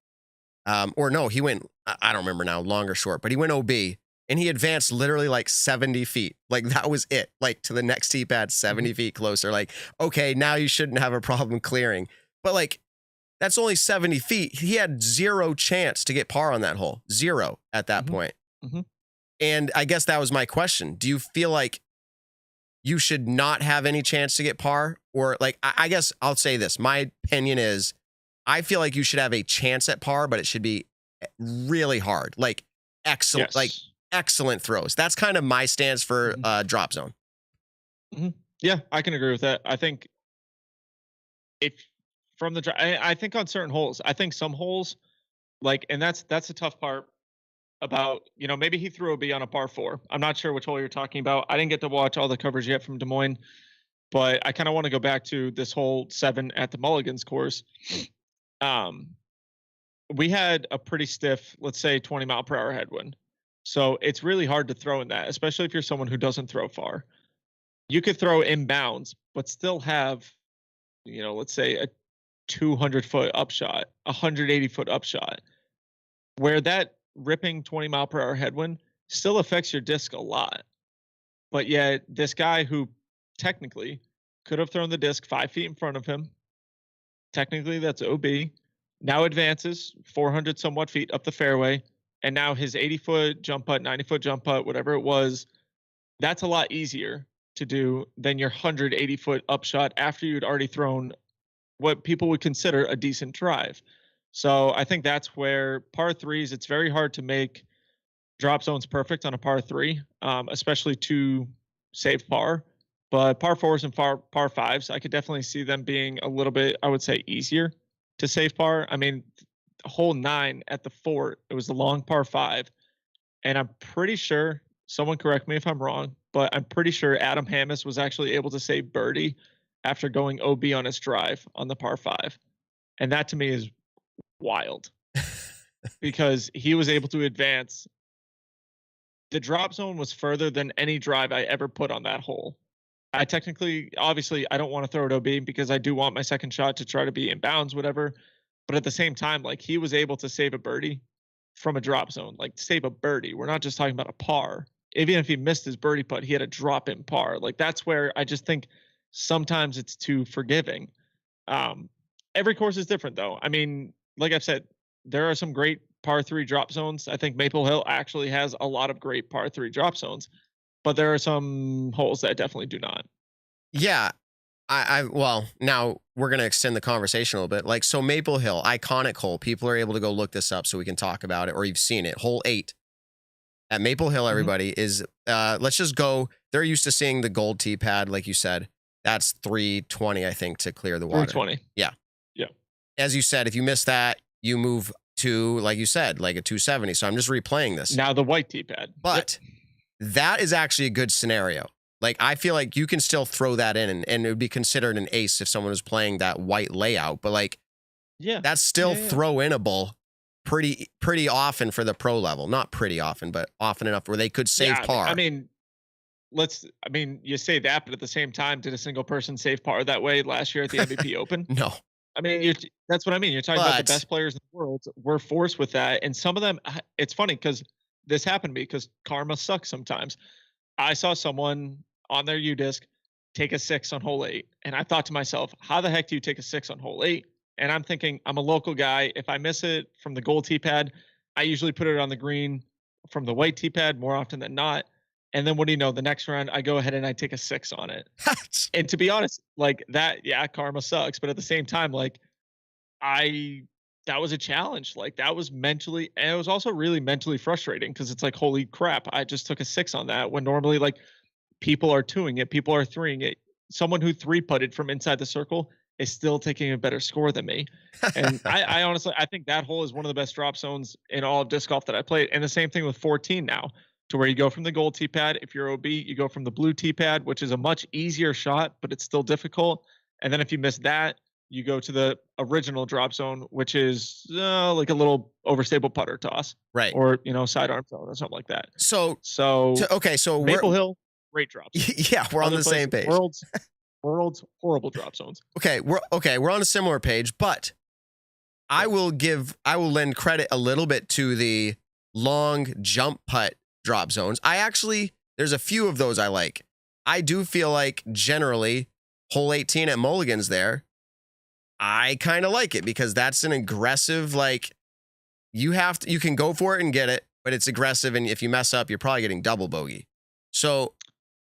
Or no, he went, I don't remember now, long or short, but he went OB and he advanced literally like 70 feet. Like that was it. Like to the next tee pad, 70 feet closer. Like, okay, now you shouldn't have a problem clearing. But like, that's only 70 feet. He had zero chance to get par on that hole. Zero at that point. And I guess that was my question. Do you feel like you should not have any chance to get par? Or like, I guess I'll say this. My opinion is I feel like you should have a chance at par, but it should be really hard. Like excellent, like excellent throws. That's kind of my stance for drop zone. Yeah, I can agree with that. I think if from the, I think on certain holes, I think some holes like, and that's the tough part about, you know, maybe he threw OB on a par 4. I'm not sure which hole you're talking about. I didn't get to watch all the coverage yet from Des Moines, but I kind of want to go back to this hole 7 at the Mulligan's course. We had a pretty stiff, let's say 20 mile per hour headwind. So it's really hard to throw in that, especially if you're someone who doesn't throw far. You could throw inbounds, but still have, you know, let's say a 200-foot upshot, 180-foot upshot, where that ripping 20 mile per hour headwind still affects your disc a lot. But yet this guy who technically could have thrown the disc 5 feet in front of him, technically that's OB, now advances 400 somewhat feet up the fairway, and now his 80-foot jump putt, 90-foot jump putt, whatever it was, that's a lot easier to do than your 180-foot upshot after you'd already thrown what people would consider a decent drive. So I think that's where par 3s, it's very hard to make drop zones perfect on a par 3, especially to save par. But par 4s and par 5s, I could definitely see them being a little bit, I would say, easier to save par. I mean, hole 9 at the Fort, it was the long par 5. And I'm pretty sure, someone correct me if I'm wrong, but I'm pretty sure Adam Hammis was actually able to save birdie after going OB on his drive on the par 5. And that to me is wild because he was able to advance. The drop zone was further than any drive I ever put on that hole. I technically, obviously, I don't want to throw it OB because I do want my second shot to try to be in bounds, whatever. But at the same time, like he was able to save a birdie from a drop zone, like save a birdie. We're not just talking about a par. Even if he missed his birdie putt, he had a drop in par. Like that's where I just think sometimes it's too forgiving. Every course is different though. I mean, like I've said, there are some great par 3 drop zones. I think Maple Hill actually has a lot of great par 3 drop zones, but there are some holes that definitely do not. Yeah. Well, now we're going to extend the conversation a little bit. Like, so Maple Hill, iconic hole. People are able to go look this up so we can talk about it, or you've seen it. Hole 8 at Maple Hill, everybody, is, let's just go. They're used to seeing the gold tee pad, like you said. That's 320, I think, to clear the water. 320. Yeah. Yeah. As you said, if you miss that, you move to, like you said, like a 270. So I'm just replaying this. Now the white tee pad. But that is actually a good scenario. Like, I feel like you can still throw that in and it would be considered an ace if someone was playing that white layout. But like, that's still throw-inable pretty often for the pro level. Not pretty often, but often enough where they could save par. I mean, you say that, but at the same time, did a single person save par that way last year at the MVP Open? No. I mean, that's what I mean. You're talking about the best players in the world. We're forced with that. And some of them, it's funny because this happened to me because karma sucks sometimes. I saw someone on their U-disc take a 6 on hole 8. And I thought to myself, how the heck do you take a 6 on hole 8? And I'm thinking, I'm a local guy. If I miss it from the gold tee pad, I usually put it on the green from the white tee pad more often than not. And then what do you know? The next round, I go ahead and I take a 6 on it. And to be honest, like that, karma sucks. But at the same time, like that was a challenge. Like that was mentally, and it was also really mentally frustrating because it's like, holy crap, I just took a 6 on that when normally like people are 2ing it, people are 3ing it. Someone who 3-putted from inside the circle is still taking a better score than me. And I honestly, I think that hole is one of the best drop zones in all of disc golf that I played. And the same thing with 14 now, to where you go from the gold tee pad. If you're OB, you go from the blue tee pad, which is a much easier shot, but it's still difficult. And then if you miss that, you go to the original drop zone, which is like a little overstable putter toss, right? Or sidearm zone or something like that. So okay, so Maple Hill, great drop zone. Yeah, we're on the same page. World's horrible drop zones. Okay, we're on a similar page, but I will lend credit a little bit to the long jump putt drop zones. There's a few of those I like. I do feel like generally hole 18 at Mulligan's there, I kind of like it because that's an aggressive, like you can go for it and get it, but it's aggressive. And if you mess up, you're probably getting double bogey. So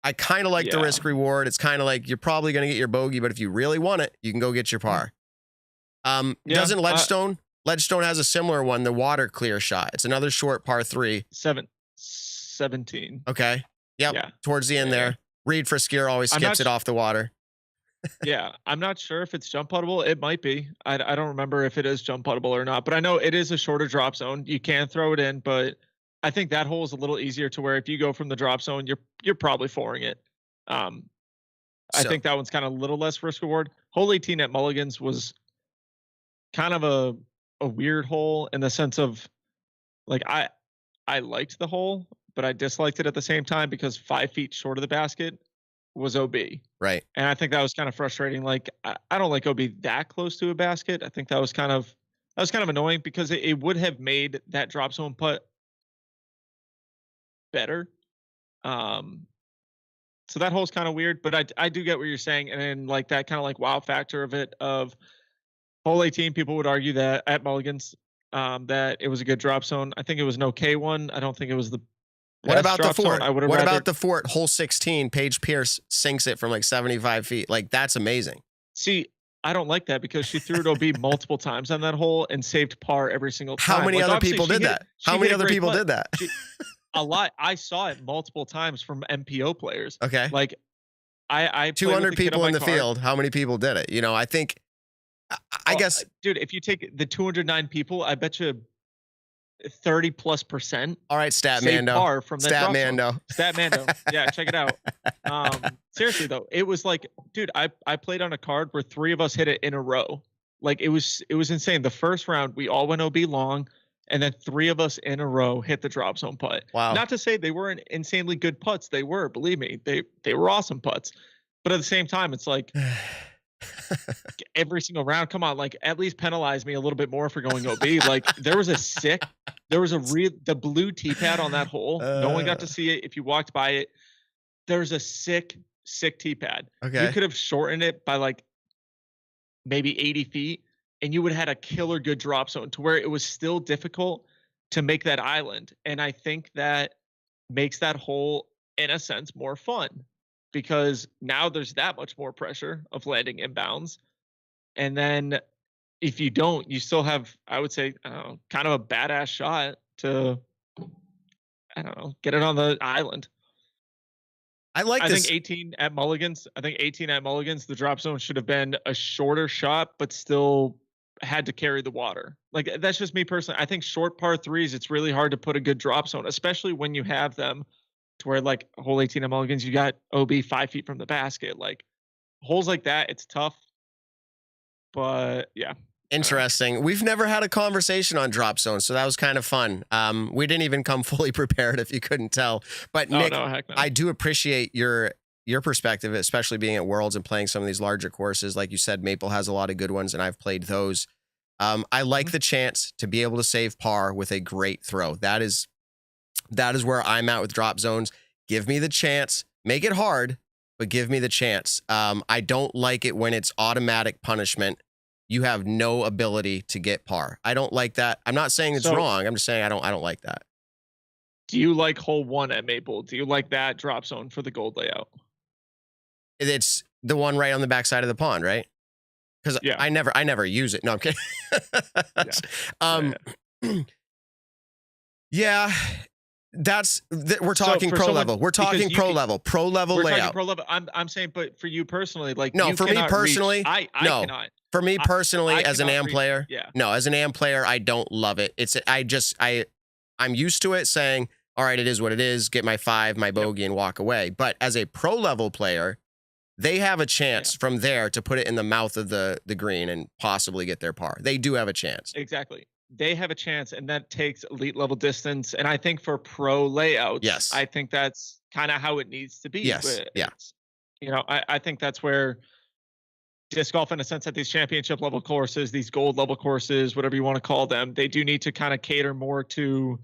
I kind of like the risk reward. It's kind of like you're probably going to get your bogey, but if you really want it, you can go get your par. Doesn't Ledgestone? Ledgestone has a similar one, the water clear shot. It's another short par 3. 17. Okay. Yep. Yeah. Towards the end there. Reed Friskier always skips it off the water. Yeah. I'm not sure if it's jump puttable. It might be. I don't remember if it is jump puttable or not, but I know it is a shorter drop zone. You can throw it in, but I think that hole is a little easier to where if you go from the drop zone, you're probably fouring it. I think that one's kind of a little less risk reward. Hole 18 at Mulligan's was kind of a weird hole in the sense of like I liked the hole, but I disliked it at the same time because 5 feet short of the basket was OB. Right. And I think that was kind of frustrating. Like I don't like OB that close to a basket. I think that was kind of annoying because it would have made that drop zone putt better. So that hole's kind of weird, but I do get what you're saying. And then like that kind of like wow factor of it of hole 18, people would argue that at Mulligan's, that it was a good drop zone. I think it was an okay one. I don't think it was the What about the fort? What about the fort? Hole 16, Paige Pierce sinks it from like 75 feet. Like that's amazing. See, I don't like that because she threw it OB multiple times on that hole and saved par every single time. How many other people did that? How many other people did that? A lot. I saw it multiple times from MPO players. Okay. Like I 200 people in the field. How many people did it? You know, I think, I guess, dude, if you take the 209 people, I bet you 30+%. All right, Statmando. Statmando. Yeah, check it out. Seriously though, it was like, dude, I played on a card where 3 of us hit it in a row. Like it was insane. The first round, we all went OB long, and then 3 of us in a row hit the drop zone putt. Wow. Not to say they weren't insanely good putts. They were, believe me, they were awesome putts. But at the same time, it's like every single round, come on, like at least penalize me a little bit more for going OB. Like the blue tee pad on that hole. No one got to see it. If you walked by it, there's a sick tee pad. Okay. You could have shortened it by like maybe 80 feet and you would have had a killer good drop zone to where it was still difficult to make that island. And I think that makes that hole in a sense more fun because now there's that much more pressure of landing inbounds. And then if you don't, you still have, I would say, kind of a badass shot to, get it on the island. I think 18 at Mulligan's, the drop zone should have been a shorter shot, but still had to carry the water. Like that's just me personally. I think short par 3s, it's really hard to put a good drop zone, especially when you have them to where like hole 18 at Mulligan's, you got OB 5 feet from the basket. Like holes like that, it's tough. But yeah. Interesting. We've never had a conversation on drop zones, so that was kind of fun. We didn't even come fully prepared, if you couldn't tell. But Nick, heck no. I do appreciate your perspective, especially being at Worlds and playing some of these larger courses. Like you said, Maple has a lot of good ones, and I've played those. I like the chance to be able to save par with a great throw. That is where I'm at with drop zones. Give me the chance. Make it hard, but give me the chance. I don't like it when it's automatic punishment. You have no ability to get par. I don't like that. I'm not saying it's wrong. I'm just saying I don't like that. Do you like hole 1 at Maple? Do you like that drop zone for the gold layout? It's the one right on the backside of the pond, right? Because I never use it. No, I'm kidding. Yeah. we're talking for pro someone- level. We're talking because pro you level. Pro level We're layout. talking pro level. I'm saying, but for you personally, like No, you for me cannot personally, reach, I no. cannot. For me personally, I as an cannot AM reach- player, yeah. no, as an AM player, I don't love it. I'm used to it saying, all right, it is what it is. Get my 5, my bogey, and walk away. But as a pro level player, they have a chance from there to put it in the mouth of the green and possibly get their par. They do have a chance. Exactly. They have a chance, and that takes elite level distance. And I think for pro layouts, Yes. I think that's kind of how it needs to be. Yes. But Yeah. I think that's where disc golf, in a sense, that these championship level courses, these gold level courses, whatever you want to call them, they do need to kind of cater more to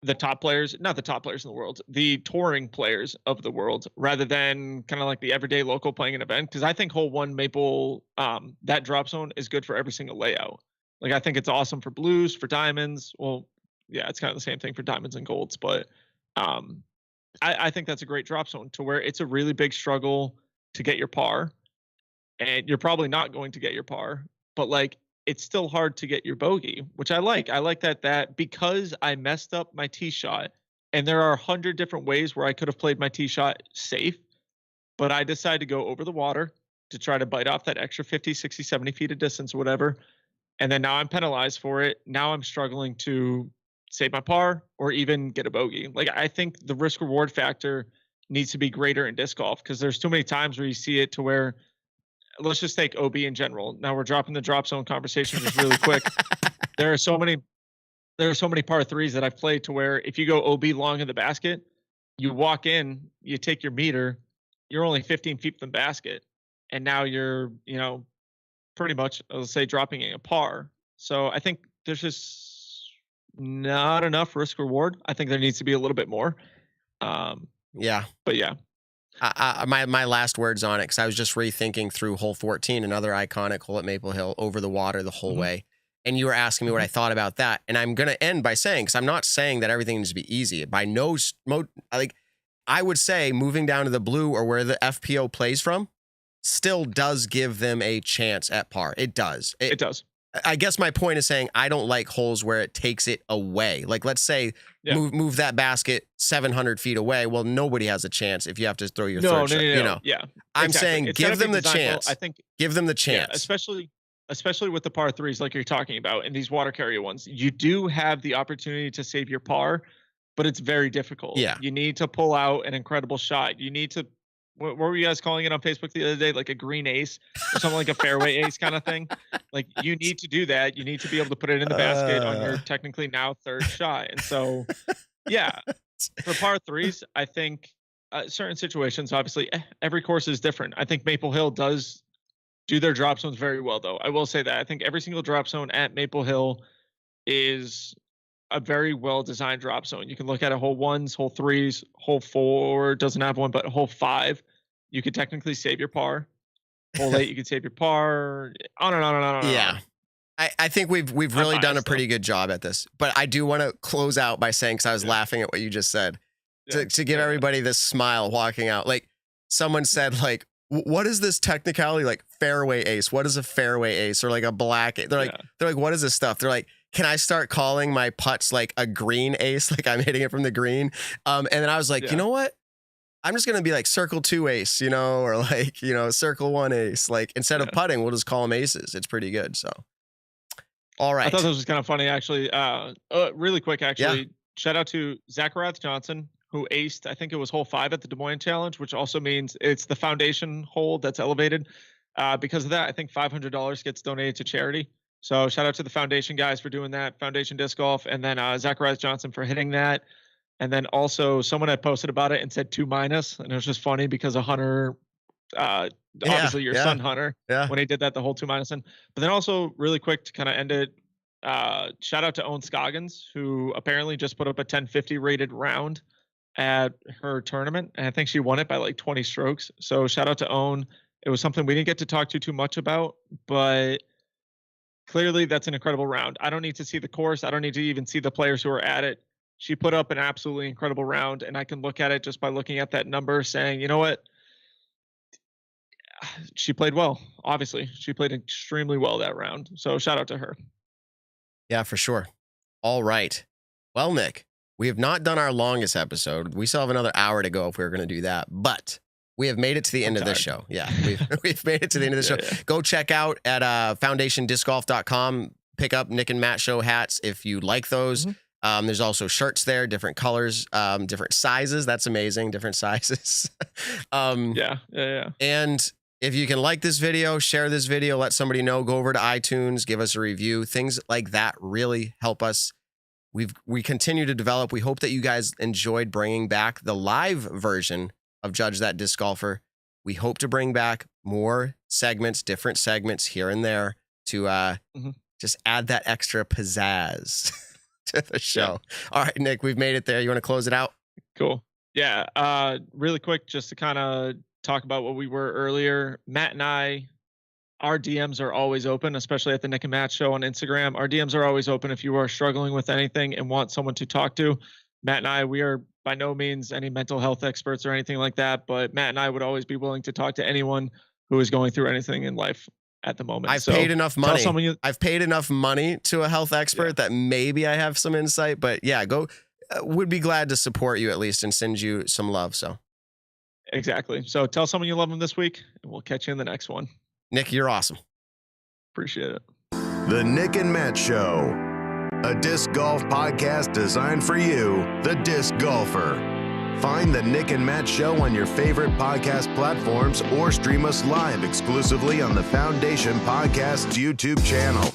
the top players, not the top players in the world, the touring players of the world, rather than kind of like the everyday local playing an event. Because I think hole 1 Maple, that drop zone is good for every single layout. Like, I think it's awesome for blues, for diamonds. Well, yeah, it's kind of the same thing for diamonds and golds, but I think that's a great drop zone to where it's a really big struggle to get your par, and you're probably not going to get your par, but like, it's still hard to get your bogey, which I like. I like that because I messed up my tee shot, and there are 100 different ways where I could have played my tee shot safe, but I decided to go over the water to try to bite off that extra 50, 60, 70 feet of distance or whatever. And then now I'm penalized for it. Now I'm struggling to save my par or even get a bogey. Like, I think the risk reward factor needs to be greater in disc golf, because there's too many times where you see it to where, let's just take OB in general. Now we're dropping the drop zone conversation just really quick. There are so many par 3s that I've played to where if you go OB long in the basket, you walk in, you take your meter, you're only 15 feet from the basket, and now you're, pretty much, let's say, dropping a par. So I think there's just not enough risk reward. I think there needs to be a little bit more. Yeah. But yeah. My last words on it, because I was just rethinking through hole 14, another iconic hole at Maple Hill, over the water the whole way. And you were asking me what I thought about that. And I'm going to end by saying, because I'm not saying that everything needs to be easy. By I would say moving down to the blue or where the FPO plays from still does give them a chance at par. It does. It does. I guess my point is saying I don't like holes where it takes it away. Like, let's say move that basket 700 feet away. Well, nobody has a chance if you have to throw your third shot. No. Yeah. I'm saying give them the chance. I think give them the chance. Yeah, especially with the par 3s like you're talking about, and these water carrier ones. You do have the opportunity to save your par, but it's very difficult. Yeah. You need to pull out an incredible shot. You need to, what were you guys calling it on Facebook the other day? Like a green ace or something, like a fairway ace kind of thing. Like, you need to do that. You need to be able to put it in the basket on your technically now third shot. And so, yeah, for par 3s, I think certain situations, obviously every course is different. I think Maple Hill does do their drop zones very well, though. I will say that I think every single drop zone at Maple Hill is a very well-designed drop zone. You can look at it, hole 1s, hole 3s, hole 4 doesn't have one, but hole 5, you could technically save your par. Hole 8, you could save your par. On and on and on and on. Yeah. I think we've really done a pretty good job at this. But I do want to close out by saying, because I was laughing at what you just said, to give everybody this smile walking out. Like, someone said, like, what is this technicality? Like, fairway ace. What is a fairway ace? Or like a black? They're like, what is this stuff? They're like, can I start calling my putts like a green ace? Like, I'm hitting it from the green. And then I was like, you know what? I'm just going to be like circle 2 ace, or like, circle 1 ace. Like, instead of putting, we'll just call them aces. It's pretty good. So, all right. I thought this was kind of funny, actually. Really quick, actually. Shout out to Zachariah Johnson, who aced, I think it was hole 5 at the Des Moines Challenge, which also means it's the foundation hole that's elevated. Because of that, I think $500 gets donated to charity. So shout out to the foundation guys for doing that, Foundation Disc Golf, and then Zachariah Johnson for hitting that. And then also someone had posted about it and said 2-, and it was just funny because of Hunter, obviously your son Hunter, when he did that, the whole 2-. But then also really quick to kind of end it, shout out to Owen Scoggins, who apparently just put up a 1050 rated round at her tournament, and I think she won it by like 20 strokes. So shout out to Owen. It was something we didn't get to talk too much about, but clearly that's an incredible round. I don't need to see the course. I don't need to even see the players who are at it. She put up an absolutely incredible round, and I can look at it just by looking at that number saying, you know what? She played well. Obviously, she played extremely well that round. So shout out to her. Yeah, for sure. All right. Well, Nick, We have not done our longest episode. We still have another hour to go if we were going to do that. But we have made it to the end of this show. Yeah, we've made it to the end of the show. Yeah. Go check out at foundationdiscgolf.com. Pick up Nick and Matt Show hats if you like those. There's also shirts there, different colors, different sizes. That's amazing. Different sizes. Yeah. And if you can like this video, share this video, let somebody know, go over to iTunes, give us a review. Things like that really help us. We continue to develop. We hope that you guys enjoyed bringing back the live version of Judge That Disc Golfer. We hope to bring back more segments, different segments here and there to just add that extra pizzazz to the show. Yeah. All right, Nick, we've made it there. You want to close it out? Cool. Yeah. Really quick, just to kind of talk about what we were earlier. Matt and I, our DMs are always open, especially at the Nick and Matt Show on Instagram. Our DMs are always open if you are struggling with anything and want someone to talk to. Matt and I, we are by no means any mental health experts or anything like that, but Matt and I would always be willing to talk to anyone who is going through anything in life at the moment. I've paid enough money. I've paid enough money to a health expert that maybe I have some insight, but yeah, would be glad to support you at least and send you some love. So exactly. So tell someone you love them this week and we'll catch you in the next one. Nick, you're awesome. Appreciate it. The Nick and Matt Show, a disc golf podcast designed for you, the disc golfer. Find the Nick and Matt Show on your favorite podcast platforms or stream us live exclusively on the Foundation Podcast's YouTube channel.